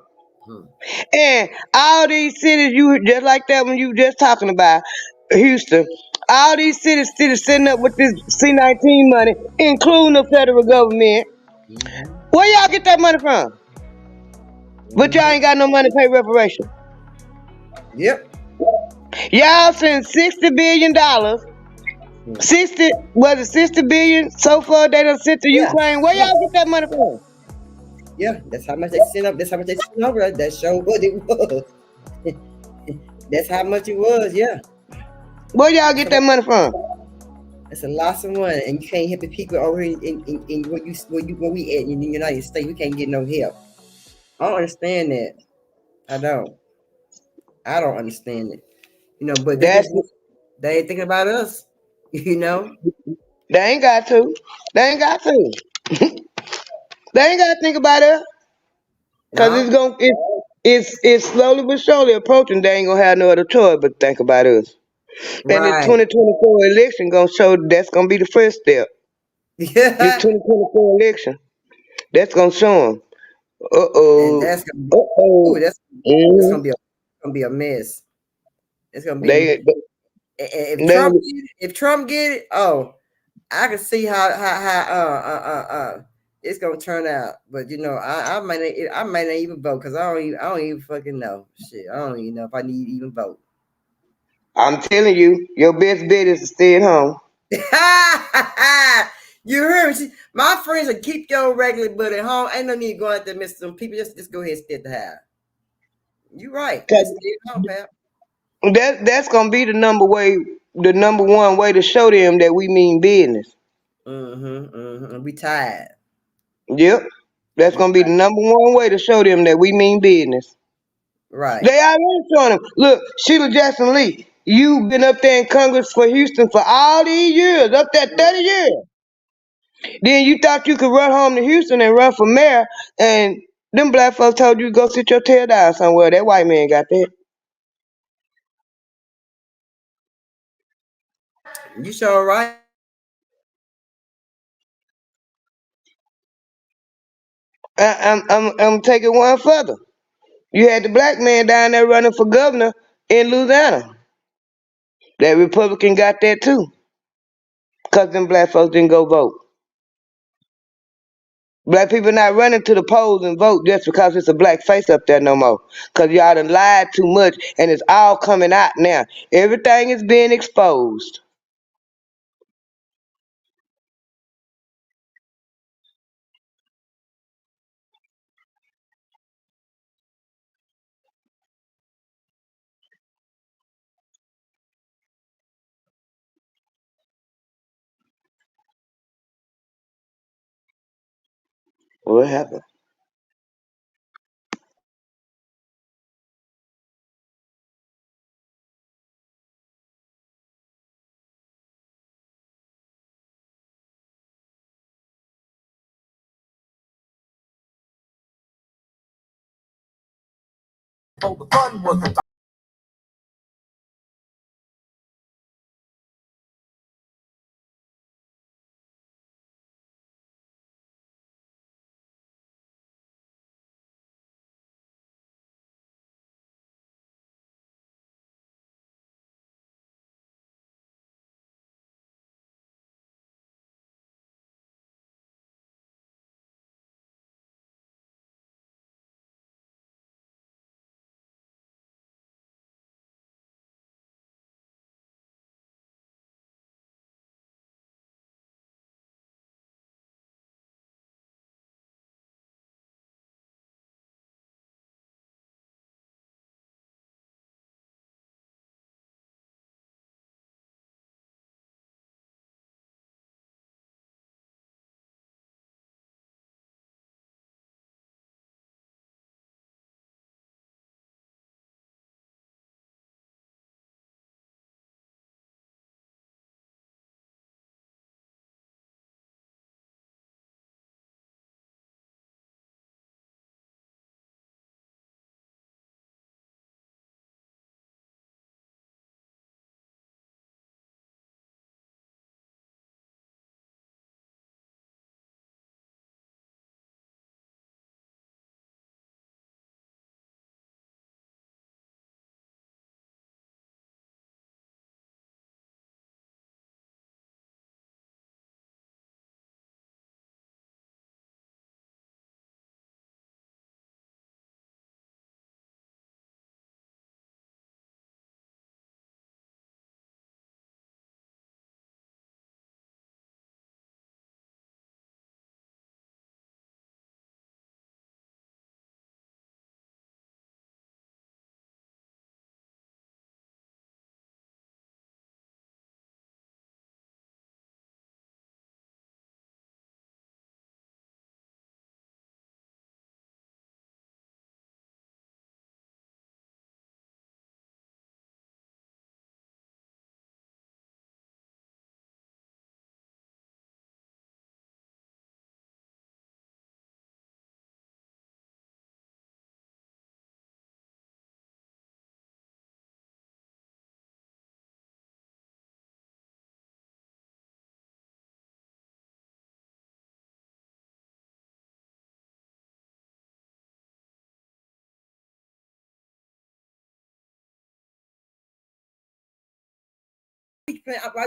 And all these cities, you just like that when you just talking about Houston, all these cities sitting up with this C-19 money, including the federal government. Where y'all get that money from? But y'all ain't got no money to pay reparation. Yep. Y'all sent $60 billion. 60 billion so far they done sent to Ukraine. Where y'all get that money from? Yeah, that's how much they sent up. That's how much they sent over. That showed what it was. That's how much it was. Yeah. Where y'all get that money from? It's a lot of money, and you can't help the people over here in where we at in the United States. We can't get no help. I don't understand that. I don't understand it. But they ain't thinking about us. They ain't got to. They ain't got to. They ain't got to think about us. Cause it's slowly but surely approaching. They ain't gonna have no other choice but think about us. And the 2024 election gonna show that's gonna be the first step. Yeah. This 2024 election, that's gonna show them. And that's gonna be a mess. It's gonna be. If Trump get it, I can see how it's gonna turn out. But I might not even vote because I don't even fucking know. Shit, I don't even know if I need to even vote. I'm telling you, your best bet is to stay at home. You heard me. My friends will keep your regular butt at home. Ain't no need to go out there and miss some people. Just go ahead and stay at the house. You right. Just stay at home, pal. That's gonna be the number one way to show them that we mean business. We tired. Yep. That's gonna be the number one way to show them that we mean business. Right. They already showing them. Look, Sheila Jackson Lee, you've been up there in Congress for Houston for all these years, up there 30 years. Then you thought you could run home to Houston and run for mayor, and them black folks told you to go sit your tail down somewhere. That white man got that. You sure right. I'm taking one further. You had the black man down there running for governor in Louisiana. That Republican got that too, because them black folks didn't go vote. Black people not running to the polls and vote just because it's a black face up there no more. Because y'all done lied too much, and it's all coming out now. Everything is being exposed. What happened?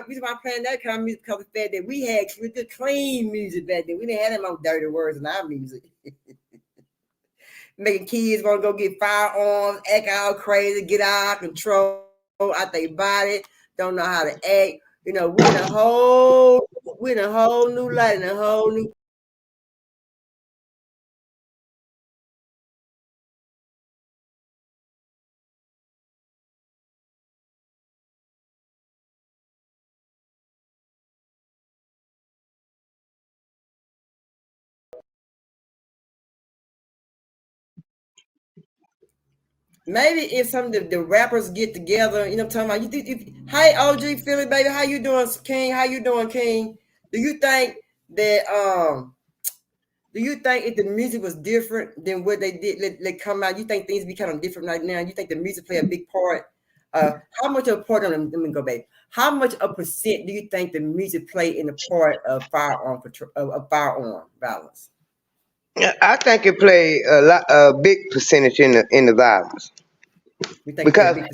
Reason why I'm playing that kind of music because of the fact that we had good clean music back then. We didn't have them on dirty words in our music. Making kids want to go get firearms, act all crazy, get out of control, out their body, don't know how to act. You know, we're in a whole new light and a whole new. Maybe if some of the rappers get together, you know what I'm talking about. Hey OG Philly baby, how you doing, King? How you doing, King? Do you think that do you think if the music was different than what they did let come out, you think things be kind of different right now? You think the music play a big part? How much of a part on them? Let me go back. How much a percent do you think the music play in the part of firearm violence? I think it played a big percentage in the violence We think play a because big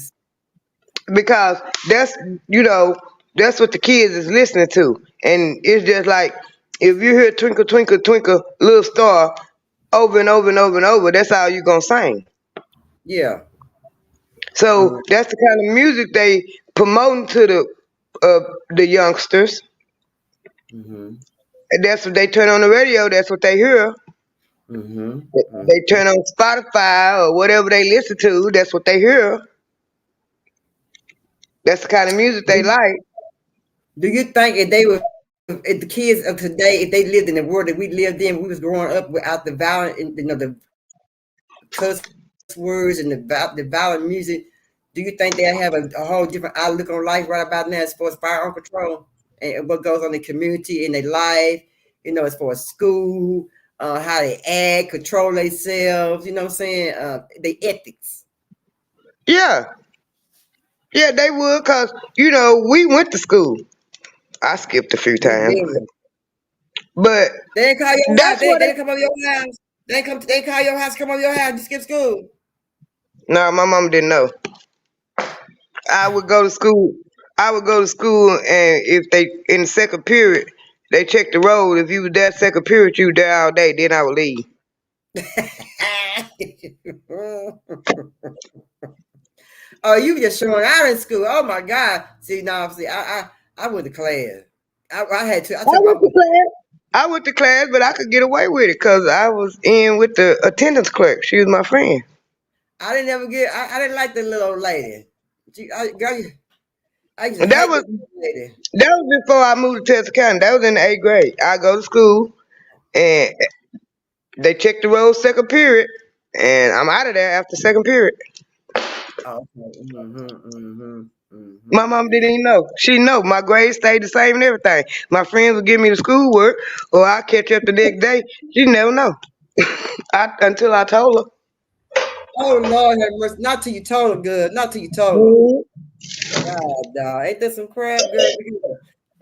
because that's you know that's what the kids is listening to, and it's just like if you hear twinkle twinkle twinkle little star over and over and over and over, that's all you gonna sing. yeah. So that's the kind of music they promoting to the youngsters. Mm-hmm. And that's what they turn on the radio. That's what they hear. Mm-hmm. They turn on Spotify or whatever they listen to. That's what they hear. That's the kind of music they like. Do you think if they were, if the kids of today, if they lived in the world that we lived in, we was growing up without the violent, the cuss words and the violent music, do you think they'll have a whole different outlook on life right about now as far as firearm control and what goes on in the community in their life, as far as school, how they act, control themselves, you know what I'm saying? Their ethics. Yeah, yeah, they would, cause we went to school. I skipped a few We times, did. but They didn't call your house. that's They what. didn't come over your house. They call your house, come over your house, to skip school. No, my mom didn't know. I would go to school. I would go to school, and if they in the second period, they checked the road. If you was there second period, you were there all day. Then I would leave. Oh, you just showing out in school. Oh my God. See, now see, I went to class. I had to. I I took my went to class. I went to class, but I could get away with it because I was in with the attendance clerk. She was my friend. I didn't ever get. I didn't like the little old lady. Girl, I used to And that hate was the little lady. that was before I moved to Texas County. That was in the 8th grade. I go to school and they check the road second period, and I'm out of there after second period. Oh, okay. Mm-hmm. My mom didn't even know. She didn't know. My grades stayed the same and everything. My friends would give me the schoolwork, or I catch up the next day. She never know. Until I told her. Oh Lord have mercy. Not till you told her good. Not till you told her. Mhm. God, dog. Ain't that some crap, girl?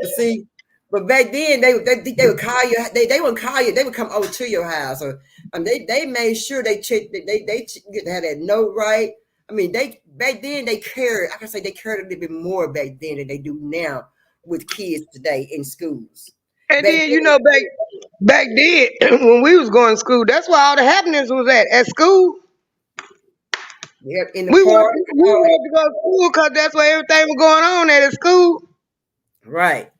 But see, but back then they would call you. They wouldn't call you. They would come over to your house, or they made sure they checked. They had that note right. I mean, they back then they cared. I can say they cared a little bit more back then than they do now with kids today in schools. And Back then then, back then when we was going to school, that's where all the happenings was at school. yeah, in the We park. wanted to go to school because that's where everything was going on at school. Right.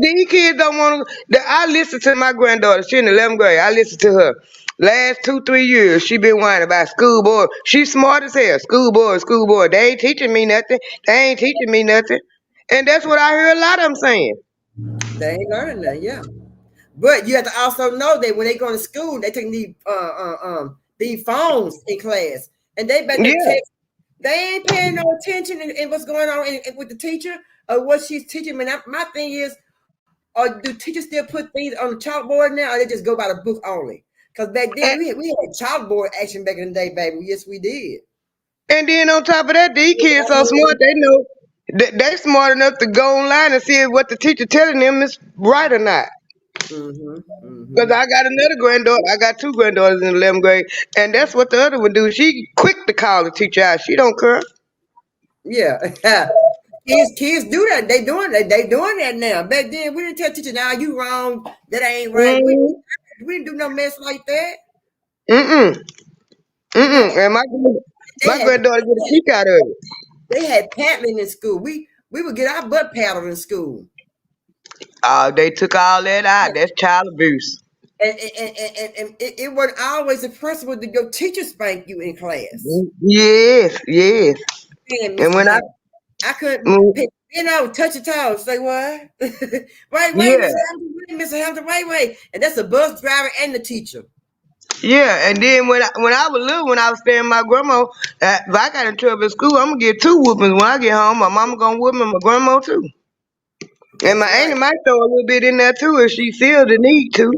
These kids don't want to. I listened to my granddaughter. She in the 11th grade. I listened to her. Last 2-3 years, she been whining about school board. She's smart as hell. School board, school board. They ain't teaching me nothing. They ain't teaching me nothing. And that's what I hear a lot of them saying. They ain't learning that, yeah. But you have to also know that when they go to school, they take these phones in class, and they bet Yeah. they text. They ain't paying no attention in what's going on with the teacher or what she's teaching. And my thing is, or do teachers still put things on the chalkboard now, or they just go by the book only? Because back then we had chalkboard action back in the day, baby. Yes, we did. And then on top of that, these kids so smart, they know they smart enough to go online and see if what the teacher telling them is right or not. Because I got another granddaughter. I got two granddaughters in the 11th grade. And that's what the other one do. She quick to call the teacher out. She don't care. Yeah. Kids do that. They doing that. They doing that now. Back then, we didn't tell teacher, "Now you wrong. That ain't right." We didn't do no mess like that. Mm-mm. And my They had granddaughter get a kick out of it. they had paddling in school. We would get our butt paddled in school. They took all that out. That's child abuse. And it wasn't always the principal that your teacher spank you in class. Yes. Man, And when I couldn't, mm, touch your toes. Say what? Wait, yeah. Mr. Hampton, wait. And that's the bus driver and the teacher. Yeah, and then when I was little, when I was staying with my grandma, if I got in trouble at school, I'm gonna get two whoopings when I get home. My mama gonna whoop me, and my grandma too. And my That's right. auntie might throw a little bit in there too if she feel the need to.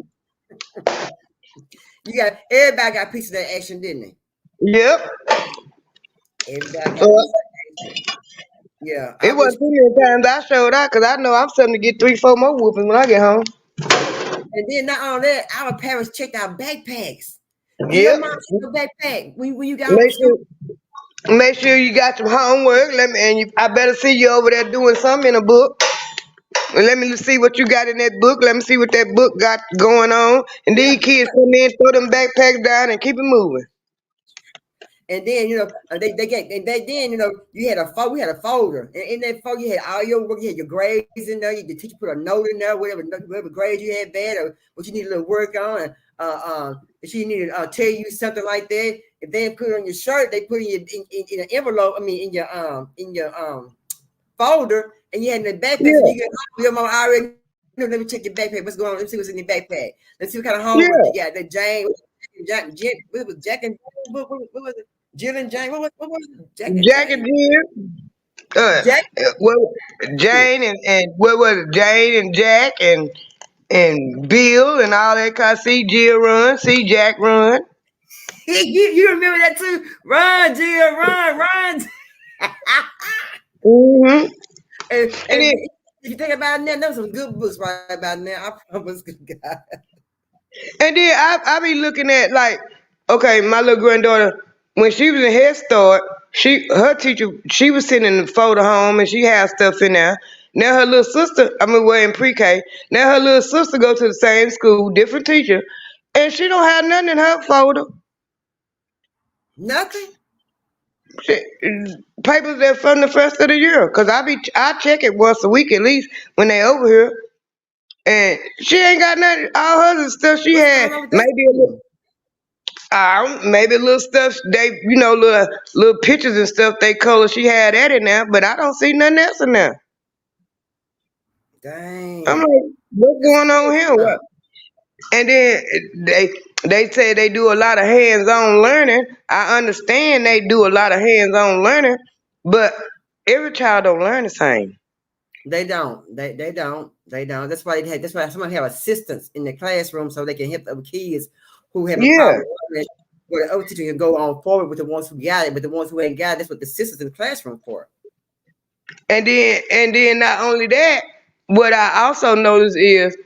Everybody got a piece of that action, didn't they? Yep. Everybody got a piece of that action. Yeah, I It wish. wasn't too many times I showed out because I know I'm something to get 3-4 more whoopings when I get home. And then not only that, our parents checked our backpacks. Did your Yep. mom check your backpack when you got home from Make school? sure make sure you got your homework. I better see you over there doing something in a book. Let me see what you got in that book. Let me see what that book got going on. And Yeah. these kids come in, throw them backpacks down, and keep it moving. And then they get and they then you had we had a folder, and in that folder you had all your work, you had your grades in there. The teacher put a note in there, whatever grades you had bad or what you needed to work on. And, if she needed to tell you something like that, if they put it on your shirt, they put it in an envelope. I mean, in your folder, and you had in the backpack. So Yeah, you get your mom already. Let me check your backpack. What's going on? Let's see what's in your backpack. Let's see what kind of homework yeah. you got. The what was Jack and what was it? Jill and Jane. What was it? Jack and Jack and Jane. Jill. Jack. Well, Jane and what was it? Jane and Jack and Bill and all that. Cause see Jill run, see Jack run. You remember that too? Run, Jill, run. Hmm. And And then if you think about it now, those some good books right about now. I promise good God. I be looking at like, okay, my little granddaughter, when she was in Head Start, her teacher, she was sending the photo home and she had stuff in there. Now her little sister, we're in pre-K. Now her little sister go to the same school, different teacher, and she don't have nothing in her folder. Nothing. She, papers that from the first of the year, cause I check it once a week at least when they over here, and she ain't got nothing. All her stuff she What's had going on with that maybe a little. school? Maybe little stuff they, little pictures and stuff they color. She had that in there, but I don't see nothing else in there. I'm Dang. like, what's That's going on crazy. here? Huh? What? And then they say they do a lot of hands-on learning. I understand they do a lot of hands-on learning, but every child don't learn the same. They don't. They don't. They don't. That's why somebody have assistants in the classroom so they can help the other kids who having Yeah, problems learning. Where the other teacher can go on forward with the ones who got it, but the ones who ain't got it, that's what the assistants in the classroom for. and then not only that, what I also noticed is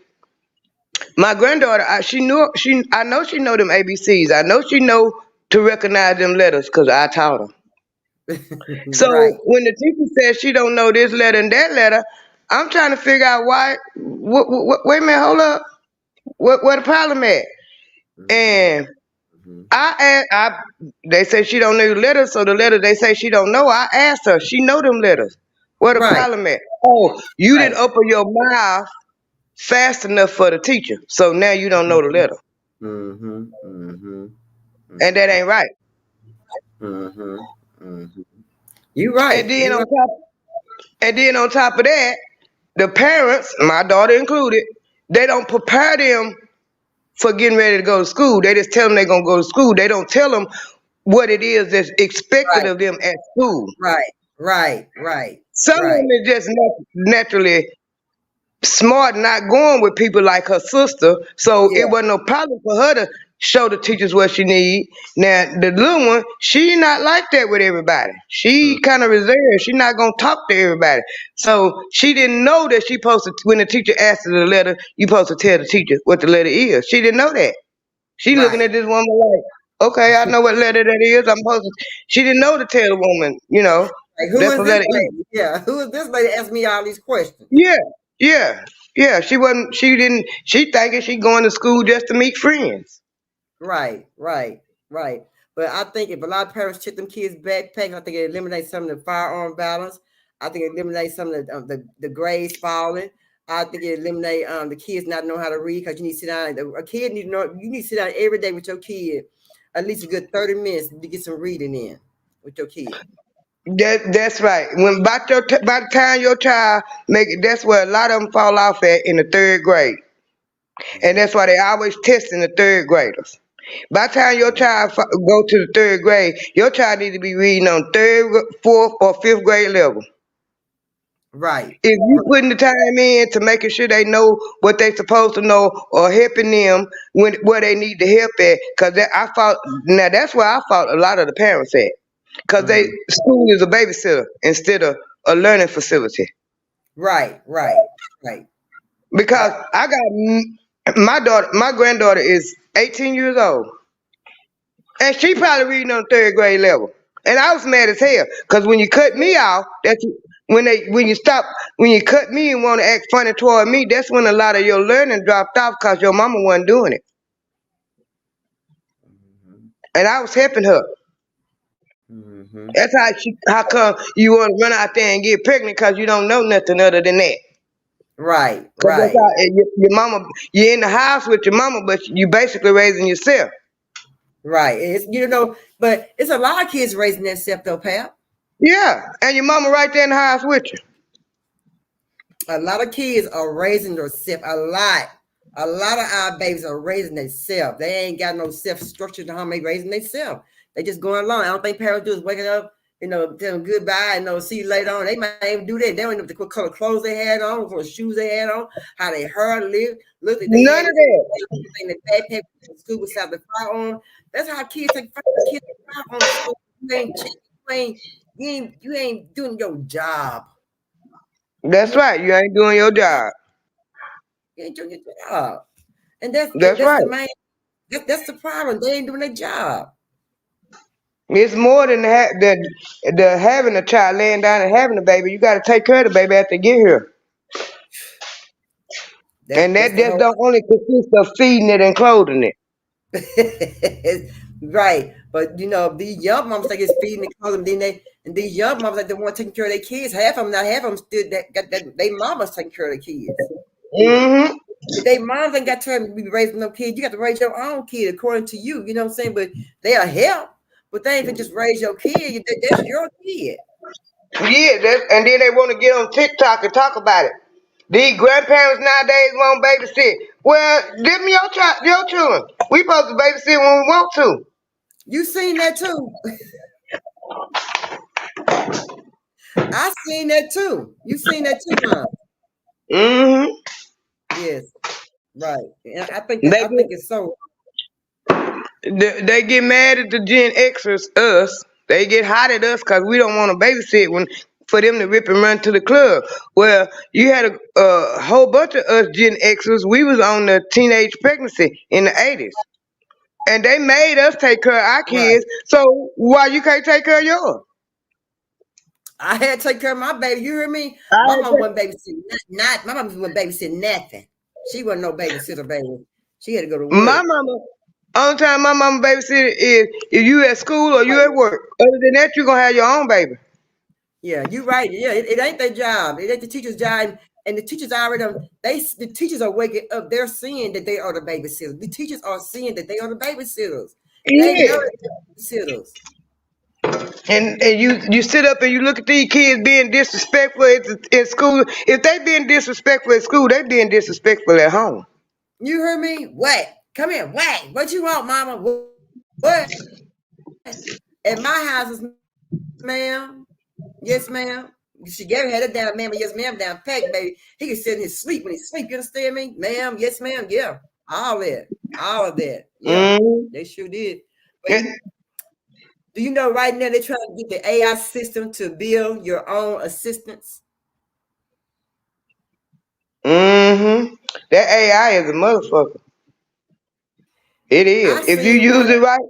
my granddaughter, I know she know them ABCs. I know she know to recognize them letters because I taught her. So Right. when the teacher says she don't know this letter and that letter, I'm trying to figure out why. Wait a minute, hold up. What the problem at? Mm-hmm. And Mm-hmm. they say she don't know the letters, so the letter they say she don't know. I asked her, she know them letters. What the Right. problem at? Oh, you Right. didn't open your mouth fast enough for the teacher, so now you don't know the letter, Mm-hmm. Mm-hmm. and that Mm-hmm. ain't right. Mm-hmm. Mm-hmm. You right. And then You on right. top, and then on top of that, the parents, my daughter included, they don't prepare them for getting ready to go to school. They just tell them they're gonna go to school. They don't tell them what it is that's expected Right. of them at school. Right. Right. Right. Some of Right. them is just naturally smart, not going with people like her sister, so Yeah. it wasn't no problem for her to show the teachers what she need. Now the little one, she not like that with everybody. She kind of reserved. She not gonna talk to everybody. So she didn't know that she supposed to. When the teacher asked her the letter, you supposed to tell the teacher what the letter is. She didn't know that. She looking Right. at this woman like, okay, I know what letter that is. I'm supposed to. She didn't know to tell the woman, Like, who that's is the this letter E. lady? Yeah. Who is this lady? Ask me all these questions. Yeah, yeah, yeah. She wasn't. She didn't. She thinking she going to school just to meet friends. Right, right, right. But I think if a lot of parents check them kids' backpacks, I think it eliminates some of the firearm violence. I think it eliminates some of the grades falling. I think it eliminates the kids not know how to read because you need to sit down. A kid need to know. You need to sit down every day with your kid, at least a good 30 minutes to get some reading in with your kid. That's right. When by the time your child make it, that's where a lot of them fall off at in the third grade, and that's why they always testing the third graders. By the time your child go to the third grade, your child need to be reading on third, fourth, or fifth grade level. Right. If you putting the time in to making sure they know what they supposed to know or helping them where they need to help at, because I fought now that's where I fought a lot of the parents at, because they Mhm. school is a babysitter instead of a learning facility. Right, right, right, Because right. My granddaughter is 18 years old, and she probably reading on third grade level. And I was mad as hell because when you cut me off, when you cut me and want to act funny toward me, that's when a lot of your learning dropped off because your mama wasn't doing it, and I was helping her. Mm-hmm. That's how come you want to run out there and get pregnant because you don't know nothing other than that. Right, Cause that's right, how your mama. You're in the house with your mama, but you basically raising yourself. right. It's but it's a lot of kids raising themselves though, Pap. Yeah, and your mama right there in the house with you. A lot of kids are raising themselves. A lot of our babies are raising themselves. They ain't got no self structure to how they raising themselves. They just going along. I don't think parents do is waking up, tell them goodbye and see you later on. They might even do that. They don't know what color clothes they had on, what color shoes they had on, how they hair look if they None had of that. anything in the backpack from school without the fire on. That's how kids take kids fire on to school. You ain't checking, you ain't doing your job. That's right. You ain't doing your job. You ain't doing your job. And that's That's that's right. the main that's the problem. They ain't doing their job. It's more than the having a child, laying down and having a baby. You got to take care of the baby after they get here, and That's that the just whole don't only consist of feeding it and clothing it. right. But these young moms think it's feeding and clothing, and these young moms like they want taking care of their kids. Half of them, not half of them, still that got that they mamas taking care of their kids. Mm-hmm. If they moms ain't got time to be raising no kids, you got to raise your own kid according to you. You know what I'm saying? But they are help. But they ain't gonna just raise your kid. That's your kid. Yeah, and then they want to get on TikTok and talk about it. These grandparents nowadays won't babysit. Well, them your children. We supposed to babysit when we want to. You seen that too. I seen that too. You seen that too, Mom. Mm-hmm. Yes, right. And They I get think it's so. they get mad at the Gen Xers, us. They get hot at us because we don't want to babysit when for them to rip and run to the club. Well, you had a whole bunch of us Gen Xers. We was on the teenage pregnancy in the 80s. And they made us take care of our Right. kids. So why you can't take care of yours? I had to take care of my baby. You hear me? My I mom wasn't babysitting. Not my mom wasn't babysitting nothing. She wasn't no babysitter, baby. She had to go to My work. mama, only time my mama babysitter is if you at school or you at work. Other than that, you gonna have your own baby. Yeah, you right. Yeah, it ain't their job. It ain't the teacher's job. And the teachers already the teachers are waking up. They're seeing that they are the babysitters. The teachers are seeing that they are the babysitters. They know Yeah. that they're babysitters. And you sit up and you look at these kids being disrespectful in school. If they being disrespectful at school, they being disrespectful at home. You heard me? What? Come here. What? What you want, mama? What? At my house is ma'am. Yes, ma'am. She gave her head down, ma'am. Yes, ma'am. Down pack, baby. He can sit in his sleep when he sleep. You understand me, ma'am? Yes, ma'am. Yeah, all that, all of that. Yeah, Mm. they sure did. But do you know right now they're trying to get the AI system to build your own assistants? Mm-hmm. That AI is a motherfucker. It is. I If you seen use one. it right.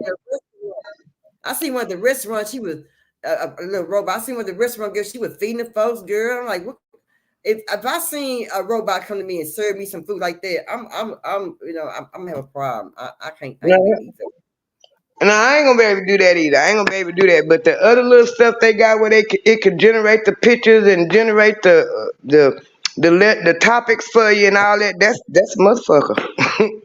I seen one at the restaurant. She was a little robot. I seen one at the restaurant girl. She was feeding the folks, girl. I'm like, what? If I seen a robot come to me and serve me some food like that, I'm have a problem. I ain't gonna eat that. No, I ain't gonna be able to do that either. I ain't gonna be able to do that. But the other little stuff they got where it could generate the pictures and generate the topics for you and all that. That's a motherfucker.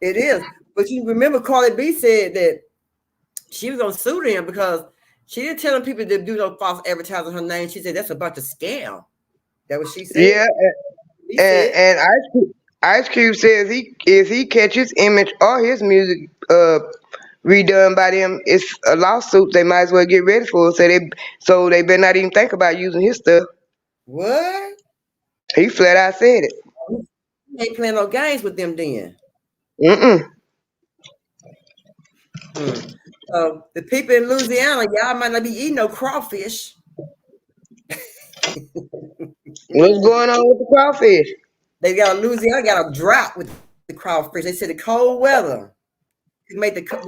It is. But you remember Carly B said that she was gonna sue them because she didn't tell them people to do no false advertising her name. She said that's a bunch of scam. That what she said. Yeah, He and, said, and Ice Cube says if he catches image or his music redone by them, it's a lawsuit. They might as well get ready for it. So they better not even think about using his stuff. what? He flat out said it. He ain't playing no games with them then. Mm-mm. So the people in Louisiana, y'all might not be eating no crawfish. What's going on with the crawfish? They got Louisiana got a drought with the crawfish. They said the cold weather made the cold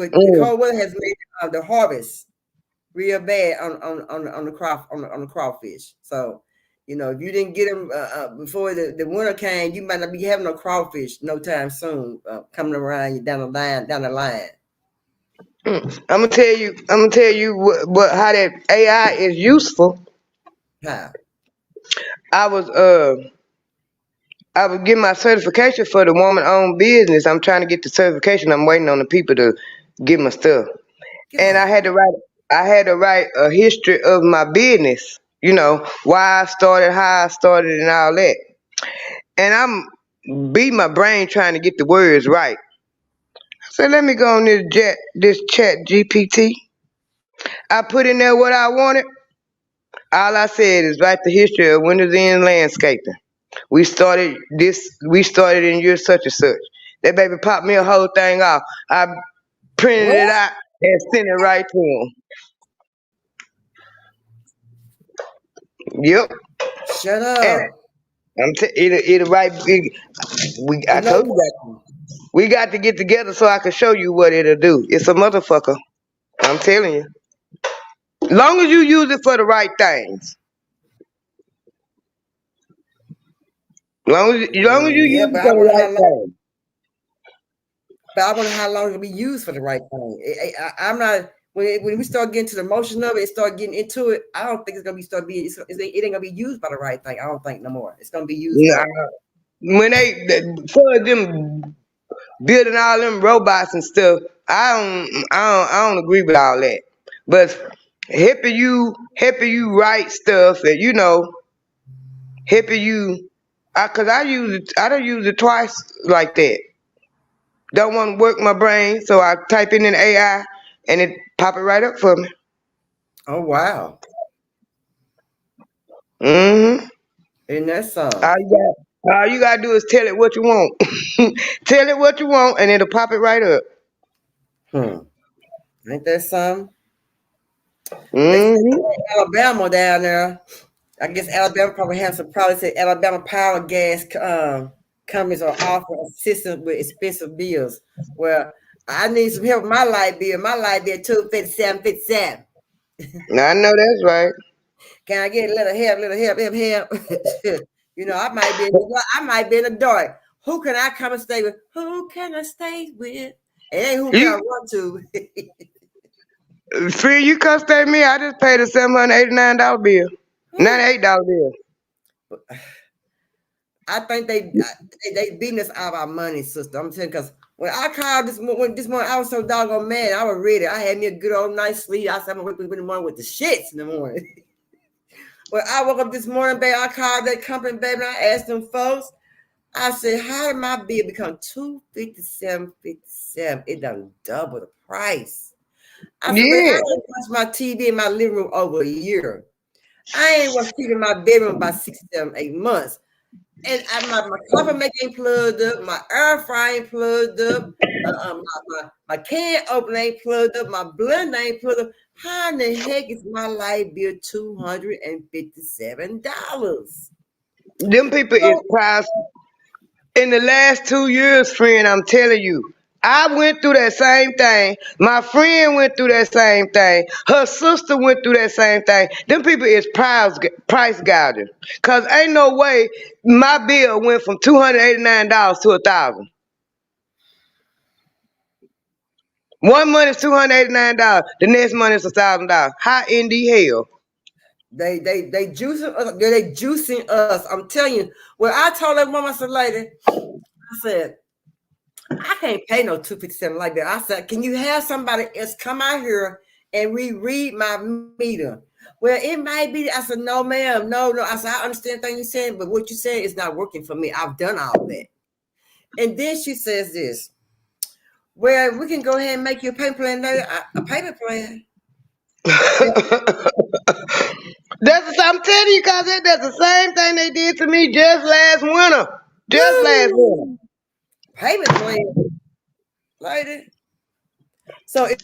weather has made the harvest real bad on the crawfish. So, if you didn't get them before the winter came, you might not be having no crawfish no time soon coming around you down the line. I'm gonna tell you what how that AI is useful. How? I was getting my certification for the woman-owned business. I'm trying to get the certification. I'm waiting on the people to get my stuff. And I had to write a history of my business. Why I started, how I started, and all that. And I'm beating my brain trying to get the words right. I said, let me go on this chat GPT. I put in there what I wanted. All I said is write the history of Windows End Landscaping. We started in year such and such. That baby popped me a whole thing off. I printed What? it out and sent it right to him. Yep. Shut And up. it'll write. I No told you that. We got to get together so I can show you what it'll do. It's a motherfucker. I'm telling you. Long as you use it for the right things. Long as you Yeah, use it but I for the wonder right how long. things. But I wonder how long it'll be used for the right thing. I'm not when we start getting to the motion of it, start getting into it. I don't think it's gonna it ain't gonna be used by the right thing. I don't think no more. It's gonna be used Nah. for. When for them building all them robots and stuff, I don't agree with all that. But helping you write stuff and helping you, cause I don't use it twice like that. Don't want to work my brain, so I type in an AI and it pop it right up for me. Oh wow. Mm-hmm. Isn't that All some? you gotta do is tell it what you want. Tell it what you want, and it'll pop it right up. Ain't that some? They said Mm-hmm. Alabama down there. I guess Alabama probably has some probably said Alabama Power Gas companies are offering assistance with expensive bills. Well, I need some help with my light bill. My light bill $257.57. I know that's right. Can I get a little help? I might be in the dark. Who can I come and stay with? Who can I stay with? It ain't who can I You run to. free, you come stay with me. I just paid a $789 bill, $98 bill. I think they beating us out of our money, sister. I'm telling you, because when I called this morning, I was so doggone mad. I was ready. I had me a good old night sleep. I said I'm gonna wake up in the morning with the shits in the morning. When I woke up this morning, baby, I called that company, baby, and I asked them folks. I said, how did my bill become $257.57? It done double the price. I said, but I Yeah. didn't touch my TV in my living room over a year. I ain't was keeping my bedroom about 6, 7, 8 months. And my coffee maker ain't plugged up, my air fryer ain't plugged up, my can opener ain't plugged up, my blender ain't plugged up. How in the heck is my light bill $257? Them people is price in the last 2 years, friend. I'm telling you. I went through that same thing. My friend went through that same thing. Her sister went through that same thing. Them people is price gouging. Cause ain't no way my bill went from $289 to $1,000. 1 month is $289. The next month is $1,000. How in the hell? They juicing us. They juicing us. I'm telling you. Well, I told that woman, I said, lady, I said, I can't pay no 257 like that. I said, can you have somebody else come out here and reread my meter? Well, it might be. I said, no, ma'am, no. I said, I understand things you're saying, but what you're saying is not working for me. I've done all that. And then she says this. Well, we can go ahead and make you a payment plan later. A payment plan. I'm telling you, cause that's the same thing they did to me just last winter. Just last winter. Payment plan, lady. So if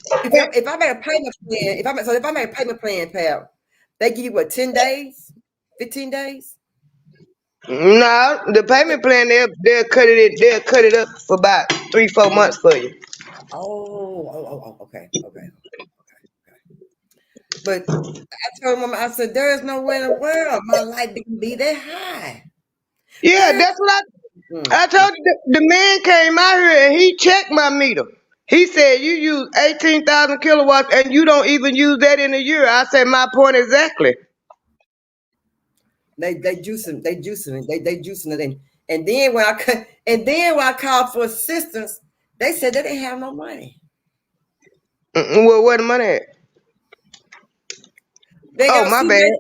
I make a payment plan, if I make a payment plan, pal, they give you what, 10 days, 15 days? No, the payment plan they'll cut it up for about 3-4 months for you. Okay, okay. But I told mama, I said, there is no way in the world my light can be that high. Yeah, There. that's what Mm. I told you. The man came out here and he checked my meter. He said you use 18,000 kilowatts and you don't even use that in a year. I said my point exactly. They juicing it, and then when I called for assistance, they said they didn't have no money. Well, where the money at? They Oh, got my bad.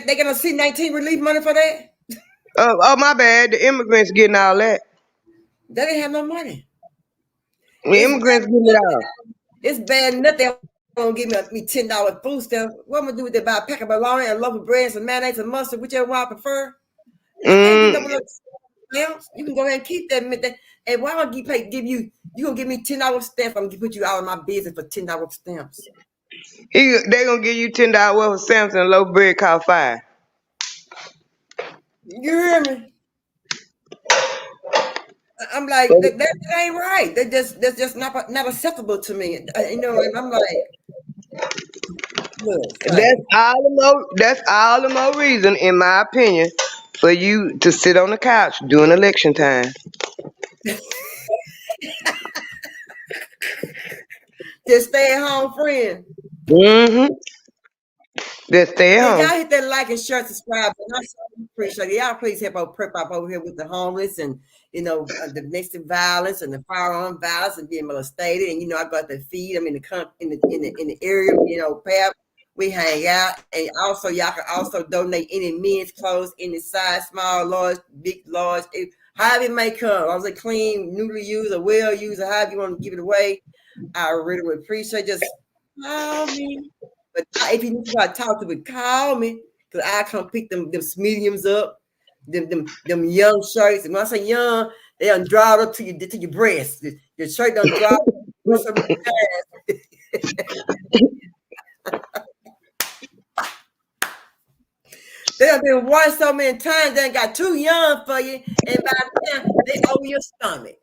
they gonna C-19 relief money for that. Oh, my bad. The immigrants getting all that. They didn't have no money. The immigrants getting it all. It's bad enough they gonna give me $10 food stamps. What I'm gonna do with that? Buy a pack of bologna and a loaf of bread, some mayonnaise and mustard, whichever one I prefer. I can't do nothing with stamps. You can go ahead and keep that. And why don't give you? You gonna give me $10 stamps? I'm gonna put you out of my business for $10 stamps. They gonna give you $10 worth of stamps and a loaf of bread called $5. You hear me? I'm like that ain't right. That's just not acceptable to me. You know, and I'm like, look, That's all the more reason, in my opinion, for you to sit on the couch during election time. just stay at home, friend. Mm-hmm. Just stay at Yeah, home. y'all hit that like and share, subscribe. And I so appreciate it. Y'all please help out prep up over here with the homeless and domestic violence and the firearm violence and being molested. And I got to feed them in the area. Pap, we hang out, and also y'all can also donate any men's clothes, any size, small, large, big, large, however it may come. I was a clean, newly used, or well used, or however you want to give it away. I really would appreciate. Just call me. But if you need somebody to talk to, call me, because I come pick them mediums up, them young shirts. And when I say young, they done dried up to your breast. Your shirt done dried up so many times. They done been washed so many times, they got too young for you, and by the time they over your stomach.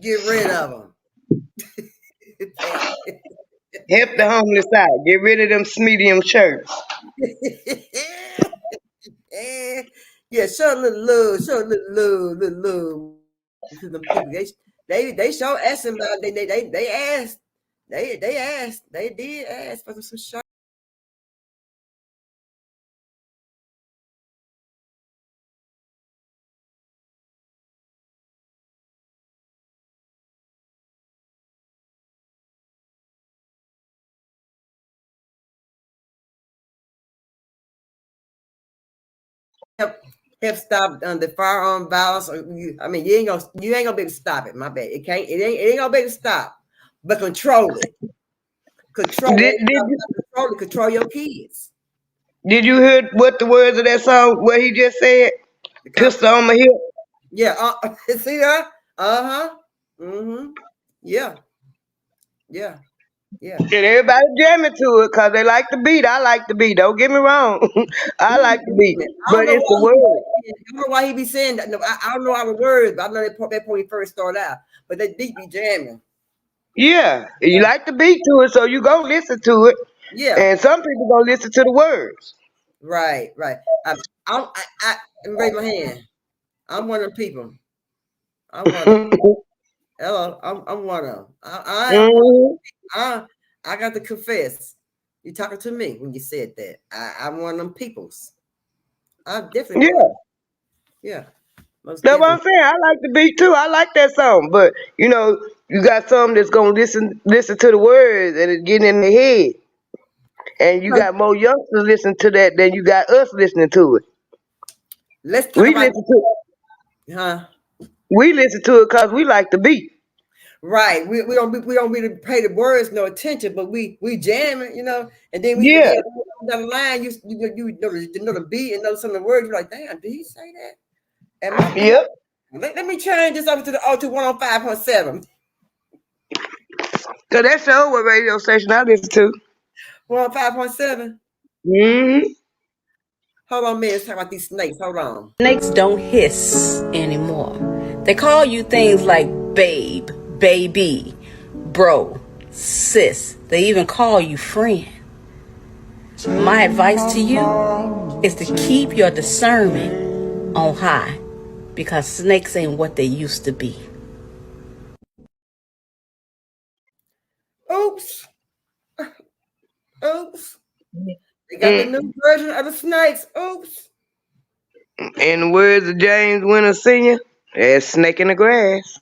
Get rid of them. Help the homeless out. Get rid of them medium shirts. Yeah, show a little love, little love to them people. They show asking about they asked. They asked. They did ask for some shirts. Help stop the firearm violence. You ain't gonna be able to stop it. My bad. It ain't gonna be able to stop, but control it. Control your kids. Did you hear what the words of that song? What he just said? Pistol on my hip. Yeah. See that? Uh-huh. Mm-hmm. Yeah. Yeah. Yeah. And everybody jamming to it because they like the beat. I like the beat. Don't get me wrong. I like the beat. I But don't know it's the why word. he be saying that. No, I don't know all the words, but I know that when he first started out. But they beat be jamming. Yeah. You like the beat to it, so you go listen to it. Yeah. And some people gonna listen to the words. Right. I raise my hand. I'm one of them people. I'm one of them. Hello. I'm one of them. I got to confess. You talking to me when you said that. I'm one of them peoples. I'm definitely one of them. Yeah. That's what I'm saying. I like the beat too. I like that song. But you got some that's gonna listen to the words and it's getting in their head. And you got more youngsters listening to that than you got us listening to it. Let's talk We about listen to it. Huh? We listen to it because we like the beat. Right. We don't really pay the words no attention, but we jam it, and then we Yeah. down the line you know the beat and know some of the words. You're like, damn, did he say that? Am I? Yep. Let me change this over to the 105.7. Cause that's show what radio station I listen to. 105.7. Mm-hmm. Hold on a minute. Let's talk about these snakes. Hold on. Snakes don't hiss anymore. They call you things like babe, baby, bro, sis. They even call you friend. My advice to you is to keep your discernment on high, because snakes ain't what they used to be. Oops. Oops. They got the new version of the snakes. Oops. In the words of James Winter Sr., there's snake in the grass.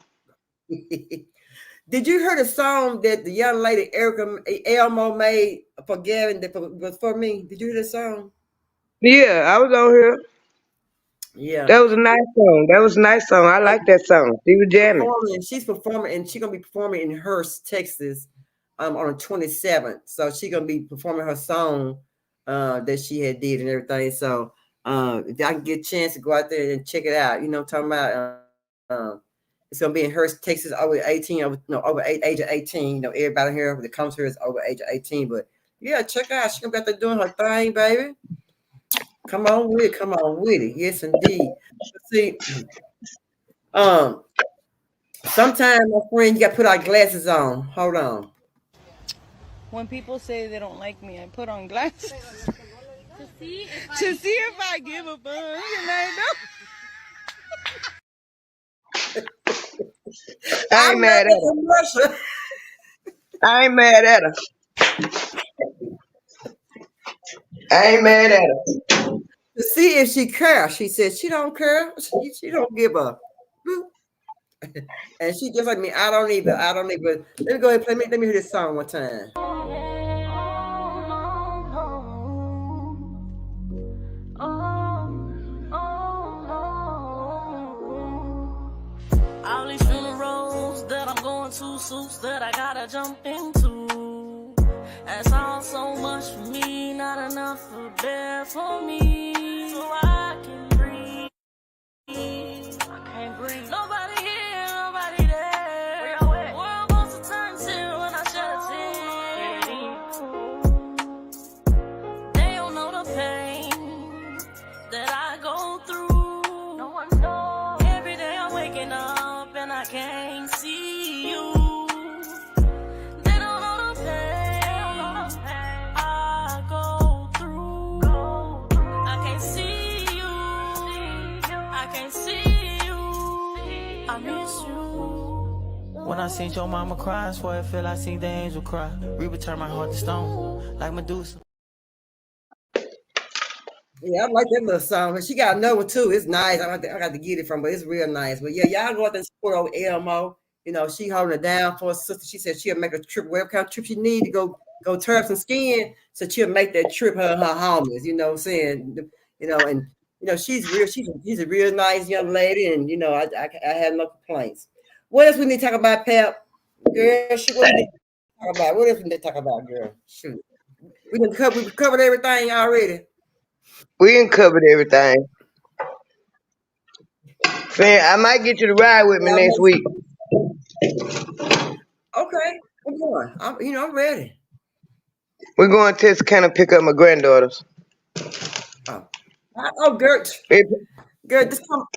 Did you hear the song that the young lady Erica Elmo made for Gavin that was for me? Did you hear the song? Yeah, I was on here. Yeah. That was a nice song. That was a nice song. I like that song. She was jamming. She's performing, and she's gonna be performing in Hearst, Texas, on the 27th. So she's gonna be performing her song that she had did and everything. So if I can get a chance to go out there and check it out, you know what I'm talking about. It's gonna be in Hearst, Texas, over 18, over age of 18. You know, everybody here that comes here is over age of 18. But yeah, check out. She's gonna be out there doing her thing, baby. Come on with it. Come on with it. Yes, indeed. See, sometimes, my friend, you got to put our glasses on. Hold on. When people say they don't like me, I put on glasses to see if I give a fuck, and I I ain't mad at her. I ain't mad at her. I ain't mad at her. To see if she cares. She said she don't care. She don't give a. And she just like me. I don't either. I don't either. Let me go ahead and let me hear this song one time. All these funerals that I'm going to, suits that I gotta jump into. That's all so much for me, not enough for bear for me. So I can breathe. I can't breathe. Nobody here, nobody there. The world wants to turn to when I shed a tear. They don't know the pain that I go through. No one knows. Every day I'm waking up and I can't see you. They don't know the pain I go through. I can't see you. I can't see you. I miss you. When I seen your mama cry, I swear I feel I seen the angel cry. Reba turned my heart to stone, like Medusa. Yeah, I like that little song. But she got another one too. It's nice. I got to get it from, but it's real nice. But yeah, y'all go out there and support old Elmo. You know, she holding it down for her sister. She said she'll make a trip, whatever kind of trip she need to go turn up some skin. So she'll make that trip, her and her homies. You know what I'm saying? You know, and you know, she's real. She's a real nice young lady, and you know, I have no complaints. What else we need to talk about, Pep? Girl, shoot, what we need to talk about? What else we need to talk about, girl? Shoot. We covered everything already. We ain't covered everything. Fan, I might get you to ride with me next week. Okay, I'm going. I'm ready. We're going to Texarkana pick up my granddaughters. Oh, girl,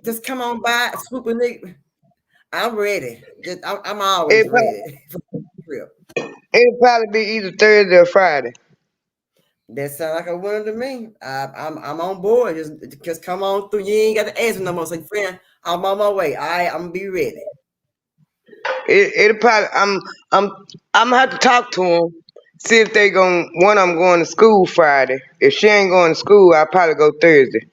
just come on by, swoop a nigga. I'm ready. I'm always ready for the trip. It'll probably be either Thursday or Friday. That sounds like a winner to me. I'm on board. Just come on through. You ain't got to answer no more. Say, friend, I'm on my way. I'm gonna be ready. It'll probably. I'm gonna have to talk to them. See if they I'm going to school Friday. If she ain't going to school, I'll probably go Thursday.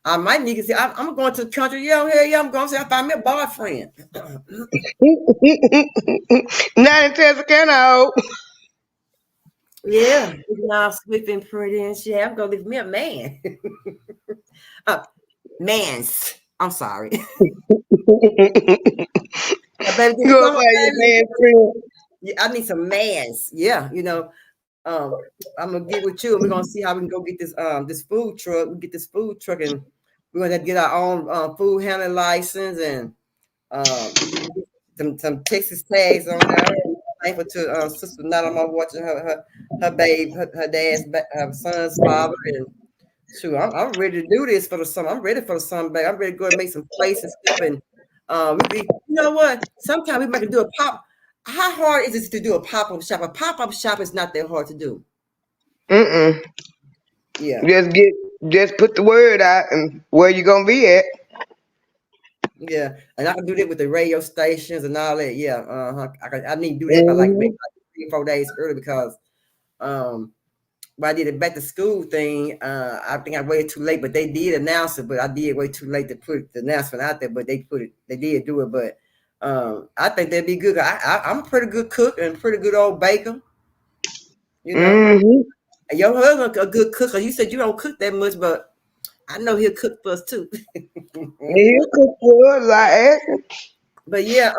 I might need to see. I'm going to the country. Yeah, I'm going to say I find me a boyfriend. Not in Texarkana, I hope. Yeah, looking all swift and pretty and shit. I'm gonna leave me a man. Mans. I'm sorry. Baby, Go by your man friend. Yeah, I need some mans. Yeah, you know. I'm gonna get with you and we're gonna see how we can go get this food truck. We get this food truck and we're gonna have to get our own food handling license and some Texas tags on there. thankful to Sister Not on my watching her babe, her dad's her son's father, and shoot, I'm ready to do this for the summer. I'm ready for the summer, babe. I'm ready to go and make some plates and stuff. And you know what? Sometimes we might do a pop. How hard is it to do a pop-up shop? A pop-up shop is not that hard to do. Mm-mm. Yeah. Just put the word out and where you gonna be at. Yeah, and I can do that with the radio stations and all that. Yeah, I need to do that by like maybe Mm-hmm. like 3 or 4 days early because when I did a back to school thing, I think I waited too late, but they did announce it, but I did wait too late to put the announcement out there, but they did do it, but I think that'd be good. I'm a pretty good cook and pretty good old baker, you know. Mm-hmm. And your husband a good cooker. You said you don't cook that much, but I know he'll cook for us too. He'll cook for us, like asking. But yeah,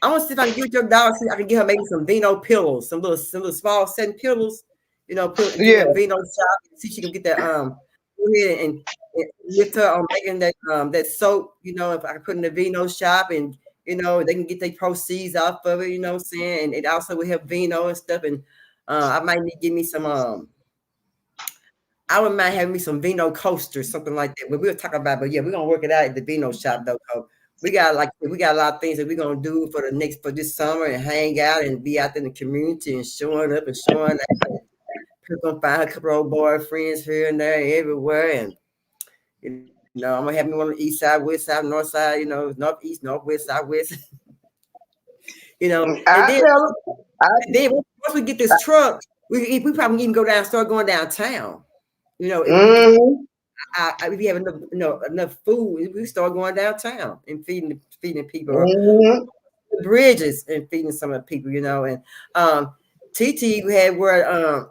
I want to see if I can get your daughter. See, if I can get her maybe some Vino pillows, some little small setting pillows. You know, get Yeah. that Vino shop. See if she can get that. Go ahead and lift her on making that soap. You know, if I can put in the Vino shop and they can get their proceeds off of it. You know what I'm saying? And it also will help Vino and stuff. And I might need to give me some. I wouldn't mind having me some Vino coasters, something like that. But we'll talk about. But yeah, we're gonna work it out at the Vino shop though. We got a lot of things that we're gonna do for this summer and hang out and be out in the community and showing up and showing out. And we're gonna find a couple of old boyfriends here and there, everywhere, and I'm gonna have me on the east side, west side, north side, northeast, northwest, southwest, and I then tell once we get this truck, we probably even start going downtown. If we get Mm-hmm. if we have enough food, we start going downtown and feeding people, or Mm-hmm. the bridges and feeding some of the people, and TT had where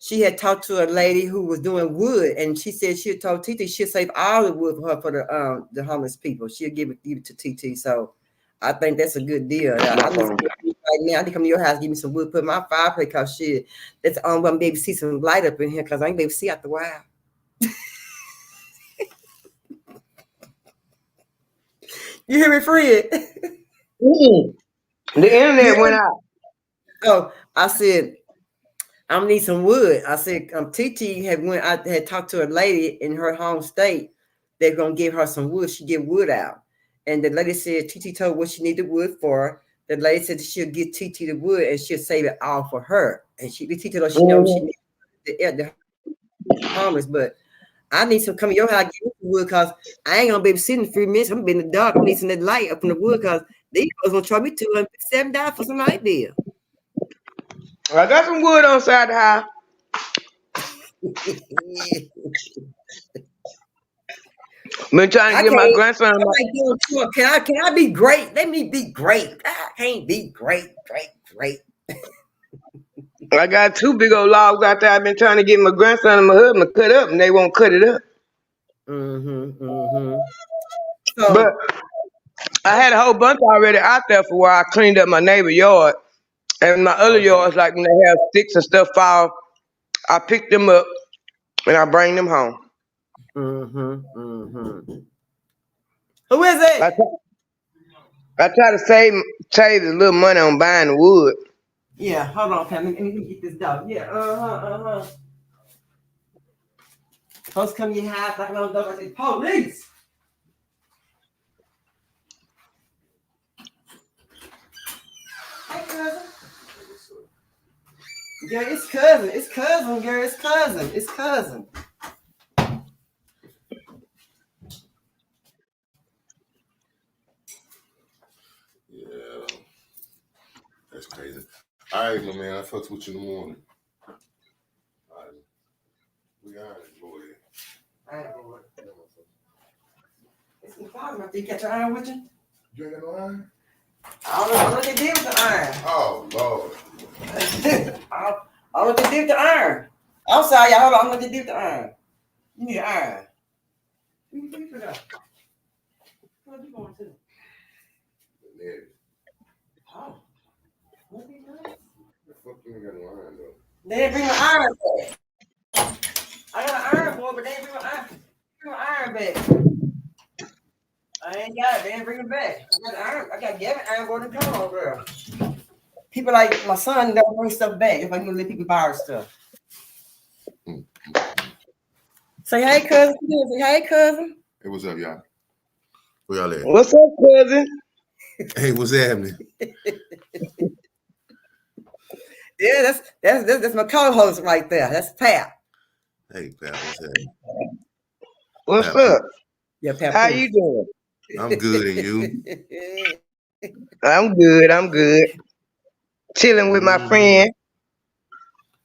she had talked to a lady who was doing wood, and she said she had told TT she'll save all the wood for her for the homeless people. She'll give it to TT. So I think that's a good deal. I need some wood right now. I need to come to your house, give me some wood, put in my fireplace, cause shit, that's I'm gonna be able to see some light up in here, cause I ain't be able to see out the wild. You hear me, Fred? The internet went out. Oh, I said I'm gonna need some wood. I said TT had talked to a lady in her home state. They're gonna give her some wood. She get wood out, and the lady said TT told what she needed wood for. The lady said she'll give TT the wood and she'll save it all for her. And TT told her she knows she needs the homeless, but I need some come to your house, give me some wood, cause I ain't gonna be able to sit in 3 minutes. I'm gonna be in the dark. I'm needing that light up in the wood, cause these folks gonna charge me $257 for some light bill. I got some wood on side the house. Been trying to get my grandson. Can I be great? Let me be great. I can't be great. I got 2 big old logs out there. I've been trying to get my grandson and my husband cut up, and they won't cut it up. But So I had a whole bunch already out there for where I cleaned up my neighbor yard. And my other yards, like when they have sticks and stuff fall, I pick them up and I bring them home. Who is it? I try to save a little money on buying the wood. Yeah, hold on, Pam. Let me get this dog. Yeah, Folks come to your house like on the door. I say, police. Hey, cousin. Yeah, it's cousin. It's cousin, girl. It's cousin. It's cousin. Yeah, that's crazy. All right, my man. I fucked with you in the morning. All right. We got it, boy. All right, boy. It's in the closet. I think you got your iron with you? You ain't got no iron? I don't know what they did with the iron. Oh, Lord. I don't know what they did with the iron. I'm sorry, y'all. Hold on. I don't know what they did with the iron. You need an iron. What you think for that? What are you going to? Yeah. Oh. What you doing? The fuck you ain't got no iron, though? They didn't bring my iron back. I got an iron board, but they didn't bring my iron back. I ain't got it. They didn't bring it back. I got Gavin iron board and come on, girl. People like my son don't bring stuff back if I can let people borrow stuff. Say hey, cousin. Say hey, cousin. Hey, what's up, y'all? Where y'all at? What's up, cousin? Hey, what's happening? Yeah, that's my co-host right there. That's Pat. Hey, Pat, what's happening? What's Pat, up? Yeah, Pat. How you doing? I'm good, and you? I'm good. I'm good. Chilling with my friend.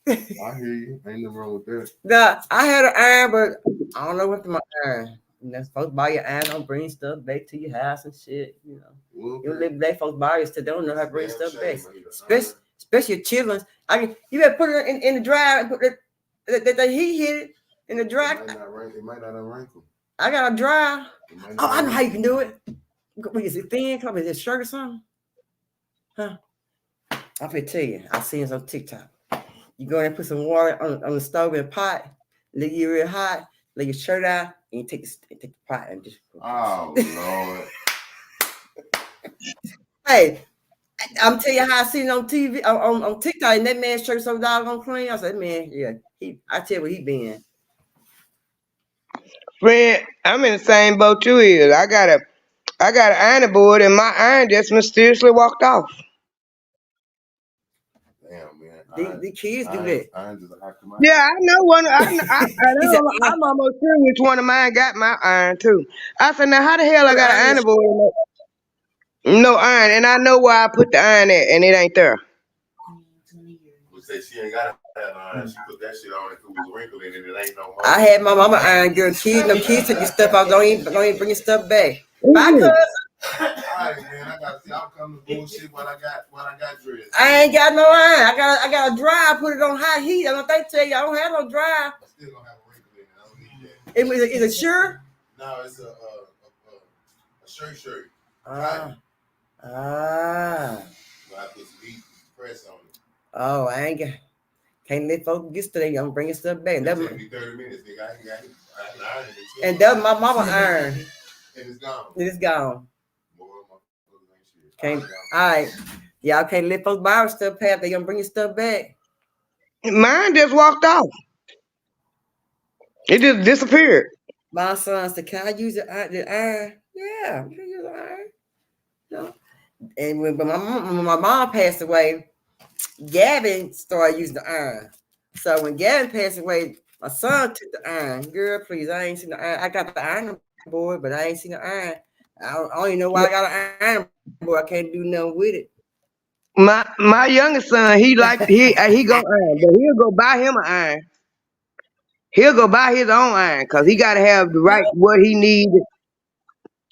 I hear you. Ain't nothing wrong with that. Nah, I had an iron, but I don't know what my iron. You know, folks buy your iron, don't bring stuff back to your house and shit. You know, you let black folks buy your stuff, they don't know how to bring stuff back. Especially your children. I mean, you better put it in the dryer and put it. The heat hit it in the dryer. It might not unwrinkle. I got a dryer. Oh, I know how you can do it. Is it thin? Come on, is it shirt or something? Huh? I'm gonna tell you. I seen it on TikTok. You go in and put some water on the stove in a pot, let it get real hot, lay your shirt out, and you take the pot and just. Oh Lord. Hey, I'm telling you how I seen it on TV on TikTok, and that man's shirt so doggone clean. I said, man, yeah, I tell you what he been. Friend, I'm in the same boat you is. I got an ironing board and my iron just mysteriously walked off. Damn, man. The kids do that. Iron just like come out. Yeah, I know one. I'm said, almost sure which one of mine got my iron too. I said, now how the hell I got an ironing board and no iron, and I know where I put the iron at, and it ain't there. We say she ain't got that iron. She put that shit on if it was wrinkled in it. It ain't no more. I had my mama iron, girl. Kids take your stuff out. Don't even bring your stuff back. Bye, cousin. All right, man. I got to see. I'll come to bullshit when I got dressed. I ain't got no iron. I got a dryer. I put it on high heat. I don't think tell you I don't have no dryer. I still don't have a wrinkle in it. I don't need that. Is it sure? No, it's a shirt. Ah. I put some heat press on it. Oh, I ain't got. Can't let folks get today. I'm bringing stuff back. It took me 30 minutes, nigga. I ain't got it. I ironed it. And that was my mama iron. And it's gone. It's gone. Can't. All right. Y'all can't let folks borrow stuff, Pat. They gonna bring your stuff back. Mine just walked off. It just disappeared. My son said, "Can I use the iron?" Yeah, you can use the iron. No. And when my mom passed away, Gavin started using the iron. So when Gavin passed away, my son took the iron. Girl, please, I ain't seen the iron. I got the iron board, but I ain't seen the iron. I don't even know why I got an iron board. I can't do nothing with it. My youngest son, he go iron, but he'll go buy him an iron. He'll go buy his own iron because he got to have the right what he needs.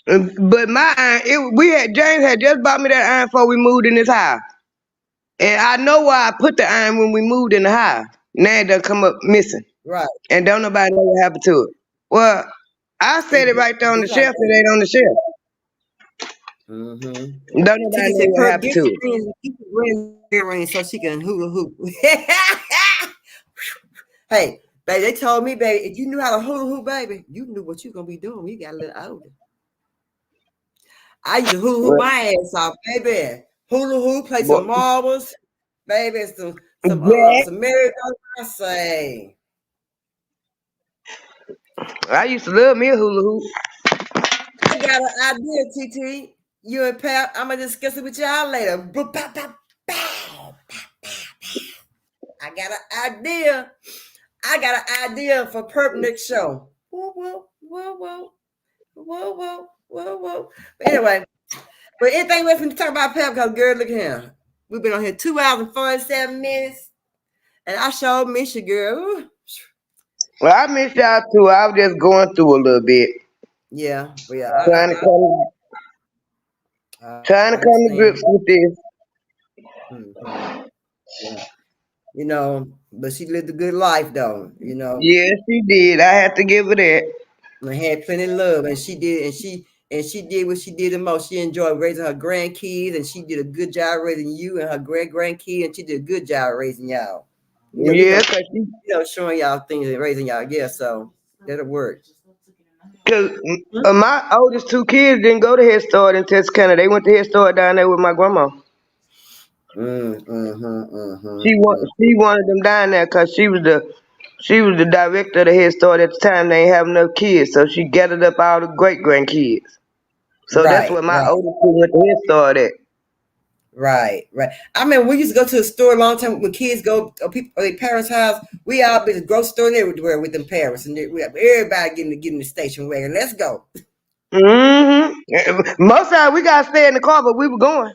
But my iron, James had just bought me that iron before we moved in this house, and I know why I put the iron when we moved in the house. Now it done come up missing, right? And don't nobody know what happened to it. Well, I said it right there on the shelf. It ain't on the shelf. Mm-hmm. Don't nobody know what happened to it. Ring so she can hula hoop. Hey, baby, they told me, baby, if you knew how to hula hoop, baby, you knew what you gonna be doing when you got a little older. I used to hula hoop my ass off, baby. Hula hoop, play some marbles, baby, some Mary I say. I used to love me a hula hoop. I got an idea, TT. You and Pat, I'm gonna discuss it with y'all later. I got an idea. I got an idea for Perp next show. Whoa, whoa, whoa, whoa, whoa, whoa, whoa, whoa. But anyway, but anything we have to talk about Pep, because girl, look at him. We've been on here 2 hours and 47 minutes. And I sure miss you, girl. Ooh. Well, I miss y'all too. I was just going through a little bit. Yeah, trying to come to grips with this. Mm-hmm. Yeah. You know, but she lived a good life though, you know. Yeah, she did. I had to give her that. I had plenty of love, and she did, and she did what she did the most. She enjoyed raising her grandkids, and she did a good job raising you and her grandkids, and she did a good job raising y'all. Yeah, showing y'all things and raising y'all. Yeah, so that'll work. Cause my oldest 2 kids didn't go to Head Start in Texarkana. They went to Head Start down there with my grandma. She wanted them down there because she was the director of the head start at the time. They ain't have enough kids, so she gathered up all the great grandkids. So that's Right, where my right, oldest two went to head start at. right. I mean, we used to go to the store a long time when kids go or people or their parents' house. We all been to the grocery store and everywhere with them parents, and everybody getting the station wagon. Let's go. Most of we gotta stay in the car, but we were going.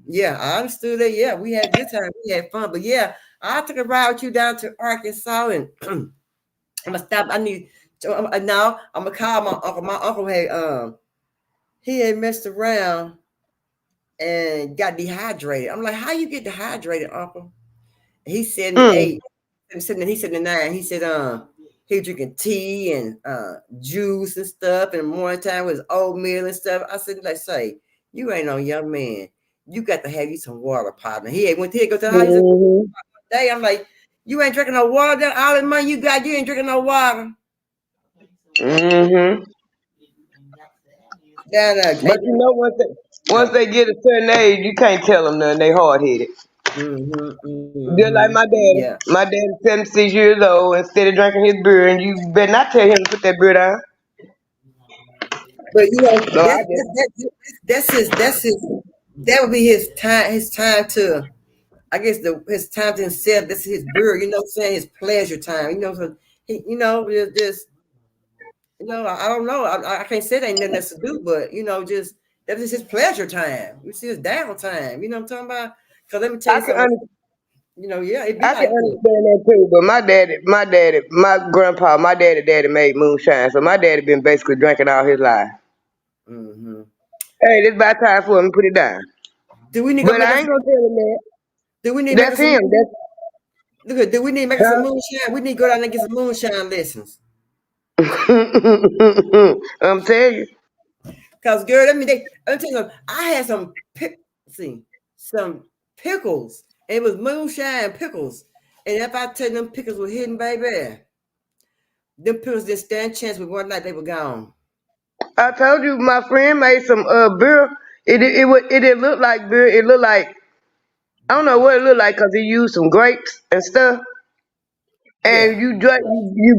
Yeah, I understood that. Yeah, we had a good time. We had fun. But yeah, I took a ride with you down to Arkansas, and I'm gonna stop. I need now. I'm gonna call my uncle. My uncle had he had messed around and got dehydrated. I'm like, how you get dehydrated, Uncle? He's 78. He's 79. He said, he was drinking tea and juice and stuff, and morning time was oatmeal and stuff. I said, let's say, you ain't no young man. You got to have you some water, partner. He had went to go to the house. He said, one day, I'm like, you ain't drinking no water. Then all the money you got, you ain't drinking no water. Down there, But you know, once they get a certain age, you can't tell them nothing. They hard headed. Just like my daddy. Yeah. My daddy's 76 years old and steady drinking his beer, and you better not tell him to put that beer down. But you know, So I just, that's his that would be his time to I guess his time to himself. That's his beer, you know what I'm saying? His pleasure time. You know, so he just I don't know. I can't say there ain't nothing else to do, but just that is his pleasure time. We see his downtime. You know what I'm talking about? Because let me tell I you can something. understand. Yeah, it'd be I can like that. understand that too, but my daddy made moonshine, so my daddy been basically drinking all his life. Mm-hmm. Hey, this about time for him to put it down. Do we need to But make I us? ain't gonna tell him that. Do we need to make That's us some? him. That's Look at. Do we need to make us some moonshine? We need to go down there and get some moonshine lessons. I'm telling you. Cause girl, let me tell you something. I had some pickles. It was moonshine pickles. And if I tell you them pickles were hidden, baby, them pickles didn't stand a chance with one night they were gone. I told you my friend made some beer. It didn't look like beer. It looked like I don't know what it looked like because he used some grapes and stuff. Yeah. And you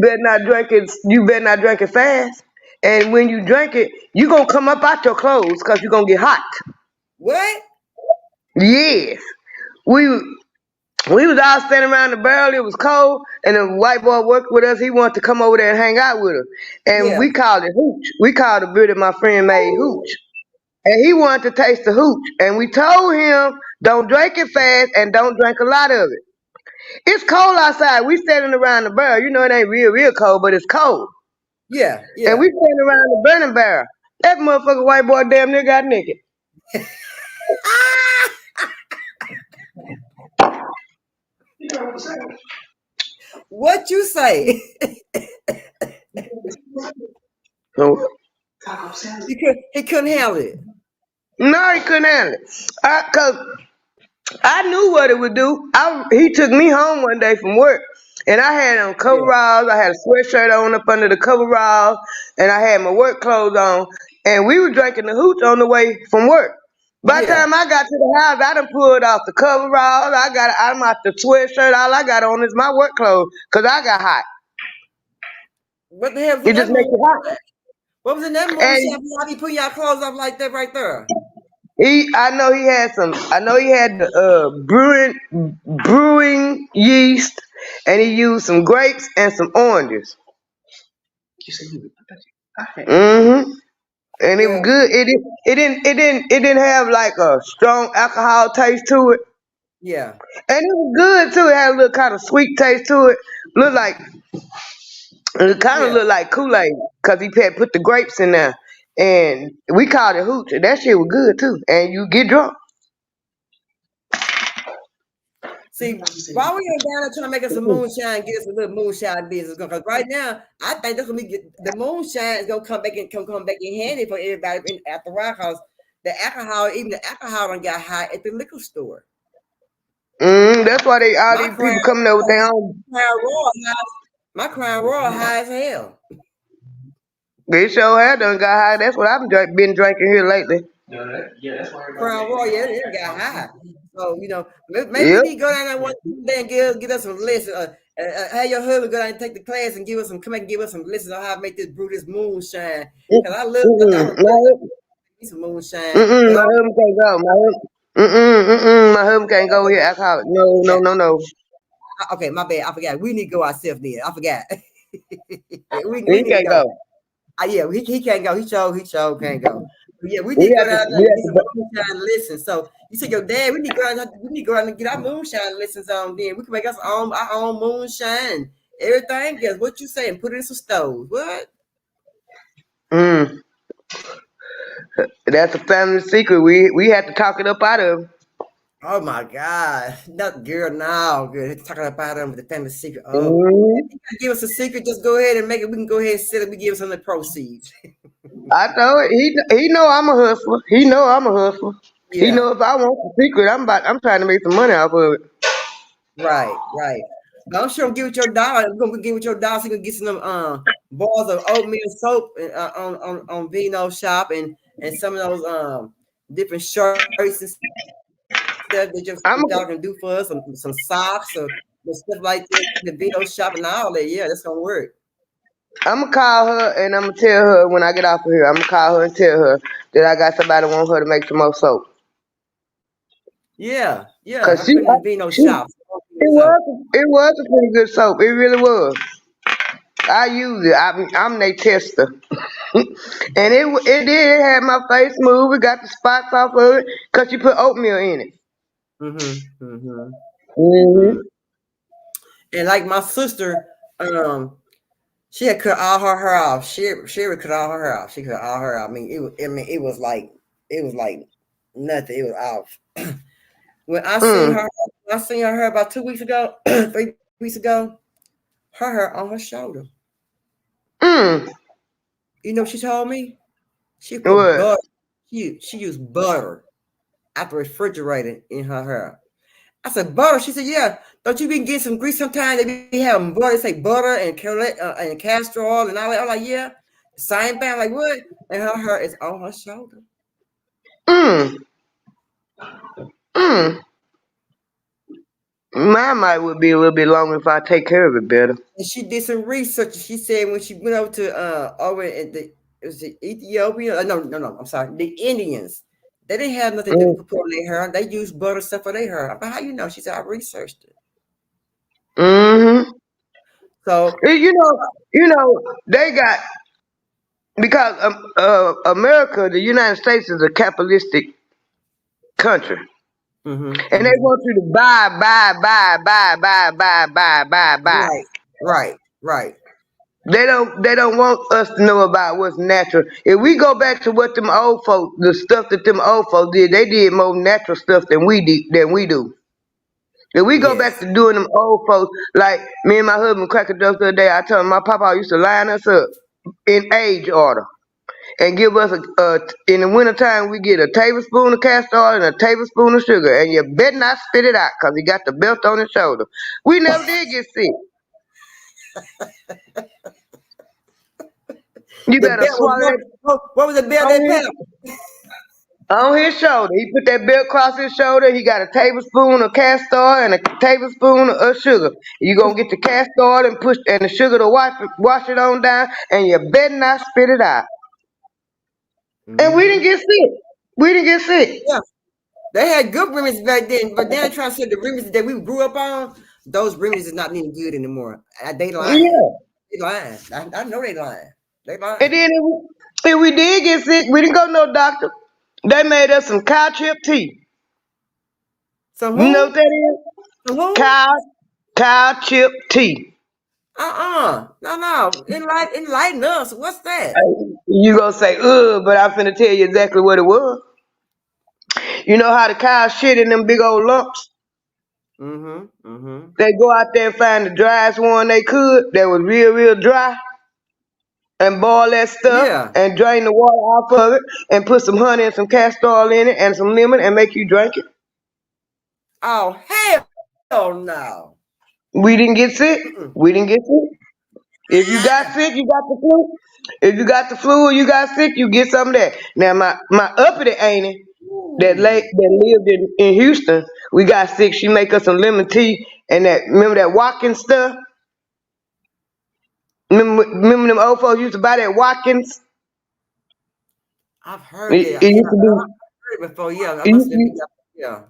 better not drink it. You better not drink it fast. And when you drink it, you gonna come up out your clothes because you're gonna get hot. What? Yes. We we was all standing around the barrel. It was cold, and the white boy worked with us. He wanted to come over there and hang out with us, and Yeah. we called it hooch. We called the beer that my friend made hooch, and he wanted to taste the hooch. And we told him, don't drink it fast and don't drink a lot of it. It's cold outside. We standing around the barrel. You know it ain't real cold, but it's cold. Yeah. And Yeah. we standing around the burning barrel. That motherfucker white boy damn near got naked. What you say? So, He couldn't handle it. no, he couldn't handle it. Cause I knew what it would do. He took me home one day from work, and I had on Yeah. coveralls. I had a sweatshirt on up under the coveralls, and I had my work clothes on. And we were drinking the hooch on the way from work. By the Yeah. time I got to the house, I done pulled off the coveralls. I'm out the sweatshirt. All I got on is my work clothes, cause I got hot. What the hell was in It that just makes you hot. moonshine? What was in that And moonshine? Y'all be putting y'all clothes up like that right there. I know he had some. I know he had the brewing yeast, and he used some grapes and some oranges. And it was Girl. good. It didn't have like a strong alcohol taste to it, Yeah. and it was good too. It had a little kind of sweet taste to it. Looked like it kind of Yeah. looked like Kool-Aid because he had put the grapes in there, and we called it hooch. And that shit was good too, and you get drunk. See, why we ain't down there trying to make us some moonshine, get us a little moonshine business going? Because right now, I think that's gonna be the moonshine is gonna come back in handy for everybody after a while. Because even the alcohol done got high at the liquor store. That's why all My these crown, people coming there with their own. my crown royal high as hell. They sure have done got high. That's what I've been drinking here lately. Crown Royal, yeah, it got high. So maybe we Yep. need to go down there one day and get us some lessons. Have your husband go down and take the class and come back and give us some lessons on how to make this Brutus moonshine. Cause I would really like some moonshine. Cause My husband can't go. My husband can't go here. Alcoholic. No, no, no, no. okay, my bad. I forgot. We need to go ourselves then. I forgot. we He need to can't go. go. Yeah, he can't go. He sure can't go. But yeah, we need to We go have to. down there We and have get some to. moonshine lessons. So you said your dad, we need to go out and get our moonshine lessons on. Then we can make our own moonshine, everything else. What you saying? Put it in some stoves. What? Mm, that's a family secret. We have to talk it up out of him. Oh my God! Not girl now, girl. Talking about them with the family secret. Oh, Mhm. if you gotta give us a secret, just go ahead and make it. We can go ahead and sell it. We give us some of the proceeds. I know it. He know I'm a hustler. He know I'm a hustler. He Yeah. know if I want the secret, I'm trying to make some money off of it. Right. But I'm sure I'm give with your dollar. I'm gonna give with your dollar so you can get some balls of oatmeal soap on Vino shop and some of those different shirts and stuff that your I'm dollar can do for us, some socks or stuff like that, the Vino shop and all that. Yeah, that's gonna work. gonna call her and I'm gonna tell her when I get off of here. I'm gonna call her and tell her that I got somebody want her to make some more soap. Yeah. Cause I'm putting in the Vino shop. it was a pretty good soap. It really was. I use it. I'm their tester. And it did have my face smooth. It got the spots off of it because you put oatmeal in it. Mm. And like my sister, she had cut all her hair off. She would cut all her hair off. She cut all her off. It was like nothing. It was off. When I seen her hair about 2 weeks ago, 3 weeks ago, her hair on her shoulder. You know what she told me? She put What? butter. She used butter out the refrigerator in her hair. I said, butter. She said, yeah. Don't you be getting some grease sometimes? They be having butter. They say butter and castor oil and all that. I'm like, yeah. Same thing. I'm like, what? And her hair is on her shoulder. Mm. Mine would be a little bit longer if I take care of it better. And she did some research. She said when she went over to over at it was Ethiopia. No. I'm sorry. The Indians. They didn't have nothing to put on their hair. They used butter stuff for their hair. But how you know? She said, I researched it. Mm-hmm. So you know, they got because America, the United States is a capitalistic country. And they want you to buy. Right. They don't want us to know about what's natural. If we go back to what them old folks, the stuff that them old folks did, they did more natural stuff than we do. If we go back Yes. to doing them old folks, like me and my husband cracked a joke the other day, I told him my papa used to line us up in age order and give us in the wintertime we get a tablespoon of castor oil and a tablespoon of sugar, and you better not spit it out because he got the belt on his shoulder. We never did get sick. You The better belt swallow was that what was the belt on that his, pepper? on his shoulder. He put that belt across his shoulder. He got a tablespoon of castor oil and a tablespoon of sugar. You gonna get the castor oil and the sugar to wash it on down, and you better not spit it out. And we didn't get sick. We didn't get sick. Yeah. They had good remedies back then, but now they're trying to say the remedies that we grew up on, those remedies is not any good anymore. They lying. Yeah. They lying. I know they lying. They lying. And then if we did get sick, we didn't go to no doctor. They made us some cow chip tea. Some You know who? what that is? Some who? Cow chip tea. No. Enlighten us. What's that? You gonna say, but I'm finna tell you exactly what it was. You know how the cows shit in them big old lumps? They go out there and find the driest one they could that was real dry and boil that stuff Yeah. and drain the water off of it and put some honey and some castor oil in it and some lemon and make you drink it. Oh hell no. We didn't get sick. We didn't get sick. If you got sick, you got the flu. If you got the flu or you got sick, you get some of that. Now my uppity auntie that lived in Houston, we got sick. She make us some lemon tea and that remember that Watkins stuff. Remember them old folks used to buy that Watkins. I've heard It that. Yeah, used to I've be. heard it before. Yeah, I It must used to have be been. Yeah.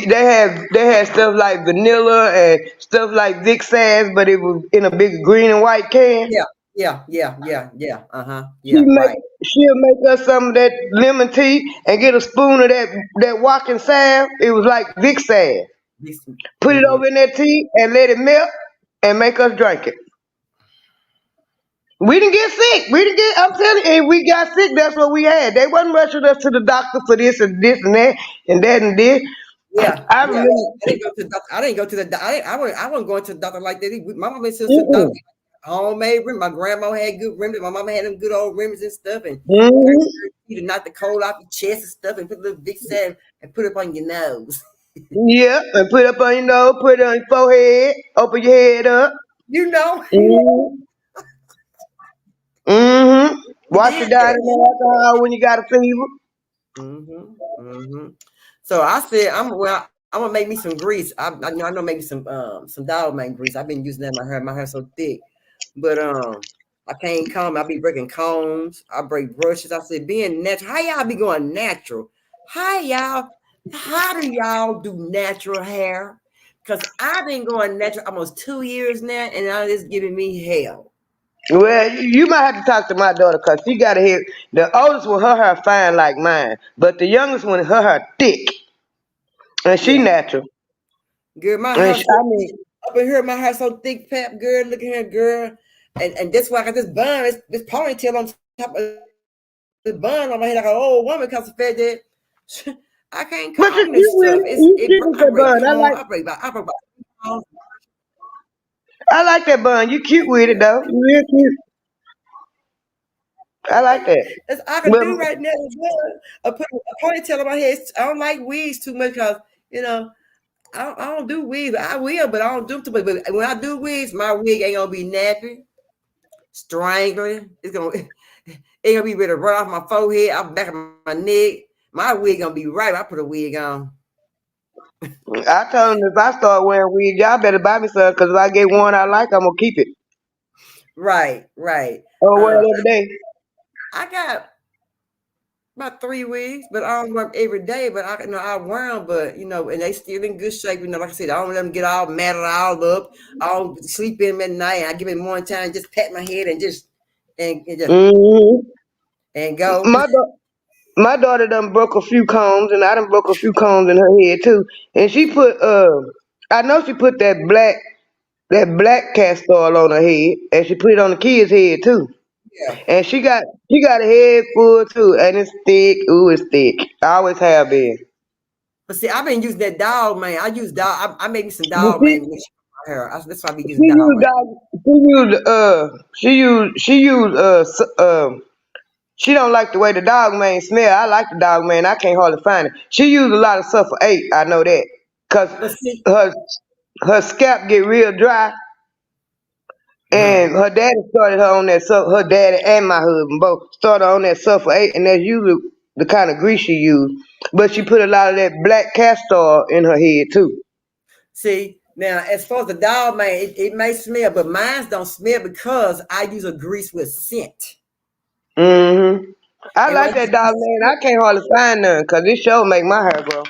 they had stuff like vanilla and stuff like Vic Sass, but it was in a big green and white can. Yeah. Yeah. Yeah. Yeah. Yeah. Uh huh. She Yeah. make Right. she'll make us some of that lemon tea and get a spoon of that walking salve. It was like Vic salve. Put it Mm-hmm. over in that tea and let it melt and make us drink it. We didn't get sick. We didn't get. I'm telling you, if we got sick, that's what we had. They wasn't rushing us to the doctor for this and this and that and that and this. Yeah. I Yeah. remember. I didn't go to the doctor. I didn't go to the. I wasn't going to the doctor like that. My mom and sister doctor Mm-mm. homemade remedy. My grandma had good remedies. My mama had them good old remedies and stuff. And Mm-hmm. you to knock the cold off your chest and stuff, and put a little big sand and put it up on your nose. Yeah, and put it up on your nose, put it on your forehead, open your head up. You know, Mm-hmm. Mm-hmm. we Wash it did down that. in the alcohol when you got a fever. So I said, I'm gonna make me some grease. I know maybe some dog man grease. I've been using that in my hair. My hair's so thick, but I can't comb. I be breaking combs. I break brushes. I said, being natural. How y'all be going natural? How do y'all do natural hair? Cause I've been going natural almost 2 years now, and now it's giving me hell. Well, you might have to talk to my daughter because she got a hair. The oldest one, her hair fine like mine, but the youngest one, her hair thick, and she Yeah, natural. girl, my And hair she, so I thick. mean, Up in here, my hair so thick, pap, girl. Look at here, girl. And that's why I got this bun, this ponytail on top of the bun on my head like an old woman because of the fact that I can't but you comb cute this with stuff. it. You cute with I that break bun. comb. I break about I like that bun. You cute with it though. You real cute. I like that. that's all I can But do right now is I put a ponytail on my head. I don't like wigs too much because you know I don't do wigs. I will, but I don't do them too much. But when I do wigs, my wig ain't gonna be nappy, strangling. It's gonna ain't gonna be ready to run off my forehead, off the back of my neck. My wig gonna be right. I put a wig on. I told him if I start wearing wigs, y'all better buy me some because if I get one I like, I'm gonna keep it Right, right. or wear Uh, it every day. I got about 3 weeks, but I don't wear them every day. But I wear them, but and they still in good shape. Like I said, I don't let them get all matted all up. I don't sleep in them at night. I give them more time, just pat my head Hmm and go. My my daughter done broke a few combs, and I done broke a few combs in her head too. And she put I know she put that black castor oil on her head, and she put it on the kid's head too. Yeah. And she got a head full too, and it's thick. Ooh, it's thick. I always have been. But see, I've been using that dog man. I use dog. I made me some But dog man mix in my hair. That's why I be she using dog used man. dog. She used she don't like the way the dog man smell. I like the dog man. I can't hardly find it. She used a lot of sulfur 8. I know that. Cause But see, her her scalp get real dry. uh-huh. And her daddy started her on that her daddy and my husband both started on that sulfur 8, and that's usually the kind of grease she used. But she put a lot of that black castor oil in her head too. See, now as far as the dog man, it may smell, but mine don't smell because I use a grease with scent. I And when like I that use dog grease, man. I can't hardly find none because this show make my hair grow.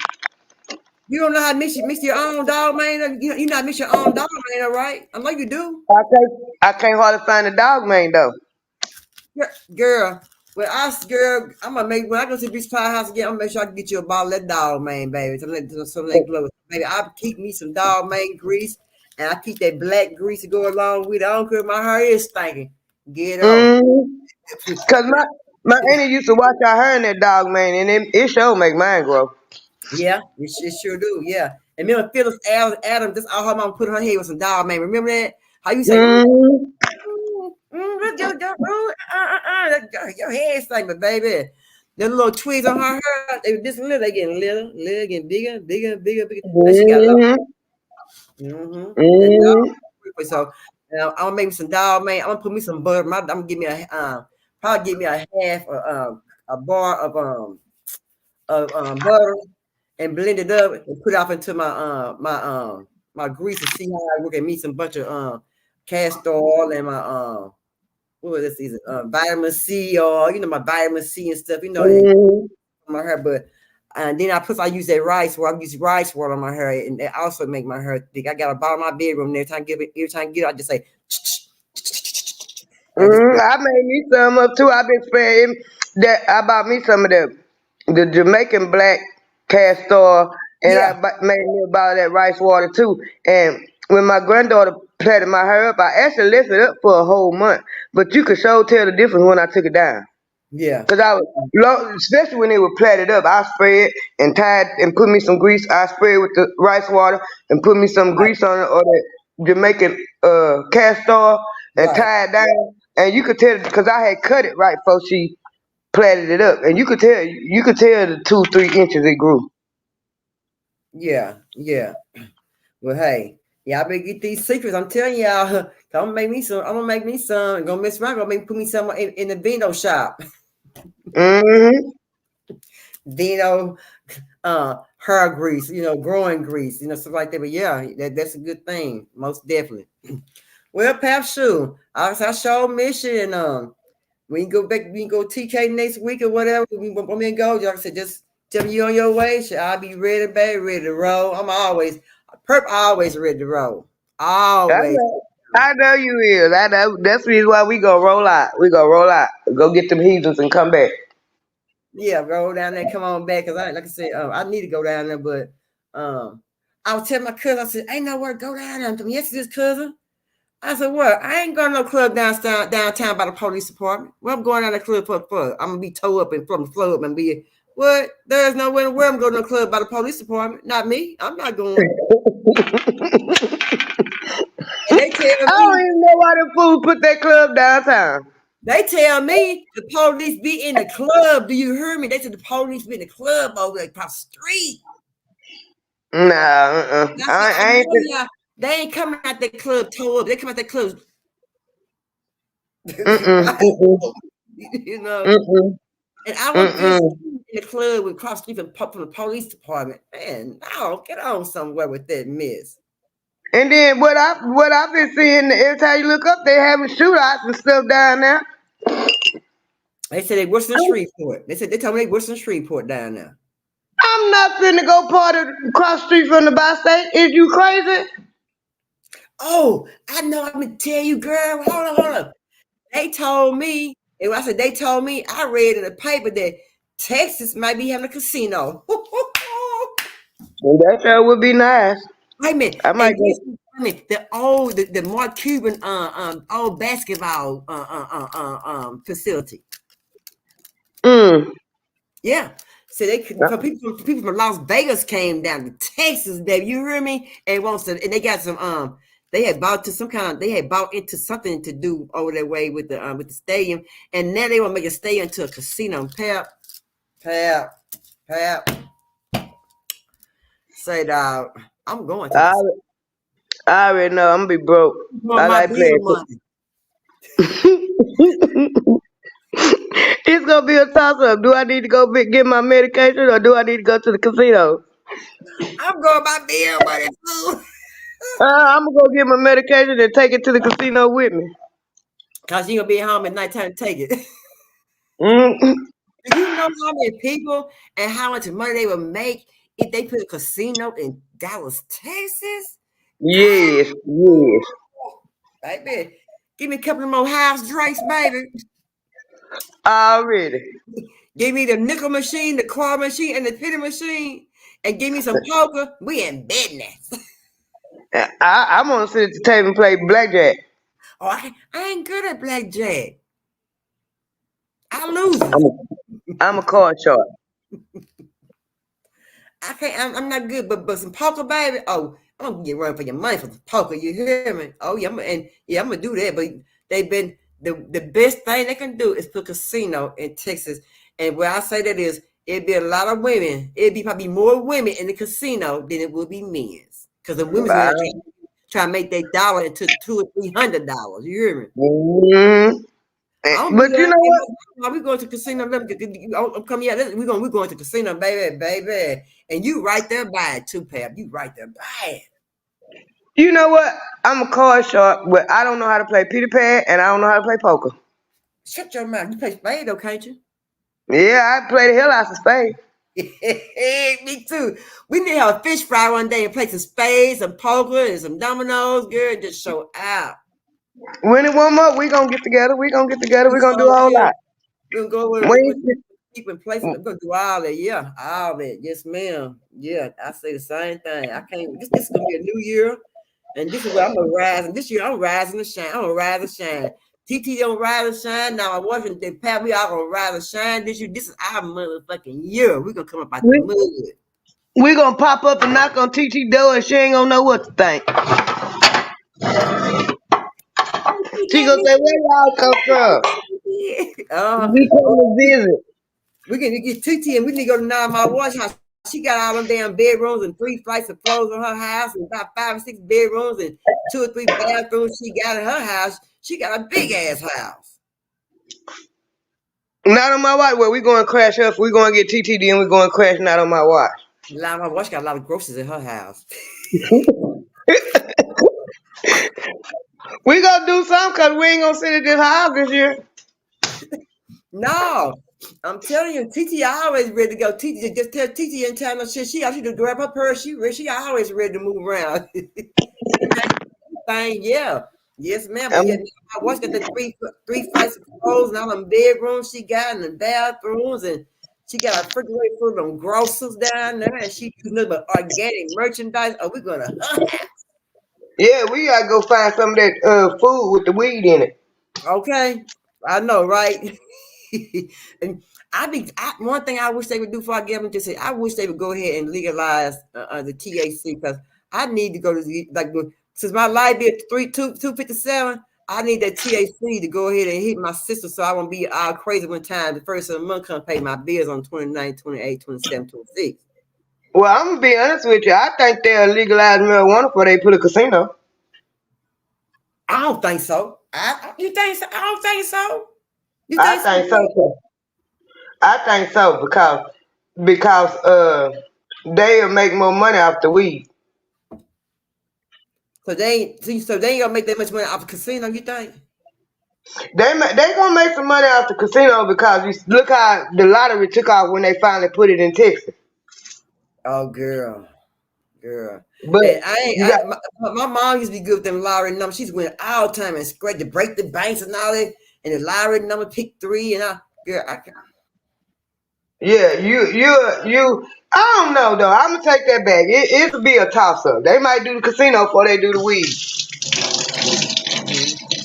you don't know how to mix your own dog man. You not mix your own dog man, all right? I know you do. I can't hardly find the dog man though. Girl, I'm gonna make when I go to the beach pie house again. I'm gonna make sure I can get you a bottle of that dog man, baby. Some that glow. Baby, I'll keep me some dog man grease, and I keep that black grease to go along with it. I don't care if my hair is stinking. Get on. Mm-hmm. Cause my auntie used to wash her hair in that dog man, and it sure make mine grow. Yeah, it sure do. Yeah, and remember Phyllis Adams. That's all her mom put in her head with some dog man. Remember that? How you say? Mm-hmm. Your head stinking, baby. The little twigs on her hair, they were just little, they getting little, getting bigger, bigger, bigger, bigger. Now she got long. Mm-hmm. Mm-hmm. And Mm-hmm. so I'm gonna make me some dog man. I'm gonna put me some butter. I'm gonna give me probably give me a half a bar of butter and blend it up and put it off into my grease and see how I work and me some bunch of castor oil and my what was this? Vitamin C or my vitamin C and stuff. And Mhm. my hair, but and then I use that rice water. I use rice water on my hair, and that also make my hair thick. I got a bottle of my bedroom. Every time I get it, I just say, and just I made me some up too. I've been spraying that. I bought me some of the Jamaican black castor, and yeah, made me a bottle of that rice water too. And when my granddaughter plaited my hair up, I actually left it up for a whole month. But you could sure tell the difference when I took it down. yeah, Cause I was especially when they were plaited up, I spray it and tied and put me some grease. I spray it with the rice water and put me some right, grease on it or that Jamaican castor and right, tie it down. And you could tell because I had cut it right before she plaited it up, and you could tell the 2-3 inches it grew. yeah, yeah. Well, hey, y'all better get these secrets. I'm telling y'all, I'm gonna make me some. I'm gonna make me some. Gonna mess around. Gonna make put me some in the Vino shop. Mm-hmm. Vino, hair grease, growing grease, stuff like that. But yeah, that's a good thing, most definitely. Well, Pap Shoe, I show mission, and we can go back, we can go TK next week or whatever. We want me to go. Like I said, just tell me you on your way. I'll be ready, baby, ready to roll. I'm always ready to roll. I Always. know. I know you is. I know. That's the reason why we gonna roll out. We gonna roll out. Go get them heathens and come back. Yeah, roll down there, come on back. Cause like I said, I need to go down there, but I was telling my cousin, I said, ain't nowhere to go down there. I told me, yes, it is, cousin. I said, what? I ain't going to no club downtown by the police department. What I'm going down the club for? I'm gonna be towed up and from the floor up and be what? There's nowhere in the world I'm going to no club by the police department. Not me. I'm not going. And they tell I don't me, even know why the fool put that club downtown. the police be in the club. Do you hear me? They said the police be in the club over there across the street. Nah, And I said, I I ain't. know y'all. They ain't coming out that club towed up. They come out that club. Mm-mm, mm-mm, you know. mm-mm, And I was just mm-mm. in the club with cross street from the police department. Man, no, get on somewhere with that mess. And then what I've been seeing every time you look up, they having shootouts and stuff down there. They said they worse than Shreveport. They told me they worse than Shreveport down there. I'm not finna go party across the street from the by state. Is you crazy? Oh, I know. I'm gonna tell you, girl. Hold on. They told me, and I said they told me. I read in the paper that Texas might be having a casino. Well, that sure would be nice. Wait a minute, I might and go. the Mark Cuban old basketball facility. Mm. Yeah. So they could people from Las Vegas came down to Texas, baby. You hear me? And they got some they had bought into something to do over that way with the stadium, and now they want to make a stadium into a casino. Pap. Say dog, I'm going to the I, I already know I'm gonna be broke. on I my like bill playing. money. It's gonna be a toss up. Do I need to go get my medication or do I need to go to the casino? I'm going my bill money too. I'm gonna go get my medication and take it to the casino with me. Cause you gonna be home at nighttime to take it. Mm. Do you know how many people and how much money they would make if they put a casino in Dallas, Texas? Yes, yes. Baby, give me a couple of more house drinks, baby. Already. Give me the nickel machine, the claw machine, and the penny machine, and give me some poker. We in business. I'm gonna sit at the table and play blackjack. Oh, I ain't good at blackjack. I lose it. I'm a card shark. I can't. I'm not good, but some poker, baby. Oh, I'm gonna get run for your money for the poker. You hear me? Oh yeah, I'm gonna do that. But they've been the best thing they can do is put casino in Texas. And where I say that is, it'd be a lot of women. It'd be probably more women in the casino than it would be men's, because the women's I, gonna try to make that dollar into $200 or $300. You hear me? Mm-hmm. I don't But be you out know there. what? Are we going to casino? I'm coming. Yeah, we're going to casino, baby. And you right there by it too, Pap. You right there by it. You know what? I'm a card shark, but I don't know how to play Peter Pan and I don't know how to play poker. Shut your mouth. You play spade though, can't you? Yeah, I play the hell out of spades. Me too. We need to have a fish fry one day and play some spades, some poker, and some dominoes. Girl, just show out. When it warm up, we gonna get together. We gonna get together. We We gonna do so a whole will. lot. We'll go with We keeping places. We're gonna do all that. Yeah, all that. Yes, ma'am. Yeah, I say the same thing. I can't. This is gonna be a new year, and this is where I'm gonna rise. And this year I'm rising to shine. I'm gonna rise and shine. TT don't rise and shine. Now I wasn't. They Pat, we all gonna rise and shine this year. This is our motherfucking year. We're gonna come up out the we, mud. we gonna pop up and knock on TT door and she ain't gonna know what to think. She gonna say, "Where y'all come from?" uh, We come to visit. we can get TT and we need to go to Nine Mile Wash House. She got all them damn bedrooms and 3 flights of clothes in her house and about 5 or 6 bedrooms and 2 or 3 bathrooms she got in her house. She got a big ass house. Not on my watch. Well, we gonna crash up. We gonna get TT and we gonna crash not on my watch. Nine Mile Wash got a lot of groceries in her house. We gonna do something because we ain't gonna sit at this house this year. No, I'm telling you, TT always ready to go. TT just tell TT in time no shit. She actually to grab her purse. She always ready to move around. Thing, yeah. Yes, ma'am. But yet I watched got the 3 flights of clothes and all them bedrooms she got and the bathrooms and she got a refrigerator full of them grocers down there and she using nothing but organic merchandise. Are we gonna Yeah, we gotta go find some of that food with the weed in it. Okay, I know, right? And one thing I wish they would do before I get them to say, I wish they would go ahead and legalize the THC because I need to go to since my light bill 257, I need that THC to go ahead and hit my system so I won't be all crazy one time. The first of the month come pay my bills on 29, 28, 27, 26. Well, I'm gonna be honest with you. I think they'll legalize marijuana before they put a casino. I don't think so. You think so? I don't think so. You I think so? think so too. I think so because they'll make more money off the weed. So they ain't gonna make that much money off the casino, you think? They gonna make some money off the casino because you look how the lottery took off when they finally put it in Texas. Oh, girl. But And you got my mom used to be good with them lottery numbers. She's win all the time and spread to break the banks and all that. And the lottery number pick 3 and I yeah, you. I don't know though. I'm gonna take that back. It'll be a toss up. They might do the casino before they do the weed.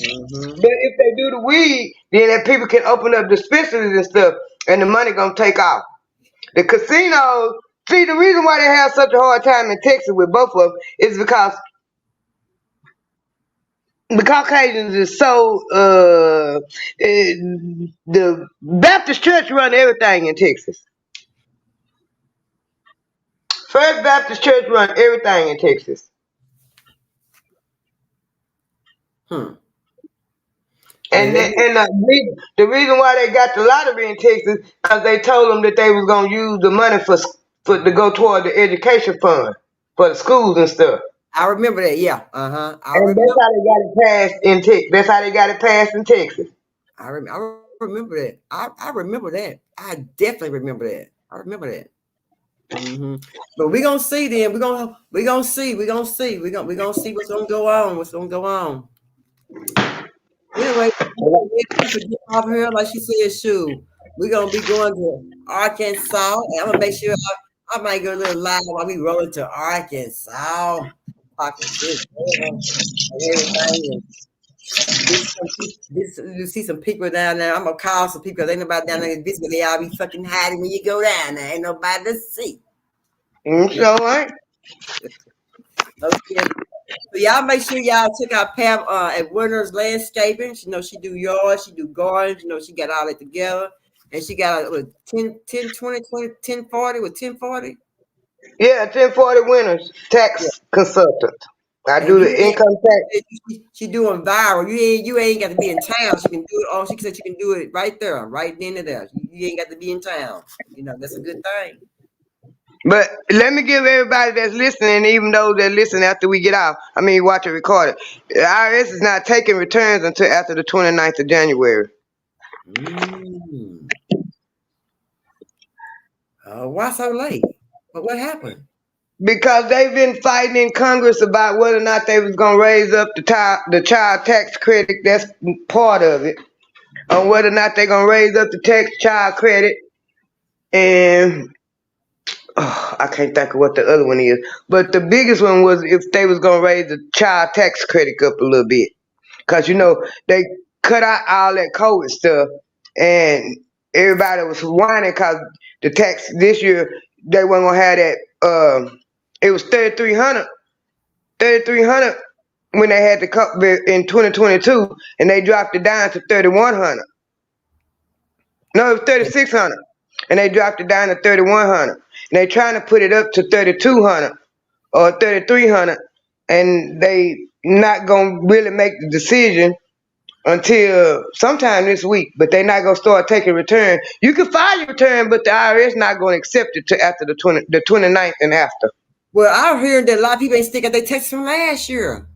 Mm-hmm. But if they do the weed, then that people can open up dispensaries and stuff, and the money gonna take off. The casinos. See, the reason why they have such a hard time in Texas with both of them is because the Caucasians is so the Baptist Church run everything in Texas. First Baptist Church run everything in Texas. Hmm. And Yeah, the reason why they got the lottery in Texas because they told them that they was gonna use the money for to go toward the education fund for the schools and stuff. I remember that. Yeah. Uh-huh. I And that's remember. how they got it passed in Texas. That's how they got it passed in Texas. I remember that. I remember that. I definitely remember that. I remember that. Mm-hmm. But we're gonna see then. We're gonna see. We're gonna see. We're gonna see what's gonna go on. What's gonna go on. Anyway, to get off here, like she said, shoot, we're gonna be going to Arkansas, and I'm gonna make sure I might go a little live while we roll to Arkansas, talking shit, and everything. You see some people down there. I'm gonna call some people. Ain't nobody down there. This, but they all be fucking hiding when you go down there. Ain't nobody to see. So right. Okay. So y'all make sure y'all check out Pam at Winter's Landscaping. She knows she do yards, she do gardens, she got all that together. And she got a 10, 1040 with 1040. Yeah, 1040 Winners tax consultant. I And do you the income tax. she doing viral. You ain't got to be in town. She can do it. Oh, she said she can do it right there, right then and there. You ain't got to be in town. You know, that's a good thing. But let me give everybody that's listening, even those that listen after we get out, watch it recorded. The IRS is not taking returns until after the 29th of January. Why so late? But what happened? Because they've been fighting in Congress about whether or not they was going to raise up the child tax credit. That's part of it. On whether or not they're going to raise up the child credit. And I can't think of what the other one is. But the biggest one was if they was going to raise the child tax credit up a little bit. Because, they cut out all that COVID stuff. And everybody was whining because the tax this year, they weren't going to have that. It was 3,300 when they had the cut in 2022, and they dropped it down to 3,100. No, it was 3,600, and they dropped it down to 3,100. And they trying to put it up to 3,200 or 3,300, and they not gonna really make the decision until sometime this week. But they not gonna start taking return. You can file your return, but the IRS not gonna accept it till after the 29th and after. Well, I heard that a lot of people ain't stick at their tax from last year.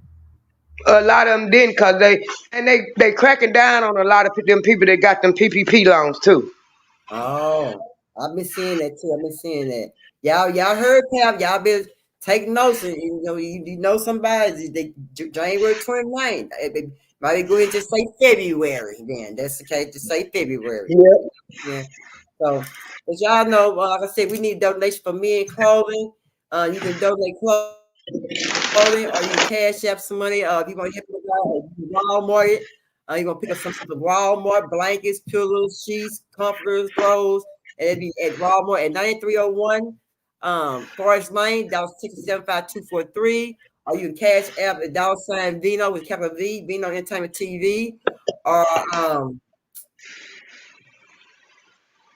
A lot of them didn't, because they cracking down on a lot of them people that got them PPP loans too. Oh, I've been seeing that too. I've been seeing that. Y'all heard Pap. Y'all been taking notes. And, you know somebody. They January 29th. Might go ahead and just say February. Then that's okay. Just say February. Yeah. So, as y'all know, like I said, we need donation for men clothing. You can donate clothing, or you can cash up some money. If you want to help Walmart it, you're gonna pick up some stuff at Walmart: blankets, pillows, sheets, comforters, throws, and it'd be at Walmart at 9301 Forest Lane, $675-243. Or you can cash app at $ Vino with capital V, Vino Entertainment TV, or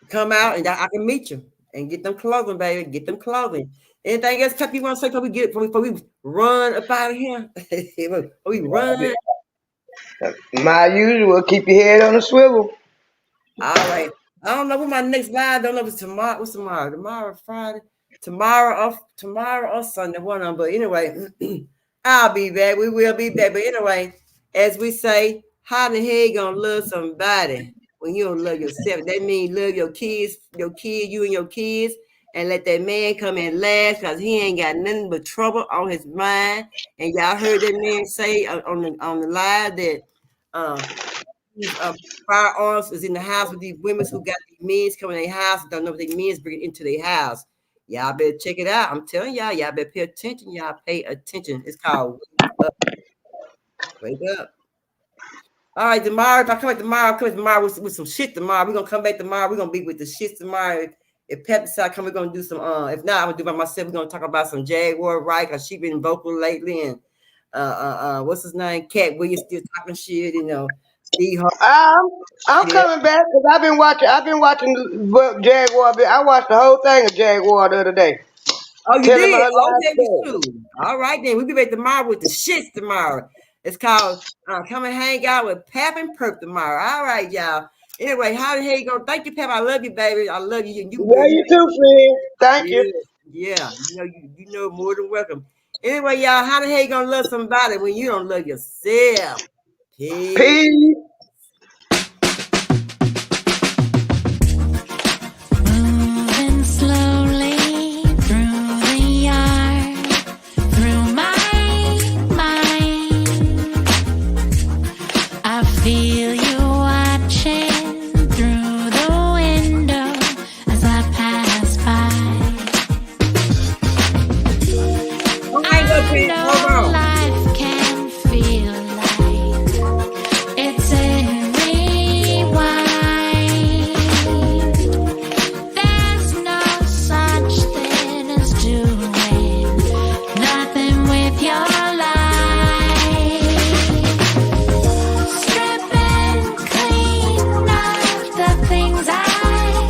come out and I can meet you and get them clothing, baby. Get them clothing. Anything else, Pep, you want to say before we run up out of here? Before we run. My usual, keep your head on a swivel. All right. I don't know what my next live. I don't know if it's tomorrow. What's tomorrow? Tomorrow, Friday. Tomorrow or Sunday. One of them. But anyway, I'll be back. We will be back. But anyway, as we say, how the hell you gonna love somebody when you don't love yourself? That means love your kids, you and your kids, and let that man come in last, because he ain't got nothing but trouble on his mind. And y'all heard that man say on the live that these firearms is in the house with these women who got these men coming in their house and don't know what their men's bringing into their house. Y'all better check it out. I'm telling y'all better pay attention. Y'all pay attention. It's called Wake Up. Wake Up. All right, tomorrow, if I come back tomorrow, with some shit tomorrow. We're gonna come back tomorrow. We're gonna be with the shit tomorrow. If Pep decide come, we're gonna do some if not, I'm gonna do by myself. We're gonna talk about some Jaguar, right? Because she been vocal lately, and what's his name? Cat Williams still talking shit, Steve I'm coming back because I've been watching Jaguar. I watched the whole thing of Jaguar the other day. Oh, you Tell him did? her life Okay, story. too. All right, then. We'll be back tomorrow with the shits tomorrow. It's called Come and Hang Out with Pap and Perp tomorrow. All right, y'all. Anyway, how the hell you going? Thank you, Pap. I love you, baby. I love you. You too, friend. Thank you. Yeah. You know more than welcome. Anyway, y'all, how the hell you gonna love somebody when you don't love yourself? Peace. Peace.